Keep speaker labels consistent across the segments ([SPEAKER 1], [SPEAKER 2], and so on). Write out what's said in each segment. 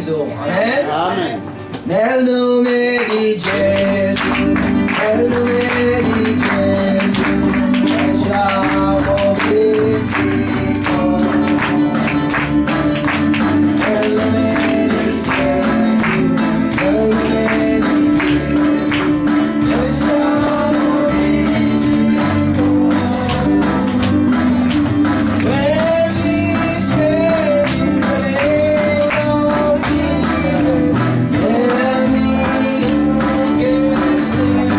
[SPEAKER 1] Amen.
[SPEAKER 2] Amen.
[SPEAKER 1] Nel nome di Gesù, nel nome di Gesù, siamo vincito. Nel nome di Gesù, nel nome di Gesù, noi siamo vincito. When we stand in the name of Jesus, then we can stand.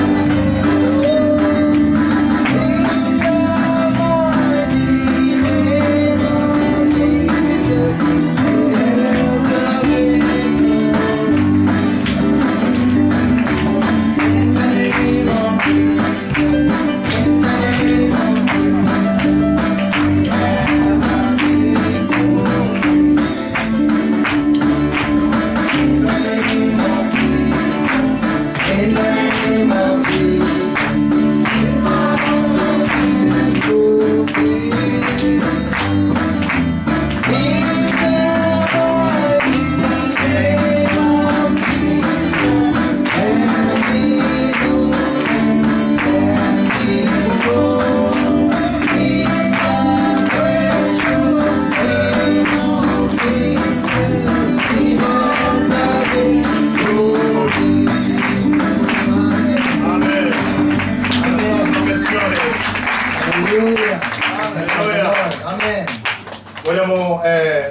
[SPEAKER 3] Vogliamo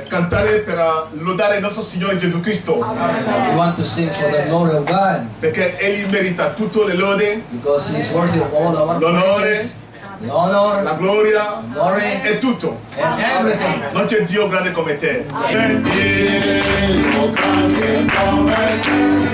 [SPEAKER 3] cantare per lodare il nostro Signore Gesù Cristo.
[SPEAKER 1] We want to sing for the glory of God
[SPEAKER 3] Perché Egli merita tutto le lode,
[SPEAKER 1] because He is worthy of all our
[SPEAKER 3] l'onore,
[SPEAKER 1] praises, the honor,
[SPEAKER 3] la gloria
[SPEAKER 1] glory,
[SPEAKER 3] e tutto.
[SPEAKER 1] and everything.
[SPEAKER 3] Non c'è Dio grande come te.
[SPEAKER 2] Dio grande come te.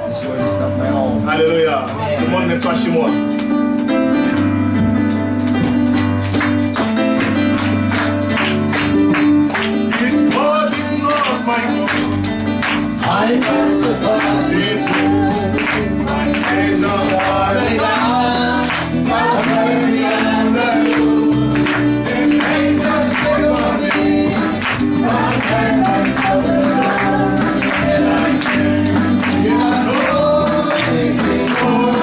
[SPEAKER 1] This world is not my home.
[SPEAKER 3] Alléluia. Ce monde n'est pas chez moi. This world is not my home.
[SPEAKER 1] I must pass it through.
[SPEAKER 3] My days are
[SPEAKER 1] Sorry, God, somewhere beyond the blue. The angels wait for me. My parents are alone, and I can't. You know, take me home.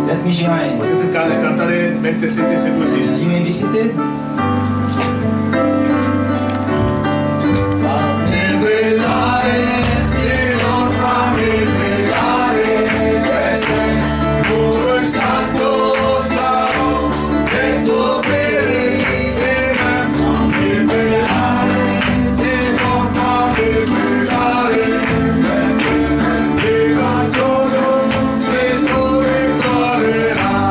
[SPEAKER 1] Let me shine.
[SPEAKER 3] Potete cantare mentre siete seduti.
[SPEAKER 1] You may be seated. Fammi brillare, Signor, fammi brillare, per te. Puro e santo sarò, se tu brilli in me. Fammi brillare, Signor, fammi brillare, per te. Viva solo che tu ritroverai.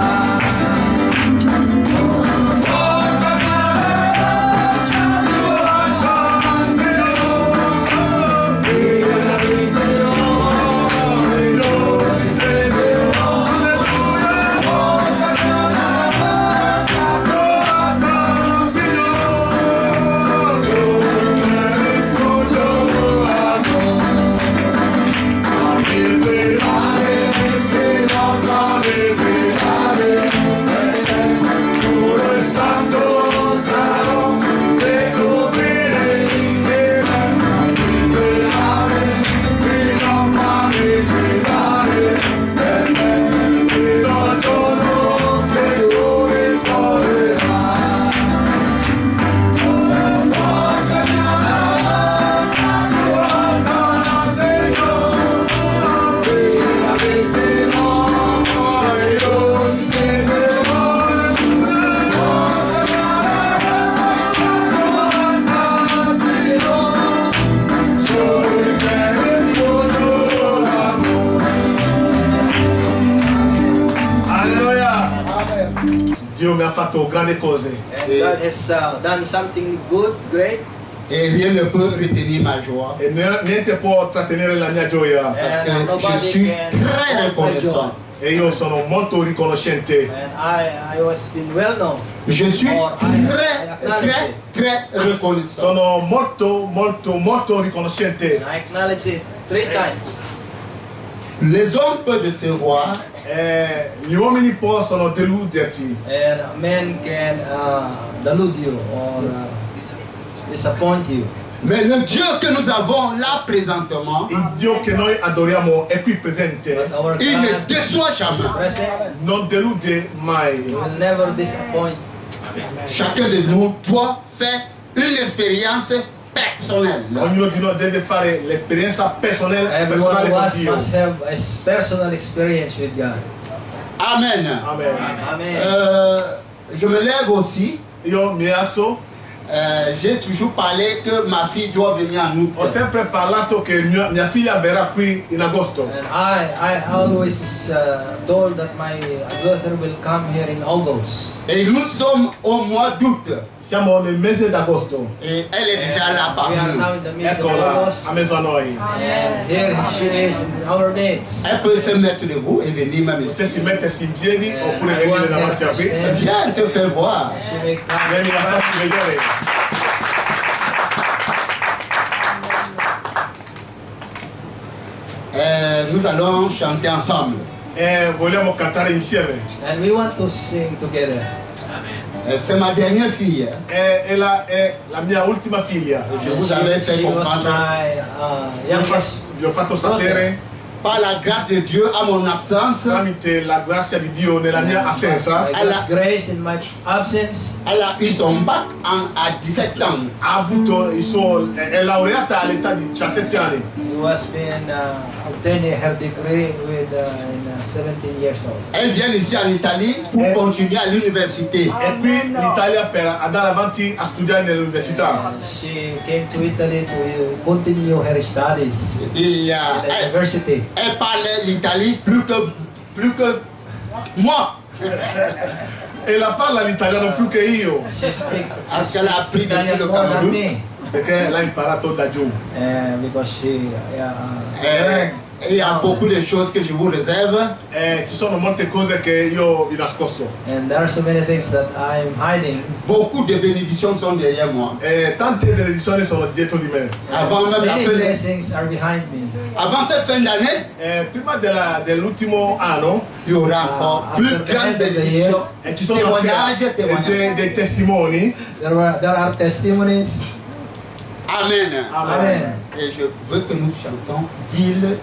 [SPEAKER 3] Dio mi ha fatto grandi cose
[SPEAKER 1] And God has done something good, great,
[SPEAKER 2] Et rien ne peut retenir ma joie.
[SPEAKER 3] e niente può trattenere la mia gioia
[SPEAKER 2] Parce que
[SPEAKER 1] and
[SPEAKER 2] je
[SPEAKER 1] nobody
[SPEAKER 2] suis
[SPEAKER 1] can
[SPEAKER 2] très
[SPEAKER 1] hold my joy.
[SPEAKER 2] reconnaissant.
[SPEAKER 3] e io sono molto riconoscente.
[SPEAKER 1] And I was been well known.
[SPEAKER 2] Je suis
[SPEAKER 1] Or
[SPEAKER 2] très reconnaissant.
[SPEAKER 3] Sono molto riconoscente.
[SPEAKER 1] And I acknowledge it 3 times.
[SPEAKER 2] Les hommes peuvent décevoir,
[SPEAKER 3] Gli uomini possono deluderti,
[SPEAKER 1] And men can delude you or disappoint you.
[SPEAKER 2] mais le Dieu que nous avons là présentement,
[SPEAKER 3] il Dio che noi adoriamo è qui presente,
[SPEAKER 1] But our
[SPEAKER 2] il ne
[SPEAKER 1] God
[SPEAKER 2] déçoit
[SPEAKER 1] is
[SPEAKER 2] jamais.
[SPEAKER 1] present.
[SPEAKER 3] non delude mai.
[SPEAKER 1] He will never disappoint.
[SPEAKER 2] Chacun de nous doit faire une expérience personnelle.
[SPEAKER 3] Ognuno di noi deve fare l'esperienza personale
[SPEAKER 1] Everyone of
[SPEAKER 3] con
[SPEAKER 1] us
[SPEAKER 3] Dio.
[SPEAKER 1] must have a personal experience with God.
[SPEAKER 2] Amen.
[SPEAKER 3] Amen.
[SPEAKER 1] Amen.
[SPEAKER 2] Je me lève aussi
[SPEAKER 3] Io mi alzo
[SPEAKER 2] j'ai toujours parlé que ma fille doit venir en août.
[SPEAKER 3] Ho sempre parlato che mia figlia verrà qui in agosto.
[SPEAKER 1] And I always told that my daughter will come here in August.
[SPEAKER 2] Et nous sommes au mois d'août.
[SPEAKER 3] Siamo nel mese d'agosto.
[SPEAKER 2] Et elle est déjà là
[SPEAKER 1] We are
[SPEAKER 2] parmi
[SPEAKER 1] now
[SPEAKER 2] nous.
[SPEAKER 1] in the midst of
[SPEAKER 3] Eccola,
[SPEAKER 1] August.
[SPEAKER 3] a mezzo a noi.
[SPEAKER 1] And here she is in our midst.
[SPEAKER 2] Elle peut se mettre debout et venir même ici.
[SPEAKER 3] Potessi mettersi in piedi oppure
[SPEAKER 1] I
[SPEAKER 3] venire
[SPEAKER 1] want her
[SPEAKER 3] davanti a
[SPEAKER 1] to
[SPEAKER 3] qui.
[SPEAKER 1] stand.
[SPEAKER 2] Viens te faire voir.
[SPEAKER 1] She may come.
[SPEAKER 3] Vieni a farci vedere.
[SPEAKER 2] Nous allons chanter ensemble.
[SPEAKER 3] E vogliamo cantare insieme.
[SPEAKER 1] And we want to sing together.
[SPEAKER 2] C'est ma dernière fille.
[SPEAKER 3] È la mia ultima figlia.
[SPEAKER 2] Je vous avais fait
[SPEAKER 1] She was
[SPEAKER 2] comprendre.
[SPEAKER 1] my
[SPEAKER 3] Vi
[SPEAKER 1] youngest.
[SPEAKER 3] ho fatto sapere
[SPEAKER 2] Par la grâce de Dieu, à mon absence,
[SPEAKER 3] tramite la grazia di Dio nella mia assenza.
[SPEAKER 1] By God's grace in my absence.
[SPEAKER 2] elle a eu son bac à 17 ans.
[SPEAKER 3] Ha avuto il suo, è laureata all'età di 17 anni.
[SPEAKER 1] She was been obtaining her degree with in 17 years old.
[SPEAKER 2] Elle vient ici en Italie pour continuer à l'université.
[SPEAKER 3] È qui in Italia per andare avanti a studiare nell'università.
[SPEAKER 1] She came to Italy to continue her studies
[SPEAKER 2] Et
[SPEAKER 1] at the university.
[SPEAKER 2] elle parle l'Italie plus que moi.
[SPEAKER 3] E la parla l'italiano più che io,
[SPEAKER 1] She speaks
[SPEAKER 2] Parce qu'elle a appris depuis
[SPEAKER 1] Italian
[SPEAKER 2] le
[SPEAKER 1] more than
[SPEAKER 2] Cameroun.
[SPEAKER 1] me
[SPEAKER 3] perché l'ha imparato da giù.
[SPEAKER 1] because she
[SPEAKER 2] Il y a beaucoup de choses que je vous réserve.
[SPEAKER 3] Ci sono molte cose che io vi nascosto.
[SPEAKER 1] and there are so many things that I'm hiding.
[SPEAKER 2] Beaucoup de bénédictions sont derrière moi.
[SPEAKER 3] Tante benedizioni sono dietro di me.
[SPEAKER 2] Avant même la
[SPEAKER 1] Many
[SPEAKER 2] fin de-
[SPEAKER 1] blessings are behind me.
[SPEAKER 2] Avant cette fin d'année,
[SPEAKER 3] Prima dell'ultimo anno
[SPEAKER 2] il y aura encore plus
[SPEAKER 1] after the
[SPEAKER 2] grandes
[SPEAKER 1] end of the
[SPEAKER 2] bénédictions.
[SPEAKER 3] ci sono anche
[SPEAKER 2] Témoignages.
[SPEAKER 3] dei testimoni.
[SPEAKER 1] There are testimonies.
[SPEAKER 2] Amen.
[SPEAKER 1] Amen.
[SPEAKER 2] Et je veux que nous chantons ville,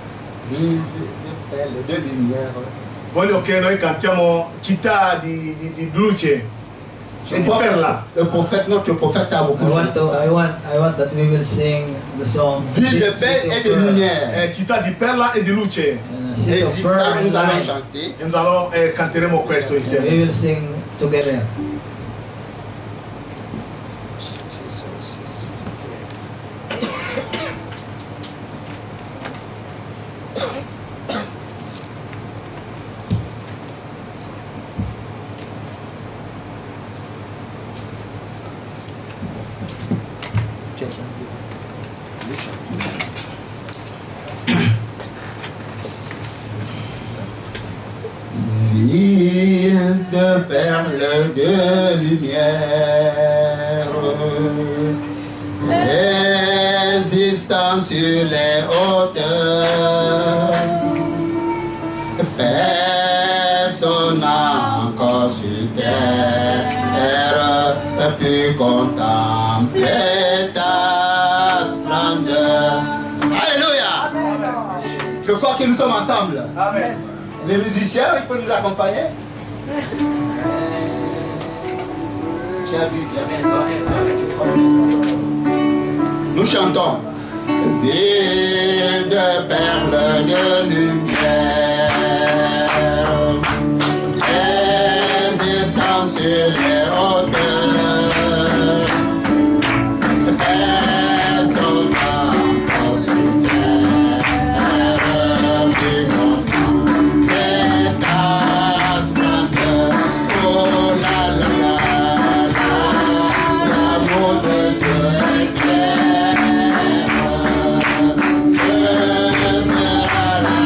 [SPEAKER 2] ville de perles de lumière.
[SPEAKER 3] Voglio che noi cantiamo città di luce
[SPEAKER 2] Je
[SPEAKER 3] e di
[SPEAKER 2] crois que
[SPEAKER 3] perla.
[SPEAKER 2] le prophète, notre prophète a beaucoup chanté.
[SPEAKER 1] I want that we will sing the song
[SPEAKER 2] Ville de
[SPEAKER 1] City
[SPEAKER 2] perles
[SPEAKER 1] of
[SPEAKER 2] et de
[SPEAKER 1] Pearl.
[SPEAKER 2] lumière.
[SPEAKER 3] Città di perla e di luce.
[SPEAKER 1] And City
[SPEAKER 2] Et
[SPEAKER 1] of
[SPEAKER 2] si
[SPEAKER 1] Pearl
[SPEAKER 2] ça,
[SPEAKER 1] and
[SPEAKER 2] nous allons
[SPEAKER 1] Light.
[SPEAKER 2] chanter.
[SPEAKER 3] E noi canteremo questo
[SPEAKER 1] We
[SPEAKER 3] insieme.
[SPEAKER 1] will sing together.
[SPEAKER 2] Ville de perles de lumière, résistant sur les hauteurs, personne n'a encore sur terre pu contempler ta splendeur. Alléluia! Je crois que nous sommes ensemble.
[SPEAKER 3] Amen.
[SPEAKER 2] Les musiciens, ils peuvent nous accompagner. Tu as vu, nous chantons. Ville de perles de lumière, résistant sur les hauteurs, personne n'a encore sur terre plus contempler ta splendeur. Oh la la la la, l'amour de Dieu est clair. Ce sera la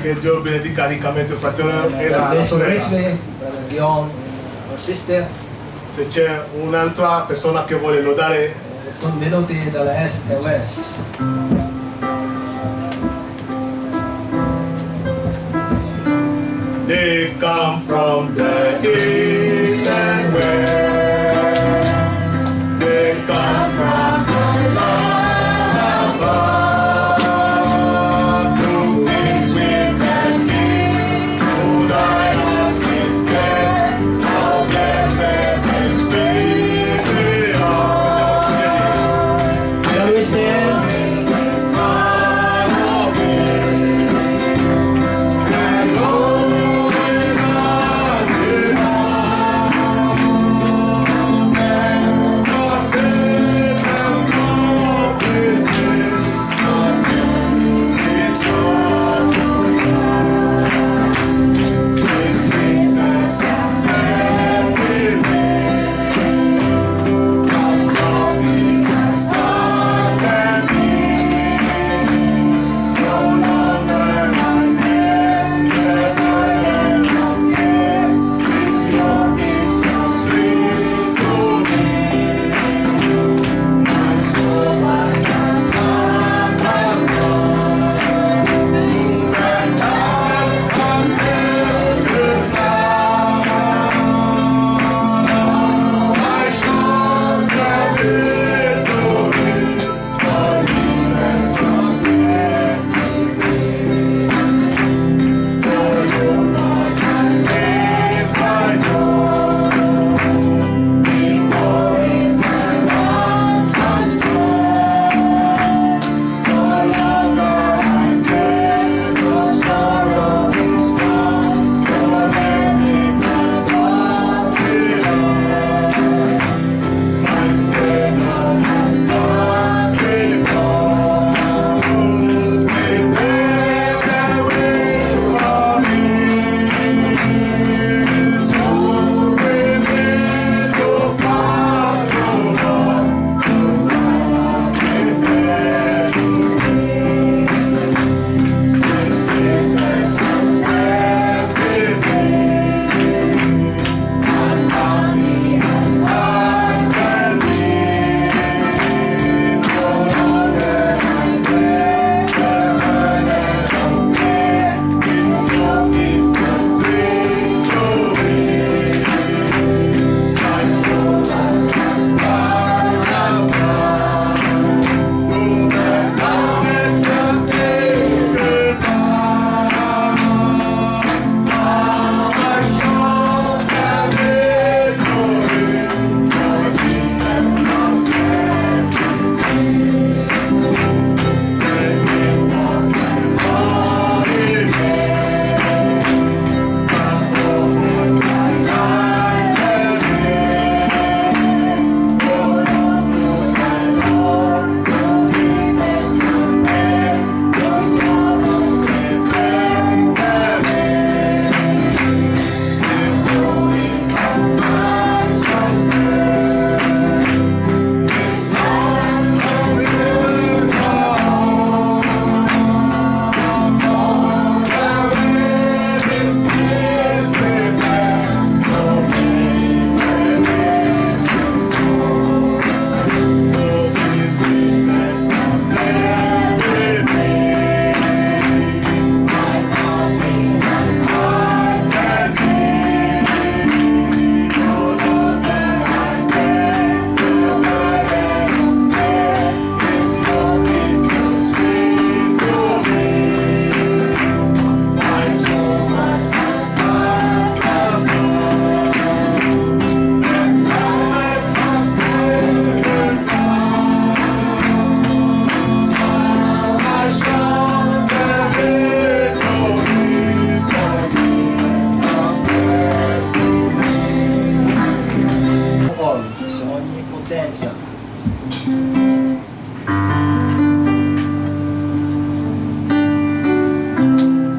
[SPEAKER 3] Che Dio benedica riccamente il fratello e la
[SPEAKER 1] God bless you
[SPEAKER 3] sorella.
[SPEAKER 1] richly, Brother Dion, our sister.
[SPEAKER 3] Se c'è un'altra persona che vuole lodare,
[SPEAKER 1] Ton minuti dalla est e west.
[SPEAKER 3] they come from the east and west. They come from afar to feast with the King, who died us instead. How blessed His spirit we are.
[SPEAKER 1] Shall we stand?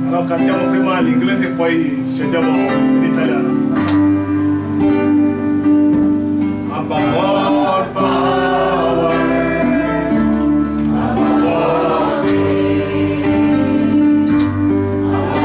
[SPEAKER 3] Allora cantiamo prima l'inglese e poi scendiamo in italiano. Above all power, above all things, above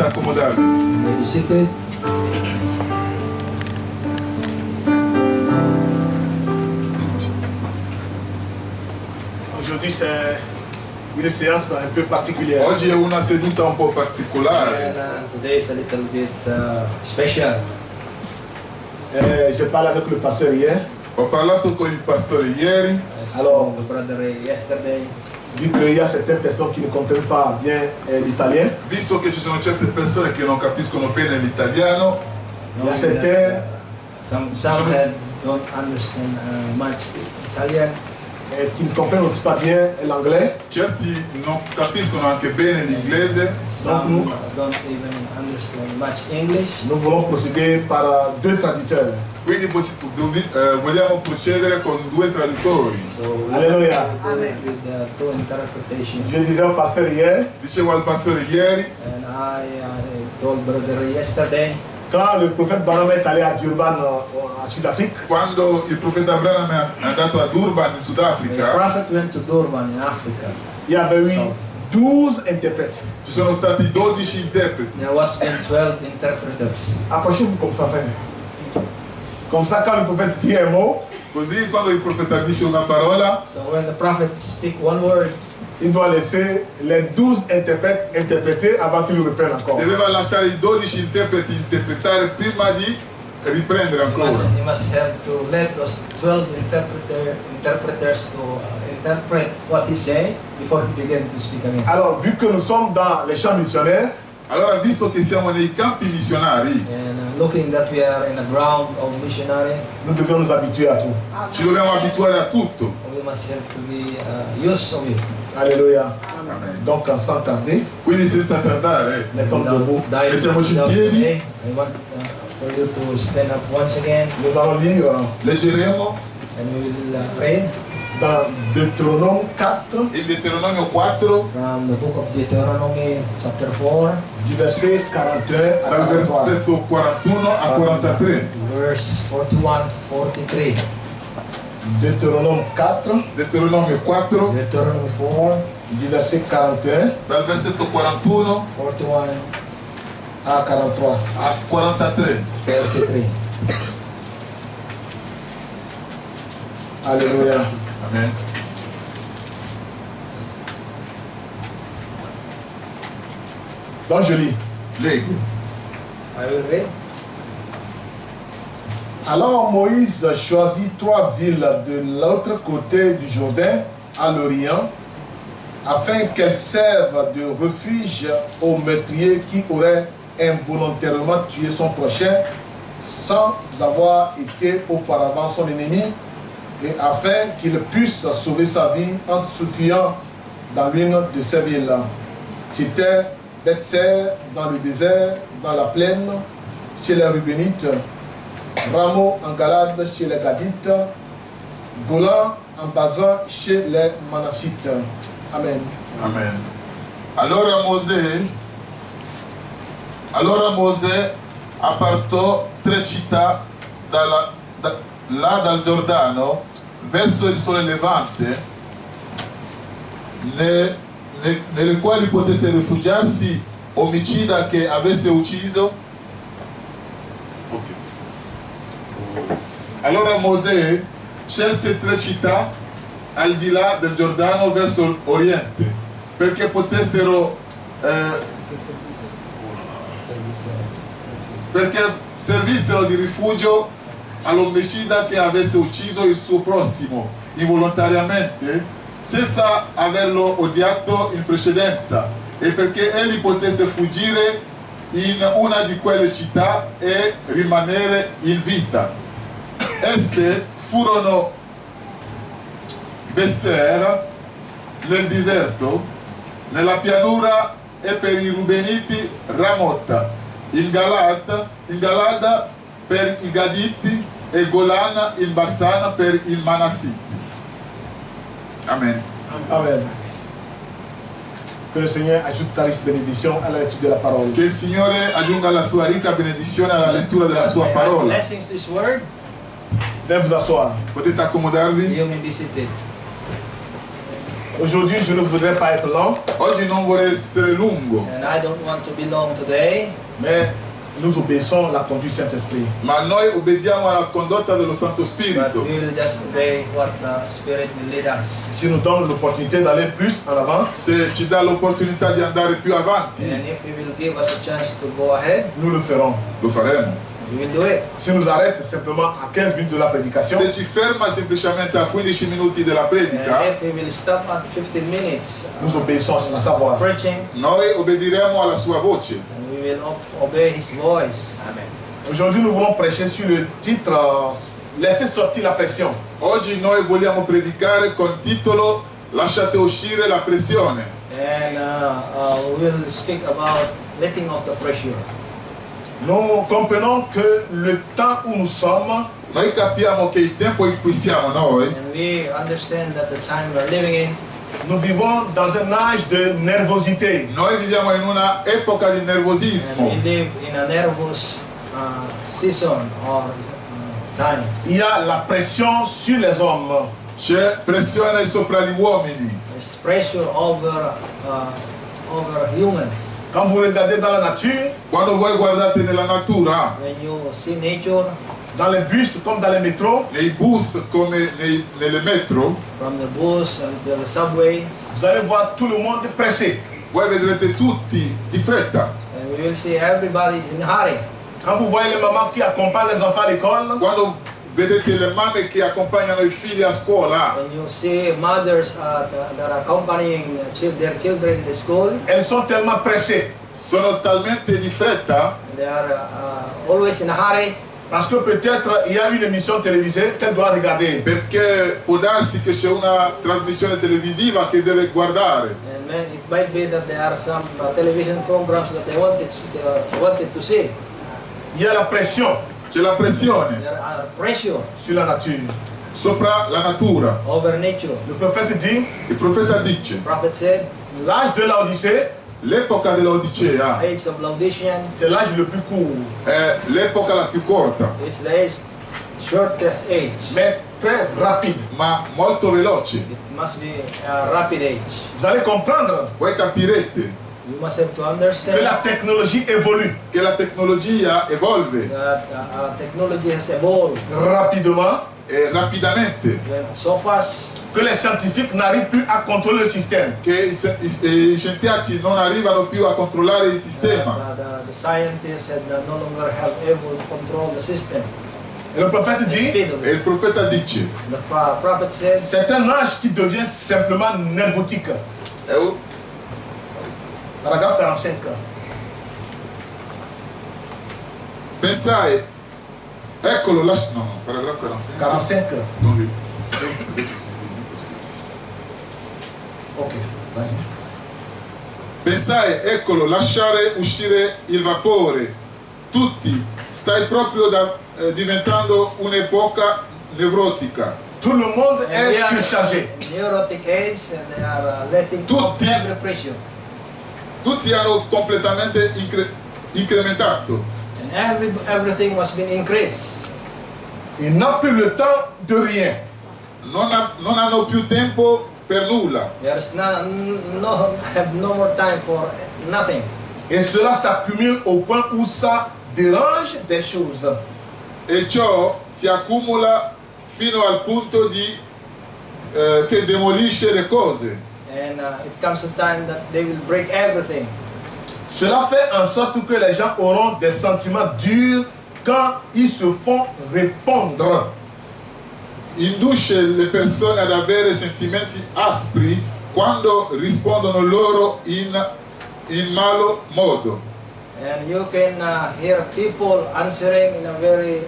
[SPEAKER 3] accomodarvi.
[SPEAKER 1] You may be seated.
[SPEAKER 3] Aujourd'hui, c'est une séance un peu particulière.
[SPEAKER 4] Oggi è una seduta un po' particolare.
[SPEAKER 1] And today is a little bit special.
[SPEAKER 3] Je parle avec le pasteur hier.
[SPEAKER 4] Ho parlato con il pastore ieri,
[SPEAKER 1] I
[SPEAKER 3] Alors-
[SPEAKER 1] spoke to brother yesterday.
[SPEAKER 3] Vu qu'il y a certaines personnes qui ne comprennent pas bien l'italien,
[SPEAKER 4] visto che ci sono certe persone che non capiscono bene l'italiano,
[SPEAKER 3] il y a
[SPEAKER 1] Knowing
[SPEAKER 3] certains
[SPEAKER 1] some don't understand much Italian.
[SPEAKER 3] qui ne comprennent aussi pas bien l'anglais.
[SPEAKER 4] certi non capiscono anche bene l'inglese,
[SPEAKER 1] Some don't even understand much English.
[SPEAKER 3] Nous voulons procéder par deux traducteurs.
[SPEAKER 4] quindi vogliamo procedere con 2 traduttori.
[SPEAKER 1] So we
[SPEAKER 3] Alleluia.
[SPEAKER 1] will do it with the 2 interpretation.
[SPEAKER 3] Je disais au pasteur hier,
[SPEAKER 4] Dicevo al pastore ieri,
[SPEAKER 1] And I told brother yesterday,
[SPEAKER 3] quand le prophète Branham est allé à Durban en Sud-Afrique,
[SPEAKER 4] quando il profeta Branham è andato a Durban in
[SPEAKER 1] the
[SPEAKER 4] Sudafrica,
[SPEAKER 1] prophet went to Durban in Africa.
[SPEAKER 3] il y avait eu 12 interprètes.
[SPEAKER 4] ci sono stati 12 interpreti.
[SPEAKER 1] There was been 12 interpreters.
[SPEAKER 3] Approchez-vous comme ça, frère. Comme ça, quand le prophète dit un mot,
[SPEAKER 4] Così quando il profeta dice una parola,
[SPEAKER 1] So when the prophet speak one word,
[SPEAKER 3] il doit laisser les 12 interprètes interpréter avant qu'il reprenne encore.
[SPEAKER 4] doveva lasciare i 12 interpreti interpretare prima di riprendere
[SPEAKER 1] you
[SPEAKER 4] ancora.
[SPEAKER 1] must have to let those 12 interpreters to interpret what he say before he begin to speak again.
[SPEAKER 3] Alors, vu que nous sommes dans les champs missionnaires,
[SPEAKER 4] Allora, visto che siamo nei campi missionari,
[SPEAKER 1] And looking that we are in a ground of missionary,
[SPEAKER 3] nous devons nous habituer à tout.
[SPEAKER 4] ci dobbiamo abituare a tutto.
[SPEAKER 1] we must have to be used of it.
[SPEAKER 3] Alléluia.
[SPEAKER 4] Amen.
[SPEAKER 3] Donc, sans tarder,
[SPEAKER 4] Quindi senza tardare,
[SPEAKER 3] mettons debout.
[SPEAKER 4] Mettiamoci in
[SPEAKER 1] without
[SPEAKER 4] piedi.
[SPEAKER 1] delay, I want for you to stand up once again
[SPEAKER 3] Nous allons lire
[SPEAKER 4] leggeremo
[SPEAKER 1] and we will read
[SPEAKER 3] dans Deutéronome 4,
[SPEAKER 4] il Deuteronomio 4,
[SPEAKER 1] from the book of Deuteronomy chapter 4,
[SPEAKER 3] du verset 41 à
[SPEAKER 4] dal
[SPEAKER 3] 43.
[SPEAKER 4] versetto 41 a 43.
[SPEAKER 1] verse 41 to 43.
[SPEAKER 3] Deutéronome 4,
[SPEAKER 4] Deuteronomio 4,
[SPEAKER 1] Deuteronomy 4,
[SPEAKER 3] du verset 41
[SPEAKER 4] dal versetto 41
[SPEAKER 1] 41,
[SPEAKER 3] à 43.
[SPEAKER 4] a 43.
[SPEAKER 1] 33.
[SPEAKER 3] Alléluia.
[SPEAKER 4] Amen.
[SPEAKER 3] Donc, je lis.
[SPEAKER 4] Leggo.
[SPEAKER 1] I will read.
[SPEAKER 3] Alors Moïse choisit 3 villes de l'autre côté du Jourdain, à l'Orient, afin qu'elles servent de refuge aux meurtriers qui auraient involontairement tué son prochain sans avoir été auparavant son ennemi, et afin qu'il puisse sauver sa vie en s'enfuyant dans l'une de ces villes. C'était Bethser dans le désert, dans la plaine, chez les Rubénites, Ramo en Galade chez les Gadites, Golan en Bazan chez les Manassites. Amen.
[SPEAKER 4] Amen. Allora Mosè appartò 3 città là dal Giordano verso il sole levante, nelle quali potesse rifugiarsi omicida che avesse ucciso. Allora Mosè scelse 3 città al di là del Giordano verso l'Oriente perché potessero perché servissero di rifugio all'omicida che avesse ucciso il suo prossimo involontariamente senza averlo odiato in precedenza e perché egli potesse fuggire in una di quelle città e rimanere in vita. Esse furono Besser nel deserto, nella pianura e per i Rubeniti Ramotta, in Galada per i Gaditi e Golan in Bassana per i Manassiti. Amen.
[SPEAKER 3] Amen. Que le Seigneur ajoute ta riche bénédiction à la lecture de la parole.
[SPEAKER 4] Che il Signore aggiunga la sua ricca benedizione alla lettura della sua parola.
[SPEAKER 1] Blessings to His word.
[SPEAKER 3] Veuillez vous asseoir.
[SPEAKER 4] Potete accomodarvi?
[SPEAKER 1] You may be seated.
[SPEAKER 3] Aujourd'hui, je ne voudrais pas être lent,
[SPEAKER 4] Oggi non vorrei essere lungo,
[SPEAKER 1] and I don't want to be long today,
[SPEAKER 3] mais nous obéissons la conduite du Saint-Esprit.
[SPEAKER 4] ma noi obbediamo alla condotta dello Santo
[SPEAKER 1] but
[SPEAKER 4] Spirito.
[SPEAKER 1] we will just obey what the Spirit will lead us.
[SPEAKER 3] Si nous donne l'opportunité d'aller plus en avant,
[SPEAKER 4] Se ci dà l'opportunità di andare più avanti,
[SPEAKER 1] And if He will give us a chance to go ahead,
[SPEAKER 3] nous le ferons.
[SPEAKER 4] lo faremo.
[SPEAKER 1] we will do it.
[SPEAKER 3] Si nous arrête simplement à 15 minutes de la prédication,
[SPEAKER 4] Se ci ferma semplicemente a 15 minuti della predica,
[SPEAKER 1] And if He will stop at 15 minutes
[SPEAKER 3] nous obéissons à sa voix.
[SPEAKER 1] preaching,
[SPEAKER 4] noi obbediremo alla sua voce.
[SPEAKER 1] and we will obey His voice. Amen.
[SPEAKER 3] Aujourd'hui, nous voulons prêcher sur le titre Laissez sortir la pression.
[SPEAKER 4] Oggi noi vogliamo predicare con titolo Lasciate uscire la pressione.
[SPEAKER 1] And we will speak about letting off the pressure.
[SPEAKER 3] Nous comprenons que le temps où nous sommes,
[SPEAKER 4] Noi capiamo che il tempo in cui siamo noi,
[SPEAKER 1] And we understand that the time we are living in,
[SPEAKER 3] nous vivons dans un âge de nervosité.
[SPEAKER 4] noi viviamo in una epoca di
[SPEAKER 1] and
[SPEAKER 4] nervosismo.
[SPEAKER 1] we live in a nervous season or time.
[SPEAKER 3] Il y a la pression sur les hommes.
[SPEAKER 4] C'è pressione sopra gli uomini.
[SPEAKER 1] There's pressure over humans.
[SPEAKER 3] Quand vous regardez dans la nature,
[SPEAKER 4] Quando voi guardate nella natura,
[SPEAKER 1] When you see nature,
[SPEAKER 3] dans les bus comme dans les métros,
[SPEAKER 4] nei bus come nelle metro,
[SPEAKER 1] from the bus and to the subway,
[SPEAKER 3] vous allez voir tout le monde pressé.
[SPEAKER 4] voi vedrete tutti di fretta.
[SPEAKER 1] and we will see everybody's in a hurry.
[SPEAKER 3] Quand vous voyez les mamans qui accompagnent les enfants à l'école,
[SPEAKER 4] Quando vedete le mamme che accompagnano i figli a scuola,
[SPEAKER 1] When you see mothers that are accompanying their children in the school,
[SPEAKER 3] elles sont tellement pressées.
[SPEAKER 4] sono talmente di fretta
[SPEAKER 1] they are always in a hurry
[SPEAKER 3] Parce que peut-être il y a une émission télévisée qu'elle doit regarder.
[SPEAKER 4] perché può darsi che c'è una trasmissione televisiva che deve guardare.
[SPEAKER 1] and it might be that there are some television programs that they wanted to see.
[SPEAKER 3] Il y a la pression
[SPEAKER 4] C'è la pressione
[SPEAKER 1] There are pressure
[SPEAKER 3] sur la nature.
[SPEAKER 4] sopra la natura.
[SPEAKER 1] over nature.
[SPEAKER 3] Le prophète dit,
[SPEAKER 4] Il profeta dice,
[SPEAKER 1] The prophet said,
[SPEAKER 3] l'âge de l'Odyssée,
[SPEAKER 4] l'epoca dell'Odicea
[SPEAKER 1] age of Laodicean,
[SPEAKER 3] c'est l'âge le plus court,
[SPEAKER 4] è l'epoca la più corta,
[SPEAKER 1] it's the shortest age.
[SPEAKER 3] mais très rapide.
[SPEAKER 4] ma molto veloce.
[SPEAKER 1] It must be a rapid age.
[SPEAKER 3] Vous allez comprendre
[SPEAKER 4] Voi capirete
[SPEAKER 1] You must have to
[SPEAKER 3] que
[SPEAKER 1] understand
[SPEAKER 3] la technologie évolue
[SPEAKER 4] che la tecnologia evolve
[SPEAKER 1] that technology has evolved
[SPEAKER 3] rapidement,
[SPEAKER 4] rapidamente,
[SPEAKER 1] so fast
[SPEAKER 3] que les scientifiques n'arrivent plus à contrôler le système.
[SPEAKER 4] che gli scienziati non arrivano più a controllare il sistema.
[SPEAKER 1] the scientists no longer have able to control the system.
[SPEAKER 3] Et le prophète
[SPEAKER 1] The
[SPEAKER 3] dit,
[SPEAKER 1] speed of
[SPEAKER 4] E il
[SPEAKER 1] it.
[SPEAKER 4] profeta dice,
[SPEAKER 1] The prophet said,
[SPEAKER 3] c'est un âge qui devient simplement nervotique.
[SPEAKER 4] è un-
[SPEAKER 3] Paragraphe 45.
[SPEAKER 4] pensai, eccolo, no, paragrafo 45.
[SPEAKER 3] 45.
[SPEAKER 4] Non ri-
[SPEAKER 3] Ok, vas-y.
[SPEAKER 4] Pensai, eccolo, lasciare uscire il vapore. Tutti, stai proprio diventando un'epoca nevrotica.
[SPEAKER 3] Tout le monde
[SPEAKER 1] and we
[SPEAKER 3] est
[SPEAKER 1] are
[SPEAKER 3] surchargé.
[SPEAKER 1] in neurotic age and they are letting
[SPEAKER 4] Tutti.
[SPEAKER 1] off every pressure.
[SPEAKER 4] Tutti hanno completamente incrementato.
[SPEAKER 1] And everything must be increased.
[SPEAKER 3] Il n'a plus le temps de rien.
[SPEAKER 4] Non hanno più tempo per nulla.
[SPEAKER 1] There's have no more time for nothing.
[SPEAKER 3] Et cela s'accumule au point où ça dérange des choses.
[SPEAKER 4] E ciò si accumula fino al punto che demolisce le cose.
[SPEAKER 1] And it comes a time that they will break everything.
[SPEAKER 3] Cela fait en sorte que les gens auront des sentiments durs quand ils se font répondre.
[SPEAKER 4] Induce le persone ad avere sentimenti aspri quando rispondono loro in malo modo.
[SPEAKER 1] And you can hear people answering in a very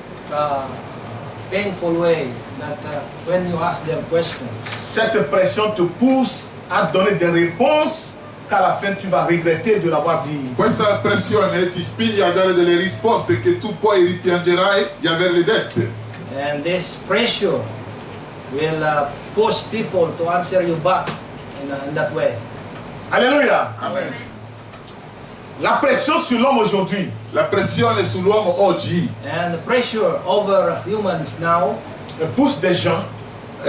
[SPEAKER 1] painful way. That when you ask them questions,
[SPEAKER 3] Cette pression te pousse à donner des réponses qu'à la fin tu vas regretter de l'avoir dit.
[SPEAKER 4] Questa pressione ti spinge a dare delle risposte che tu poi rimpiangerai di averle dette.
[SPEAKER 1] and this pressure will push people to answer you back in that way.
[SPEAKER 3] Alléluia.
[SPEAKER 4] Amen.
[SPEAKER 3] La pression sur l'homme aujourd'hui,
[SPEAKER 4] La pressione sull'uomo oggi
[SPEAKER 1] And the pressure over humans now
[SPEAKER 3] pousse des gens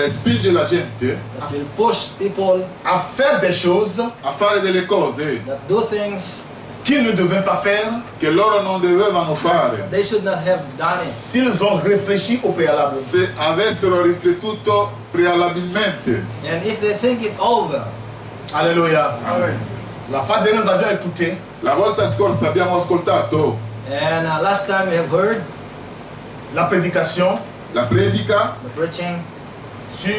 [SPEAKER 4] spinge la gente
[SPEAKER 1] that will push people
[SPEAKER 3] à faire des choses
[SPEAKER 4] a fare delle cose
[SPEAKER 1] that do things
[SPEAKER 3] qu'ils ne devaient pas faire
[SPEAKER 4] che loro non dovevano fare
[SPEAKER 1] they should not have done it.
[SPEAKER 3] s'ils ont réfléchi au préalable.
[SPEAKER 4] se avessero riflettuto prealabilmente.
[SPEAKER 1] And if they think it over,
[SPEAKER 3] Alléluia. La fois dernière, nous avions écouté
[SPEAKER 4] La volta scorsa abbiamo ascoltato
[SPEAKER 1] and last time we have heard
[SPEAKER 3] la prédication
[SPEAKER 4] la predica
[SPEAKER 1] the preaching
[SPEAKER 3] sur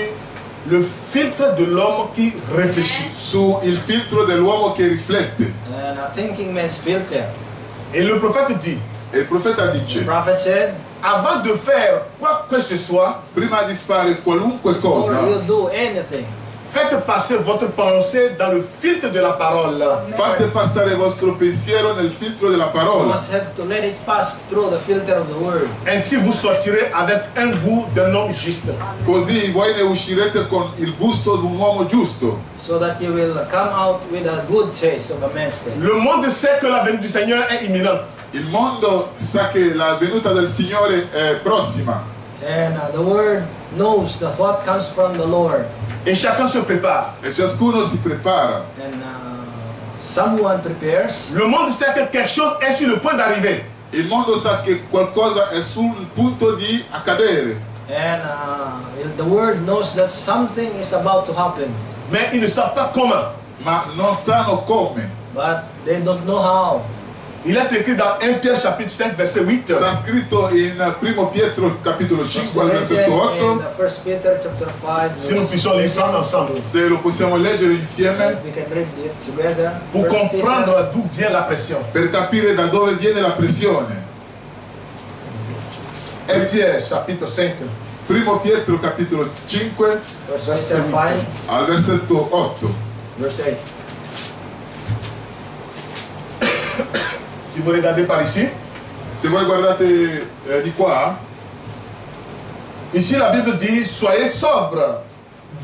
[SPEAKER 3] le filtre de l'homme qui réfléchit.
[SPEAKER 4] su il filtro dell'uomo che riflette.
[SPEAKER 1] and thinking man's filter.
[SPEAKER 3] Et le prophète dit,
[SPEAKER 4] E il profeta
[SPEAKER 1] The
[SPEAKER 4] dice,
[SPEAKER 1] prophet said,
[SPEAKER 3] avant de faire quoi que ce soit,
[SPEAKER 4] prima di fare qualunque
[SPEAKER 1] before
[SPEAKER 4] cosa,
[SPEAKER 1] you do anything,
[SPEAKER 3] faites passer votre pensée dans le filtre de la parole.
[SPEAKER 4] fate passare il vostro pensiero nel filtro della
[SPEAKER 1] you
[SPEAKER 4] parola.
[SPEAKER 1] must have to let it pass through the filter of the word.
[SPEAKER 3] Ainsi vous sortirez avec un goût d'un homme juste.
[SPEAKER 4] Così voi ne uscirete con il gusto di un uomo giusto,
[SPEAKER 1] So that you will come out with a good taste of a man's taste.
[SPEAKER 3] Le monde sait que la venue du Seigneur est imminente.
[SPEAKER 4] il mondo sa che la venuta del Signore è prossima
[SPEAKER 1] And the word knows that what comes from the Lord.
[SPEAKER 3] Et chacun se prépare.
[SPEAKER 4] e ciascuno si prepara.
[SPEAKER 1] And someone prepares.
[SPEAKER 3] Le monde sait que quelque chose est sur le point d'arriver.
[SPEAKER 4] Il mondo sa che qualcosa è sul punto di accadere,
[SPEAKER 1] And the word knows that something is about to happen.
[SPEAKER 3] Mais ils ne savent pas comment.
[SPEAKER 4] ma non sanno come.
[SPEAKER 1] But they don't know how.
[SPEAKER 3] Il est écrit dans 1 Pierre chapitre 5 verset 8.
[SPEAKER 4] Sta scritto in 1 Pietro capitolo 5 al versetto
[SPEAKER 1] In
[SPEAKER 4] 8.
[SPEAKER 1] 1 Peter chapter 5.
[SPEAKER 3] Si nous puissions lire ça ensemble.
[SPEAKER 4] Se lo possiamo leggere insieme
[SPEAKER 1] We can read it together.
[SPEAKER 3] Pour
[SPEAKER 1] 1 Peter,
[SPEAKER 3] comprendre d'où vient la pression.
[SPEAKER 4] per capire da dove viene la pressione.
[SPEAKER 3] 1 Pierre chapitre 5
[SPEAKER 4] 1 Pietro capitolo 5
[SPEAKER 1] 1 Peter 5,
[SPEAKER 4] al versetto 8.
[SPEAKER 1] verse 8.
[SPEAKER 3] Si vous regardez par ici,
[SPEAKER 4] Se voi guardate di qua,
[SPEAKER 3] ici la Bible dit, soyez sobre,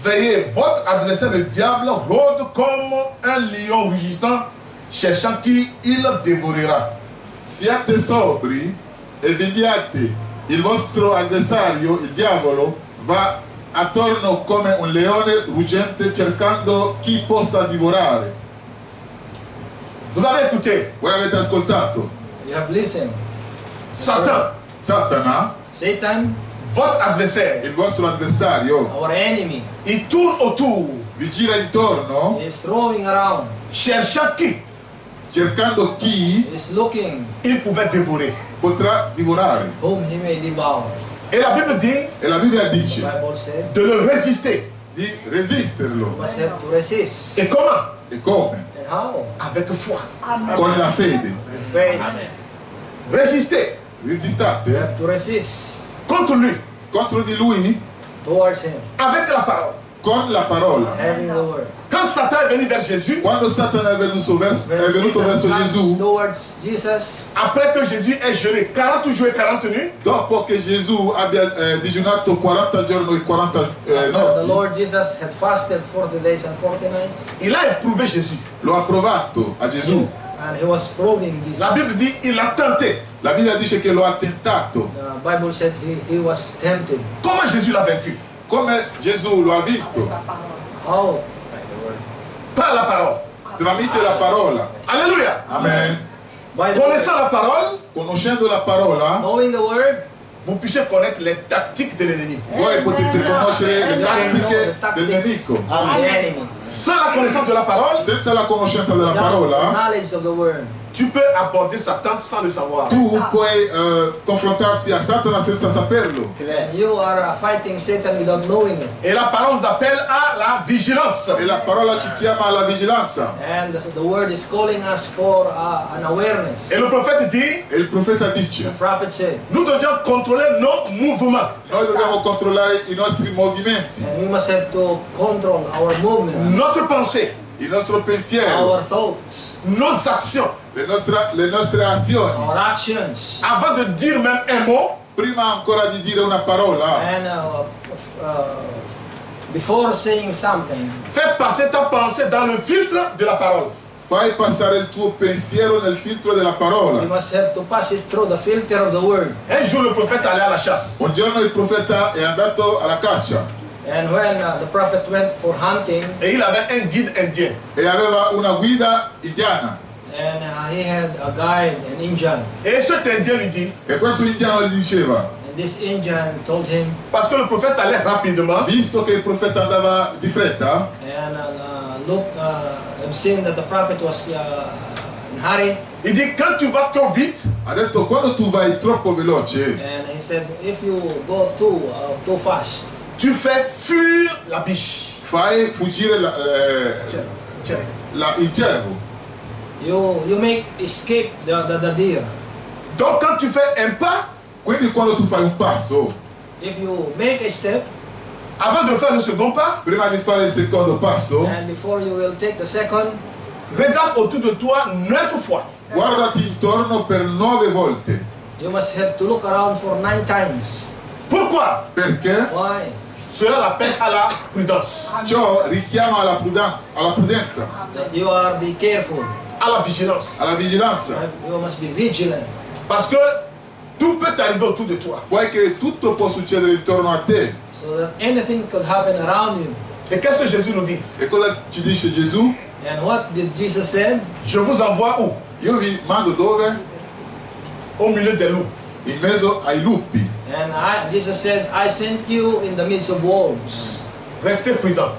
[SPEAKER 3] veillez, votre adversaire le diable rôde comme un lion rugissant, cherchant qui il dévorera.
[SPEAKER 4] siate sobri e vegliate. Il vostro avversario, il diavolo, va attorno come un leone ruggente cercando chi possa divorare.
[SPEAKER 3] Vous avez écouté,
[SPEAKER 4] Voi avete ascoltato?
[SPEAKER 1] You have listened.
[SPEAKER 3] Satan,
[SPEAKER 4] Satana,
[SPEAKER 1] Satan,
[SPEAKER 3] votre adversaire,
[SPEAKER 4] il vostro avversario,
[SPEAKER 1] our enemy,
[SPEAKER 3] il tourne autour,
[SPEAKER 4] vi gira intorno
[SPEAKER 1] is throwing around,
[SPEAKER 3] cherchant qui
[SPEAKER 4] cercando chi
[SPEAKER 1] is looking
[SPEAKER 3] il pouvait dévorer.
[SPEAKER 4] potrà divorare.
[SPEAKER 1] whom he may devour.
[SPEAKER 3] Et la Bible dit
[SPEAKER 4] E la Bibbia
[SPEAKER 1] The
[SPEAKER 4] dice
[SPEAKER 1] Bible said,
[SPEAKER 3] de le résister.
[SPEAKER 4] di
[SPEAKER 1] you
[SPEAKER 4] resisterlo.
[SPEAKER 1] must have to resist.
[SPEAKER 3] Et comment?
[SPEAKER 4] E come?
[SPEAKER 1] And how?
[SPEAKER 3] Avec foi.
[SPEAKER 4] Con la fede.
[SPEAKER 1] With faith.
[SPEAKER 3] Résister
[SPEAKER 1] You
[SPEAKER 4] Resistate
[SPEAKER 1] have to resist
[SPEAKER 3] contre lui
[SPEAKER 4] contro di lui
[SPEAKER 1] towards him,
[SPEAKER 3] avec la parole.
[SPEAKER 4] con la parola.
[SPEAKER 1] having the word.
[SPEAKER 3] Quand Satan est venu vers Jésus,
[SPEAKER 4] Quando Satana è venuto verso,
[SPEAKER 1] When Satan comes
[SPEAKER 4] Gesù,
[SPEAKER 1] towards Jesus,
[SPEAKER 3] après que Jésus ait jeûné 40 jours et 40 nuits,
[SPEAKER 4] dopo che Gesù abbia digiunato 40 giorni e 40
[SPEAKER 1] the
[SPEAKER 4] notti,
[SPEAKER 1] Lord Jesus had fasted 40 days and 40 nights,
[SPEAKER 3] il a éprouvé Jésus.
[SPEAKER 4] lo ha provato a Gesù.
[SPEAKER 1] and he was probing Jesus.
[SPEAKER 3] La Bible dit il a tenté.
[SPEAKER 4] La Bibbia dice che lo ha tentato.
[SPEAKER 1] The Bible said he was tempted.
[SPEAKER 3] Comment Jésus l'a vaincu?
[SPEAKER 4] Come Gesù lo ha vinto?
[SPEAKER 1] How?
[SPEAKER 3] Par la parole.
[SPEAKER 4] Tramite la parola.
[SPEAKER 3] Alléluia.
[SPEAKER 4] Amen.
[SPEAKER 1] By the
[SPEAKER 3] Connaissant la parole,
[SPEAKER 4] Conoscendo la parola,
[SPEAKER 1] knowing the word,
[SPEAKER 3] vous puissiez connaître les tactiques de l'ennemi.
[SPEAKER 4] voi potete conoscere le
[SPEAKER 1] you can know
[SPEAKER 4] tattiche
[SPEAKER 1] the
[SPEAKER 4] del
[SPEAKER 1] tactics
[SPEAKER 4] nemico.
[SPEAKER 1] of the enemy.
[SPEAKER 3] Sans la connaissance de la parole,
[SPEAKER 4] Senza la conoscenza della
[SPEAKER 1] Without the
[SPEAKER 4] parola,
[SPEAKER 1] knowledge of the word,
[SPEAKER 3] tu peux aborder Satan sans le savoir.
[SPEAKER 4] tu puoi confrontarti a Satana senza saperlo.
[SPEAKER 1] and you are fighting Satan without knowing it.
[SPEAKER 3] Et la parole nous appelle à la vigilance.
[SPEAKER 4] E la parola ci chiama alla vigilanza.
[SPEAKER 1] And the word is calling us for an awareness.
[SPEAKER 3] Et le prophète dit,
[SPEAKER 4] E il profeta dice,
[SPEAKER 1] The prophet said,
[SPEAKER 3] nous devions contrôler nos mouvements,
[SPEAKER 4] noi dobbiamo controllare i nostri movimenti,
[SPEAKER 1] and we must have to control our movement,
[SPEAKER 3] notre pensée,
[SPEAKER 4] il nostro
[SPEAKER 1] our
[SPEAKER 4] pensiero,
[SPEAKER 1] thoughts,
[SPEAKER 3] nos actions.
[SPEAKER 4] le nostre azioni.
[SPEAKER 1] our actions,
[SPEAKER 3] Avant de dire même un mot,
[SPEAKER 4] Prima ancora di dire una parola,
[SPEAKER 1] and before saying something,
[SPEAKER 3] fais passer ta pensée dans le filtre de la parole.
[SPEAKER 4] fai passare il tuo pensiero nel filtro della
[SPEAKER 1] you
[SPEAKER 4] parola.
[SPEAKER 1] must have to pass it through the filter of the word.
[SPEAKER 3] Un jour, le prophète allait à la chasse.
[SPEAKER 4] Un giorno il profeta è andato alla caccia
[SPEAKER 1] And when the prophet went for hunting,
[SPEAKER 3] et il avait un guide indien.
[SPEAKER 4] e aveva una guida indiana.
[SPEAKER 1] and he had a guide, an Indian,
[SPEAKER 3] Et cet indien lui dit,
[SPEAKER 4] E questo indiano gli diceva,
[SPEAKER 1] and this Indian told him,
[SPEAKER 3] parce que le prophète allait rapidement,
[SPEAKER 4] visto che il profeta andava di fretta,
[SPEAKER 1] and look, I've seen that the prophet was in hurry,
[SPEAKER 3] il dit, quand tu vas trop vite,
[SPEAKER 4] ha detto quando tu vai troppo veloce,
[SPEAKER 1] and he said, if you go too fast,
[SPEAKER 3] tu fais fuir la biche.
[SPEAKER 4] fai fuggire il cervo.
[SPEAKER 1] you make escape the deer.
[SPEAKER 3] Donc quand tu fais un pas,
[SPEAKER 4] Quindi quando tu fai un passo,
[SPEAKER 1] If you make a step,
[SPEAKER 3] avant de faire le second pas,
[SPEAKER 4] prima di fare il secondo passo,
[SPEAKER 1] and before you will take the second,
[SPEAKER 3] regarde autour de toi 9 fois.
[SPEAKER 4] guardati intorno per 9 volte.
[SPEAKER 1] you must have to look around for 9 times.
[SPEAKER 3] Pourquoi?
[SPEAKER 4] Perché
[SPEAKER 1] Why?
[SPEAKER 3] Cela l'appelle à la prudence,
[SPEAKER 4] ciò richiama alla prudenza,
[SPEAKER 1] That you are be careful.
[SPEAKER 3] à la vigilance.
[SPEAKER 4] alla vigilanza.
[SPEAKER 1] You must be vigilant.
[SPEAKER 3] Parce que tout peut arriver autour de toi.
[SPEAKER 4] Poiché tutto può succedere intorno a te.
[SPEAKER 1] So that anything could happen around you.
[SPEAKER 3] Et qu'est-ce que Jésus nous dit?
[SPEAKER 4] E cosa ci dice Gesù?
[SPEAKER 1] And what did Jesus say?
[SPEAKER 3] Je vous envoie où?
[SPEAKER 4] Io vi mando dove?
[SPEAKER 3] Au milieu des loups.
[SPEAKER 4] In mezzo ai lupi.
[SPEAKER 1] And Jesus said, I sent you in the midst of wolves.
[SPEAKER 3] Restez prudents.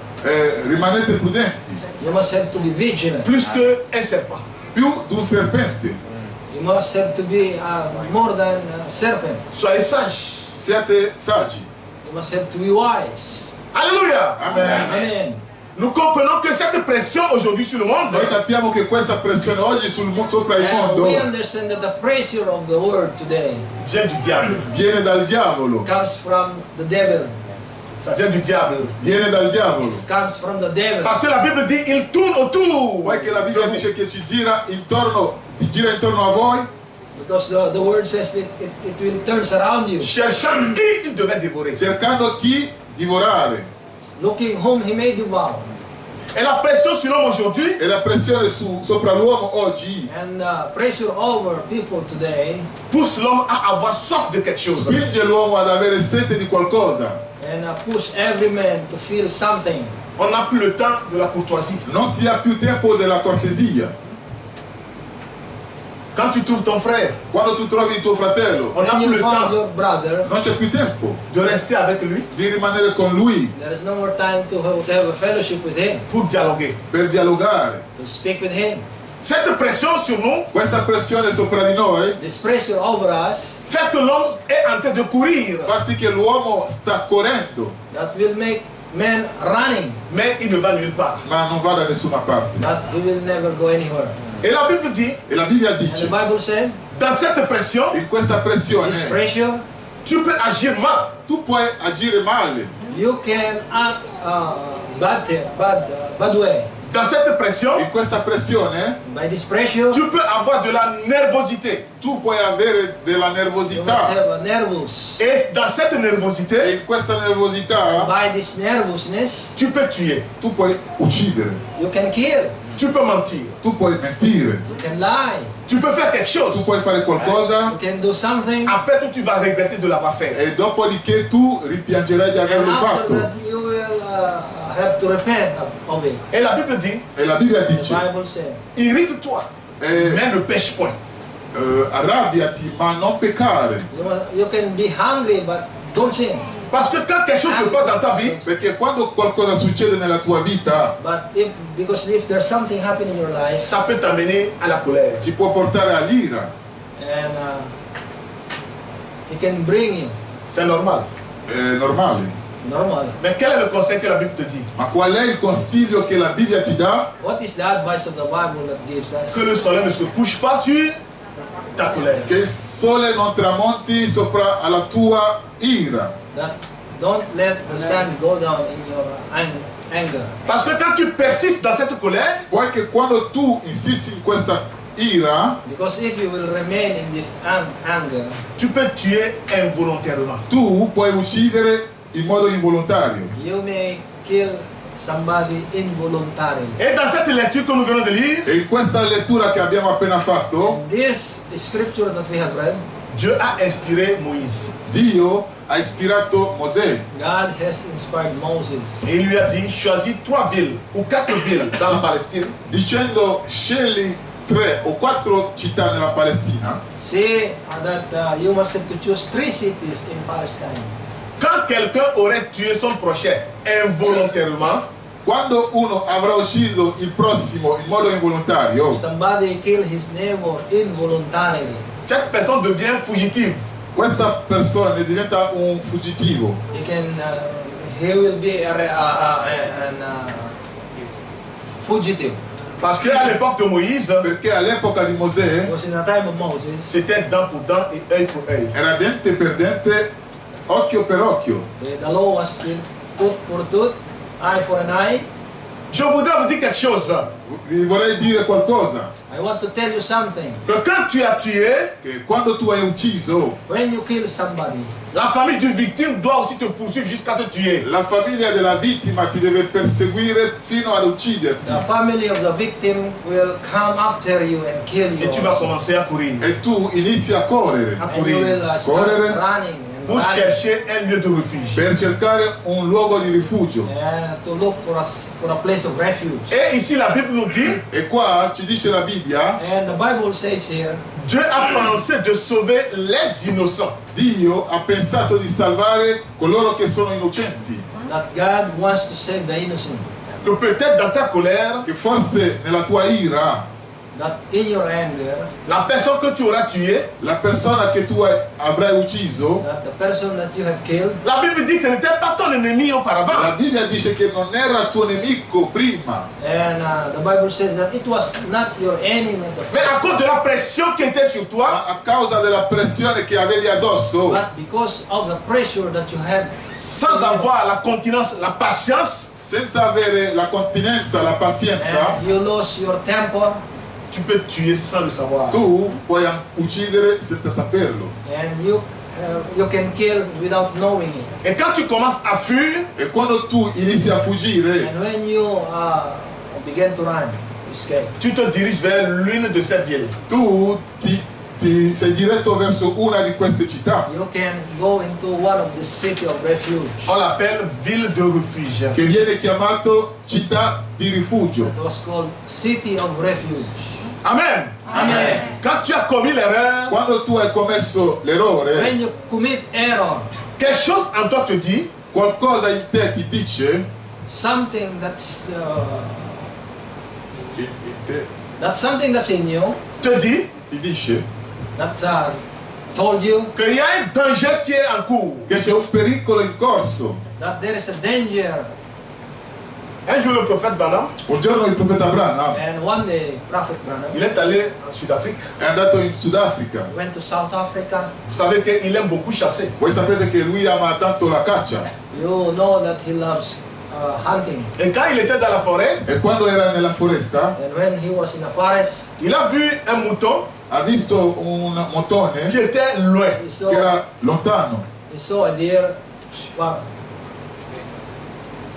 [SPEAKER 4] Rimanete prudenti,
[SPEAKER 1] You must have to be vigilant.
[SPEAKER 3] Plus qu'un serpent.
[SPEAKER 4] più di un serpente.
[SPEAKER 1] You must have to be more than a serpent.
[SPEAKER 3] Soyez sages.
[SPEAKER 4] Siate saggi.
[SPEAKER 1] You must have to be wise.
[SPEAKER 3] Alléluia.
[SPEAKER 4] Amen.
[SPEAKER 1] Amen.
[SPEAKER 3] Nous comprenons que cette pression aujourd'hui sur le monde
[SPEAKER 4] Noi capiamo che questa pressione oggi sopra il
[SPEAKER 1] And
[SPEAKER 4] mondo
[SPEAKER 1] we understand that the pressure of the world today
[SPEAKER 3] vient du diable.
[SPEAKER 4] viene dal diavolo.
[SPEAKER 1] comes from the devil.
[SPEAKER 3] Ça vient du diable.
[SPEAKER 4] Viene dal diavolo.
[SPEAKER 1] It comes from the devil.
[SPEAKER 3] Parce que la Bible dit il tourne autour.
[SPEAKER 4] Poiché la Bibbia dice che ti gira intorno a voi,
[SPEAKER 1] Because the word says that it will turn around you.
[SPEAKER 3] Cherchant qui il devait dévorer.
[SPEAKER 4] cercando chi divorare.
[SPEAKER 1] Looking whom he may devour.
[SPEAKER 3] Et la pression sur l'homme aujourd'hui
[SPEAKER 4] E la pressione sopra l'uomo oggi
[SPEAKER 1] And pressure over people today
[SPEAKER 3] pousse l'homme à avoir soif de quelque chose.
[SPEAKER 4] spinge l'uomo ad avere sete di qualcosa.
[SPEAKER 1] and push every man to feel something.
[SPEAKER 3] On n'a plus le temps de la courtoisie.
[SPEAKER 4] Non si ha più tempo della cortesia.
[SPEAKER 3] Quand tu trouves ton frère,
[SPEAKER 4] Quando tu trovi tuo fratello,
[SPEAKER 3] on n'a
[SPEAKER 1] When
[SPEAKER 3] plus
[SPEAKER 1] you
[SPEAKER 3] le
[SPEAKER 1] found
[SPEAKER 3] temps
[SPEAKER 1] your brother,
[SPEAKER 4] non c'è più tempo
[SPEAKER 3] de rester avec lui
[SPEAKER 4] di rimanere con lui
[SPEAKER 1] there is no more time to have a fellowship with him,
[SPEAKER 3] pour dialoguer.
[SPEAKER 4] per dialogare.
[SPEAKER 1] to speak with him.
[SPEAKER 3] Cette pression sur nous
[SPEAKER 4] Questa pressione sopra di noi
[SPEAKER 1] This pressure over us
[SPEAKER 3] fait que l'homme est en train de courir,
[SPEAKER 4] fa sì che l'uomo sta correndo,
[SPEAKER 1] that will make men running,
[SPEAKER 3] mais il ne va nulle part.
[SPEAKER 4] ma non va da nessuna parte.
[SPEAKER 1] that he will never go anywhere.
[SPEAKER 3] Et la Bible dit,
[SPEAKER 4] E la Bibbia
[SPEAKER 1] And the
[SPEAKER 4] dice,
[SPEAKER 1] Bible said,
[SPEAKER 3] dans cette pression,
[SPEAKER 4] in questa pressione
[SPEAKER 1] this pressure,
[SPEAKER 3] tu peux agir mal.
[SPEAKER 4] tu puoi agire male.
[SPEAKER 1] you can act bad way.
[SPEAKER 3] Dans cette pression,
[SPEAKER 4] In questa pressione
[SPEAKER 1] By this pressure,
[SPEAKER 3] tu peux avoir de la nervosité.
[SPEAKER 4] tu puoi avere della
[SPEAKER 1] you must
[SPEAKER 4] nervosità.
[SPEAKER 1] have a nervous.
[SPEAKER 3] Et dans cette
[SPEAKER 4] E
[SPEAKER 3] nervosité,
[SPEAKER 4] in questa nervosità
[SPEAKER 1] By this nervousness,
[SPEAKER 3] tu peux tuer,
[SPEAKER 4] tu puoi uccidere,
[SPEAKER 1] you can kill,
[SPEAKER 3] tu peux mentir,
[SPEAKER 4] tu puoi mentire,
[SPEAKER 1] you can lie,
[SPEAKER 3] tu peux faire quelque
[SPEAKER 4] tu
[SPEAKER 3] chose.
[SPEAKER 4] puoi fare qualcosa
[SPEAKER 1] you can do something,
[SPEAKER 3] Après tout, tu vas regretter de l'avoir fait.
[SPEAKER 4] e dopodiché tu rimpiangerai di
[SPEAKER 1] and
[SPEAKER 4] averlo
[SPEAKER 1] after
[SPEAKER 4] fatto.
[SPEAKER 1] that you will have to repent of it.
[SPEAKER 3] Et la Bible dit,
[SPEAKER 4] E la Bibbia
[SPEAKER 1] The
[SPEAKER 4] dice,
[SPEAKER 1] Bible said,
[SPEAKER 3] irrite-toi, mais ne pêche point.
[SPEAKER 4] arrabbiati ma non peccare,
[SPEAKER 1] you can be hungry but don't sin.
[SPEAKER 3] Parce que quand quelque chose se passe dans ta vie,
[SPEAKER 4] perché quando qualcosa succede nella tua vita
[SPEAKER 1] But if there's something happening in your life,
[SPEAKER 3] ça peut t'amener à la colère.
[SPEAKER 4] ti può portare all'ira,
[SPEAKER 1] and it can bring you
[SPEAKER 3] C'est normal.
[SPEAKER 4] è normale.
[SPEAKER 1] normal.
[SPEAKER 3] Mais quel est le conseil que la Bible te dit?
[SPEAKER 4] Ma qual è il consiglio che la Bibbia ti dà?
[SPEAKER 1] What is the advice of the Bible that gives us?
[SPEAKER 3] Que le soleil ne se couche pas sur ta colère.
[SPEAKER 4] Che il sole non tramonti sopra alla tua ira.
[SPEAKER 1] That don't let the sun go down in your anger.
[SPEAKER 3] Parce que quand tu persistes dans cette colère,
[SPEAKER 4] Poiché quando tu insisti in questa ira,
[SPEAKER 1] Because if you will remain in this anger,
[SPEAKER 3] tu peux tuer involontairement.
[SPEAKER 4] tu puoi uccidere in modo involontario.
[SPEAKER 1] you may kill somebody involuntarily.
[SPEAKER 3] Et dans cette lecture que nous venons de lire,
[SPEAKER 4] E in questa lettura che abbiamo appena fatto,
[SPEAKER 1] This scripture that we have read,
[SPEAKER 5] Dieu a inspiré Moïse.
[SPEAKER 4] Dio ha ispirato Mosè
[SPEAKER 1] God has inspired Moses.
[SPEAKER 5] Et il lui a dit, choisis 3 villes ou 4 villes dans la Palestine.
[SPEAKER 4] dicendo scegli 3 o 4 città nella Palestina.
[SPEAKER 1] Say that you must have to choose 3 cities in Palestine.
[SPEAKER 5] Quand quelqu'un aurait tué son prochain involontairement,
[SPEAKER 4] Quando uno avrà ucciso il prossimo in modo involontario,
[SPEAKER 1] Somebody kill his neighbor involuntarily.
[SPEAKER 5] cette personne devient fugitive.
[SPEAKER 4] questa persona diventa un fuggitivo.
[SPEAKER 1] He will be fugitive.
[SPEAKER 5] Parce qu'à l'époque de Moïse,
[SPEAKER 4] Perché all'epoca di Mosè
[SPEAKER 1] Because in the time of Moses,
[SPEAKER 5] c'était dent pour dent et œil pour œil.
[SPEAKER 4] era dente per dente, occhio per occhio.
[SPEAKER 1] the law was tooth for tooth, eye for an eye.
[SPEAKER 5] Je voudrais vous dire quelque chose.
[SPEAKER 4] Vi vorrei dire qualcosa,
[SPEAKER 1] I want to tell you something.
[SPEAKER 5] Que quand tu as tué,
[SPEAKER 4] che quando tu hai ucciso,
[SPEAKER 1] When you kill somebody,
[SPEAKER 5] la famille du victime doit aussi te poursuivre jusqu'à te tuer.
[SPEAKER 4] la famiglia della vittima ti deve perseguire fino ad ucciderti.
[SPEAKER 1] the family of the victim will come after you and kill you.
[SPEAKER 5] Et tu vas
[SPEAKER 1] also.
[SPEAKER 5] commencer à courir.
[SPEAKER 4] E tu inizi a correre
[SPEAKER 5] A
[SPEAKER 1] And you will
[SPEAKER 5] courir.
[SPEAKER 1] start
[SPEAKER 4] Correre.
[SPEAKER 1] running and
[SPEAKER 5] Pour
[SPEAKER 1] running
[SPEAKER 5] chercher un lieu de refuge.
[SPEAKER 4] per cercare un luogo di rifugio.
[SPEAKER 1] and to look for a place of refuge.
[SPEAKER 5] Et ici la Bible nous dit,
[SPEAKER 4] E qua ci dice la Bibbia,
[SPEAKER 1] And the Bible says here,
[SPEAKER 5] Dieu a pensé de sauver les innocents.
[SPEAKER 4] Dio ha pensato di salvare coloro che sono innocenti.
[SPEAKER 1] that God wants to save the innocent.
[SPEAKER 5] Que peut-être dans ta colère,
[SPEAKER 4] Che forse nella tua ira,
[SPEAKER 1] That in your anger,
[SPEAKER 5] la personne que tu auras tuée,
[SPEAKER 4] la persona che tu avrai ucciso,
[SPEAKER 1] that the person that you have killed,
[SPEAKER 5] la Bible dit que ce n'était pas ton ennemi
[SPEAKER 4] la
[SPEAKER 5] auparavant.
[SPEAKER 4] Bibbia dice che non era tuo nemico prima,
[SPEAKER 1] and the Bible says that it was not your enemy at the
[SPEAKER 5] Mais à
[SPEAKER 1] first,
[SPEAKER 5] cause de la pression qui était sur toi,
[SPEAKER 4] ma a causa della pressione che avevi addosso,
[SPEAKER 1] but because of the pressure that you have,
[SPEAKER 5] sans avoir la continence, la patience,
[SPEAKER 4] senza avere la continenza, la pazienza,
[SPEAKER 1] and you lose your temper,
[SPEAKER 5] tu peux tuer sans le savoir.
[SPEAKER 4] tu puoi uccidere senza saperlo.
[SPEAKER 1] and you can kill without knowing it.
[SPEAKER 5] Et quand tu commences à fuir,
[SPEAKER 4] E quando tu inizi a fuggire,
[SPEAKER 1] And when you begin to run, you escape.
[SPEAKER 5] tu te diriges vers l'une de ces villes.
[SPEAKER 4] tu ti sei diretto verso una di queste città,
[SPEAKER 1] You can go into one of the city of refuge.
[SPEAKER 5] On l'appelle ville de refuge.
[SPEAKER 4] che viene chiamato città di rifugio.
[SPEAKER 1] It was called City of Refuge.
[SPEAKER 5] Amen.
[SPEAKER 1] Amen.
[SPEAKER 5] Quand tu as commis l'erreur,
[SPEAKER 4] Quando tu hai commesso
[SPEAKER 1] When
[SPEAKER 4] l'errore,
[SPEAKER 1] you commit error,
[SPEAKER 5] quelque chose en toi te dit,
[SPEAKER 4] qualcosa in te ti dice,
[SPEAKER 1] something that's
[SPEAKER 4] in te
[SPEAKER 1] that's something that's in you,
[SPEAKER 5] te dit
[SPEAKER 4] ti dice
[SPEAKER 1] that told you
[SPEAKER 5] qu'il y a un danger qui est en cours.
[SPEAKER 4] che c'è un pericolo in corso.
[SPEAKER 1] that there is a danger.
[SPEAKER 5] Un jour, le prophète Balaam,
[SPEAKER 4] Un giorno il profeta Branham
[SPEAKER 1] And one day, Prophet Branham
[SPEAKER 5] il est allé en Sud-Afrique.
[SPEAKER 4] è andato in Sudafrica.
[SPEAKER 1] went to South Africa.
[SPEAKER 5] Vous savez qu'il aime beaucoup chasser.
[SPEAKER 4] Voi sapete che lui ama tanto la caccia,
[SPEAKER 1] You know that he loves hunting.
[SPEAKER 5] Et quand il était dans la forêt,
[SPEAKER 4] e quando era nella foresta
[SPEAKER 1] And when he was in the forest,
[SPEAKER 5] il a vu un mouton
[SPEAKER 4] ha visto un motone
[SPEAKER 5] qui était loin.
[SPEAKER 1] he
[SPEAKER 4] che era lontano,
[SPEAKER 1] saw a deer,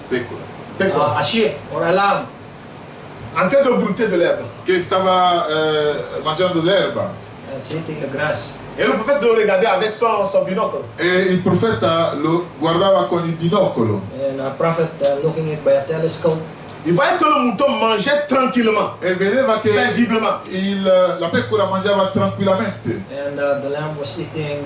[SPEAKER 4] piccolo,
[SPEAKER 1] a sheep or a lamb,
[SPEAKER 5] En train de brouter de l'herbe.
[SPEAKER 4] che stava mangiando l'erba.
[SPEAKER 1] and it's eating the grass.
[SPEAKER 5] Et le prophète le regardait avec son binocle.
[SPEAKER 4] E il profeta lo guardava con il binocolo
[SPEAKER 1] And a prophet looking it by a telescope,
[SPEAKER 5] Il voyait que le mouton mangeait tranquillement,
[SPEAKER 4] e vedeva che
[SPEAKER 5] paisiblement.
[SPEAKER 4] la pecora mangiava tranquillamente,
[SPEAKER 1] and the lamb was eating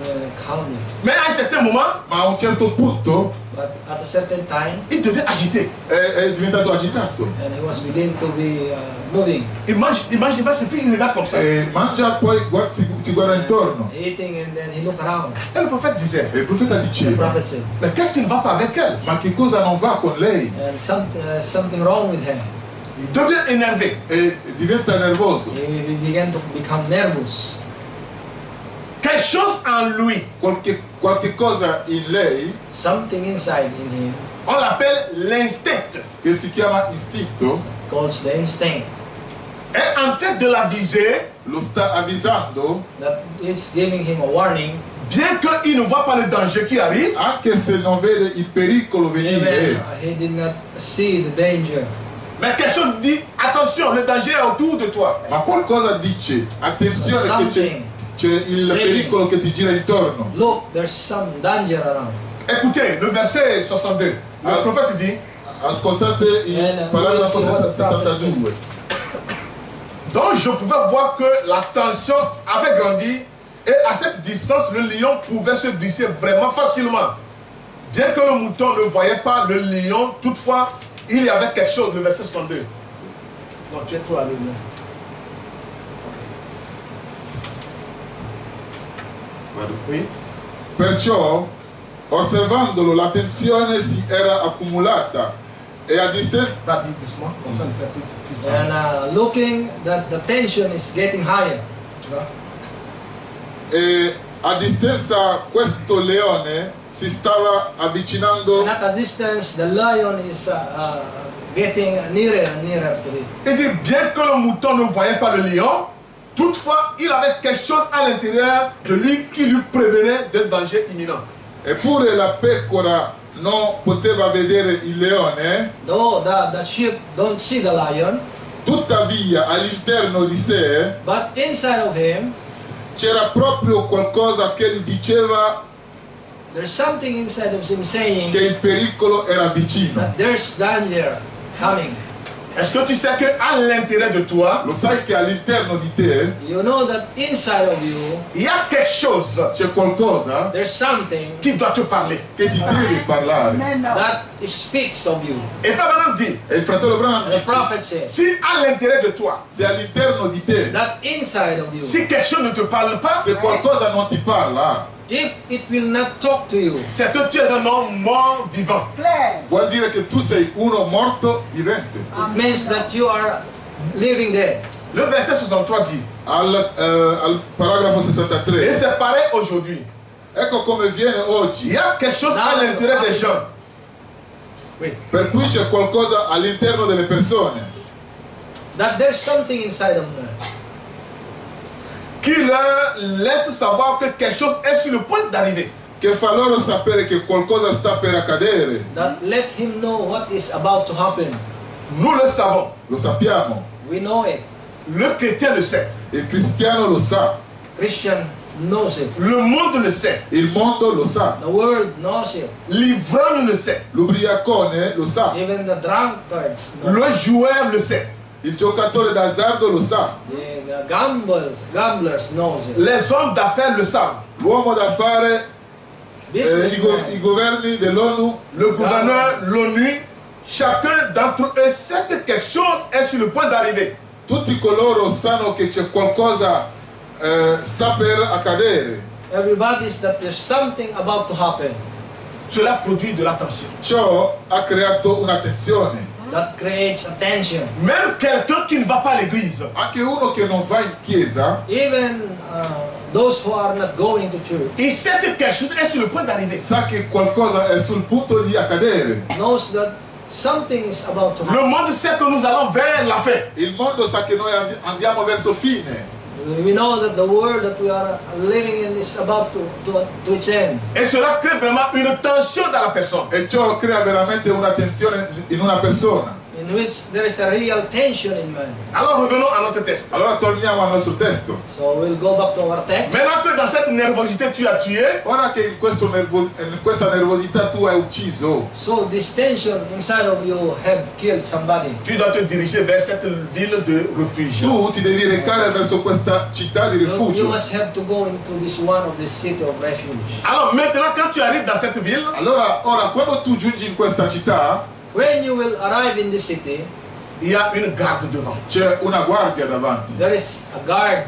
[SPEAKER 1] calmly.
[SPEAKER 5] Mais à un certain moment,
[SPEAKER 4] ma a un certo punto
[SPEAKER 1] But at a certain time,
[SPEAKER 5] il devait agiter.
[SPEAKER 4] è diventato agitato.
[SPEAKER 1] and he was beginning to be moving,
[SPEAKER 5] Il mange, et puis il regarde comme ça.
[SPEAKER 4] E mangia, poi si guarda intorno.
[SPEAKER 1] eating, and then he looked around.
[SPEAKER 5] Et le prophète disait,
[SPEAKER 4] E il profeta
[SPEAKER 1] The
[SPEAKER 4] diceva:
[SPEAKER 1] prophet said,
[SPEAKER 5] mais qu'est-ce qui ne va pas avec elle?
[SPEAKER 4] ma che cosa non va con lei?
[SPEAKER 1] and something wrong with him.
[SPEAKER 5] Il devient énervé.
[SPEAKER 4] E diventa nervoso.
[SPEAKER 1] He began to become nervous.
[SPEAKER 5] Quelque chose en lui,
[SPEAKER 4] Qualche cosa in lei,
[SPEAKER 1] Something inside in him
[SPEAKER 5] on l'appelle l'instinct,
[SPEAKER 4] che si chiama istinto,
[SPEAKER 1] calls the instinct
[SPEAKER 5] est en train de l'aviser,
[SPEAKER 4] lo sta avvisando,
[SPEAKER 1] that is giving him a warning,
[SPEAKER 5] bien qu'il ne voit pas le danger qui arrive.
[SPEAKER 4] anche se non vede il pericolo
[SPEAKER 1] even
[SPEAKER 4] venire.
[SPEAKER 1] he did not see the danger.
[SPEAKER 5] Mais quelque chose dit, attention, le danger est autour de toi.
[SPEAKER 4] Ma qualcosa dice: attenzione che c'è
[SPEAKER 3] c'è il pericolo che ti gira intorno.
[SPEAKER 1] Look, there's some danger around.
[SPEAKER 4] Écoutez, le verset 62. Le prophète dit,
[SPEAKER 3] Ascoltate il paragrafo 62.
[SPEAKER 4] donc je pouvais voir que la tension avait grandi et à cette distance, le lion pouvait se glisser vraiment facilement. Bien que le mouton ne voyait pas le lion, toutefois, il y avait quelque chose, le verset 62. Non, tu es trop allé loin. Oui.
[SPEAKER 3] Perciò, osservandolo, la tensione si era accumulata e a distanza.
[SPEAKER 4] Vas-y doucement, comme ça, on fait plus
[SPEAKER 1] And looking that the tension is getting higher.
[SPEAKER 4] Tu vois?
[SPEAKER 3] E a distanza questo leone si stava avvicinando.
[SPEAKER 1] And at a distance, the lion is getting nearer and nearer to him.
[SPEAKER 4] Il dit, bien que le mouton ne voyait pas le lion, toutefois, il avait quelque chose à l'intérieur de lui qui lui prévenait d'un danger imminent.
[SPEAKER 3] Eppure la pecora non poteva vedere il leone,
[SPEAKER 1] Though the sheep don't see the lion,
[SPEAKER 3] tuttavia all'interno di sé
[SPEAKER 1] but inside of him,
[SPEAKER 3] c'era proprio qualcosa che gli diceva
[SPEAKER 1] there's something inside of him saying
[SPEAKER 3] che il pericolo era vicino.
[SPEAKER 1] that there's danger coming.
[SPEAKER 4] Est-ce que tu sais qu'à l'intérieur de toi,
[SPEAKER 3] Lo sai che all'interno di te
[SPEAKER 1] You know that inside of you,
[SPEAKER 4] il y a quelque chose
[SPEAKER 3] c'è qualcosa
[SPEAKER 1] there's something
[SPEAKER 4] qui doit te parler.
[SPEAKER 3] che ti deve parlare.
[SPEAKER 1] that speaks of you.
[SPEAKER 4] Et Frère Branham dit,
[SPEAKER 3] E il fratello Branham
[SPEAKER 1] And the
[SPEAKER 3] dice,
[SPEAKER 1] prophet says
[SPEAKER 4] si à l'intérieur de toi,
[SPEAKER 3] se all'interno di te,
[SPEAKER 1] that inside of you,
[SPEAKER 4] si quelque chose ne te parle pas,
[SPEAKER 3] se qualcosa non ti parla,
[SPEAKER 1] if it will not talk to you,
[SPEAKER 4] c'est que tu es un homme mort vivant.
[SPEAKER 3] vuol dire che tu sei uno morto vivente.
[SPEAKER 1] it means that you are living dead.
[SPEAKER 4] Le verset 63 dit,
[SPEAKER 3] Al paragrafo
[SPEAKER 4] et
[SPEAKER 3] 63,
[SPEAKER 4] c'est pareil aujourd'hui.
[SPEAKER 3] ecco come viene
[SPEAKER 4] Il
[SPEAKER 3] oggi.
[SPEAKER 4] y a quelque chose à l'intérieur des gens. Oui.
[SPEAKER 3] Per cui c'è qualcosa all'interno delle persone
[SPEAKER 1] That there's something inside of man
[SPEAKER 4] Qui leur laisse savoir que quelque chose est sur le point d'arriver.
[SPEAKER 3] che fa loro sapere che qualcosa sta per accadere.
[SPEAKER 1] that let him know what is about to happen.
[SPEAKER 4] Nous le savons.
[SPEAKER 3] Lo sappiamo,
[SPEAKER 1] We know it.
[SPEAKER 4] Le chrétien le sait.
[SPEAKER 3] il cristiano lo sa,
[SPEAKER 1] Christian knows it.
[SPEAKER 4] Le monde le sait.
[SPEAKER 3] il mondo lo sa,
[SPEAKER 1] The world knows it.
[SPEAKER 4] L'ivrogne le sait.
[SPEAKER 3] l'ubriacone lo sa,
[SPEAKER 1] Even the drunkards know it.
[SPEAKER 4] Le joueur le sait.
[SPEAKER 3] il giocatore d'azzardo lo sa,
[SPEAKER 1] The gamblers knows it.
[SPEAKER 4] Les hommes d'affaires le savent.
[SPEAKER 3] l'uomo d'affare, i
[SPEAKER 1] Businessmen,
[SPEAKER 3] governi dell'ONU,
[SPEAKER 4] Le gouverneur, l'ONU, chacun d'entre eux sait que quelque chose est sur le point d'arriver.
[SPEAKER 3] tutti coloro sanno che c'è qualcosa sta per accadere.
[SPEAKER 1] everybody's that there's something about to happen
[SPEAKER 4] Cela produit de la tension.
[SPEAKER 3] Ciò ha creato una tensione.
[SPEAKER 1] that creates attention.
[SPEAKER 4] Même quelqu'un qui ne va pas à l'église,
[SPEAKER 3] Anche uno che non va in chiesa
[SPEAKER 1] Even those who are not going to church
[SPEAKER 4] il sait que quelque chose est sur le point d'arriver.
[SPEAKER 3] sa che qualcosa è sul punto di accadere.
[SPEAKER 1] knows that something is about to
[SPEAKER 4] Le
[SPEAKER 1] happen.
[SPEAKER 4] monde sait que nous allons vers la fin.
[SPEAKER 3] Il mondo sa che noi andiamo verso fine.
[SPEAKER 1] We know that the world that we are living in is about to its end.
[SPEAKER 4] Et cela crée vraiment une tension dans la personne.
[SPEAKER 3] E ciò crea veramente una tensione in una persona.
[SPEAKER 1] In which there is a real tension in man.
[SPEAKER 4] Alors revenons à notre test.
[SPEAKER 3] Allora torniamo al nostro testo.
[SPEAKER 1] So we'll go back to our text.
[SPEAKER 4] Maintenant que dans cette nervosité tu as tué,
[SPEAKER 3] Ora che in questa nervosità tu hai ucciso,
[SPEAKER 1] So this tension inside of you have killed somebody.
[SPEAKER 4] tu dois te diriger vers cette ville de refuge.
[SPEAKER 3] tu ti devi recare verso questa città di
[SPEAKER 1] You
[SPEAKER 3] rifugio.
[SPEAKER 1] must have to go into this one of the city of refuge.
[SPEAKER 4] Alors maintenant quand tu arrives dans cette ville,
[SPEAKER 3] Allora, ora, quando tu giungi in questa città,
[SPEAKER 1] When you will arrive in the city,
[SPEAKER 4] il y a une garde devant.
[SPEAKER 3] c'è una guardia davanti,
[SPEAKER 1] there is a guard